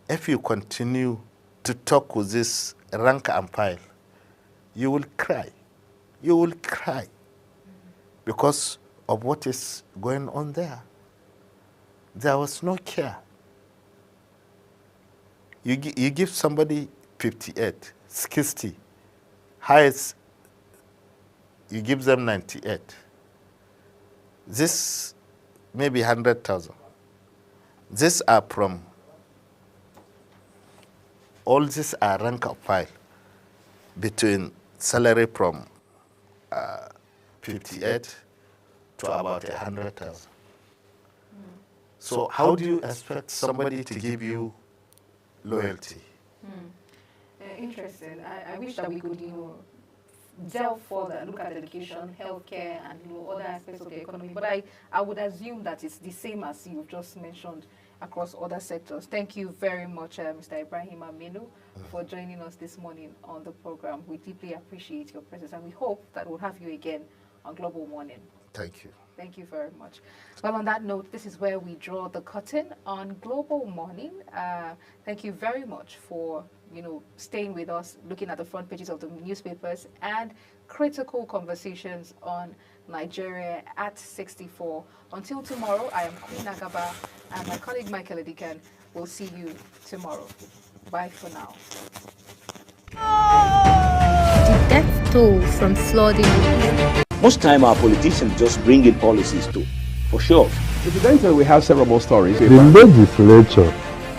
if you continue to talk with this rank and file, you will cry. You will cry because of what is going on there. there was no care. You give somebody 58, 60, highest, you give them 98. This maybe 100,000. These are from, all these are rank of file between salary from 58 to about 100,000. So how do you expect somebody to give you loyalty? Interesting. I wish that we could, delve further, look at education, healthcare, and other aspects of the economy. But I would assume that it's the same as you've just mentioned across other sectors. Thank you very much, Mr. Ibrahim Aminu, for joining us this morning on the program. We deeply appreciate your presence, and we hope that we'll have you again on Global Morning. Thank you. Thank you very much. Well, on that note, this is where we draw the curtain on Global Morning. Thank you very much for, staying with us, looking at the front pages of the newspapers and critical conversations on Nigeria at 64. Until tomorrow, I am Queen Agaba, and my colleague Michael Edikan will see you tomorrow. Bye for now. The death toll from flooding. Most time our politicians just bring in policies too, for sure. Incidentally, we have several more stories. The legislature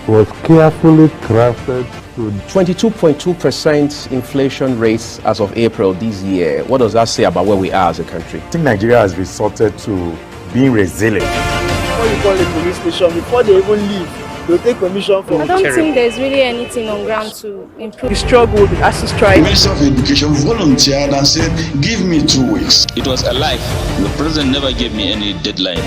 was carefully crafted to 22.2% inflation rate as of April this year. What does that say about where we are as a country? I think Nigeria has resorted to being resilient. Before you call a police station, before they even leave, they'll take permission from I don't think there's really anything on ground to improve. We struggled with ASU strike. The Minister of Education volunteered and said, give me 2 weeks. It was a lie. The president never gave me any deadline.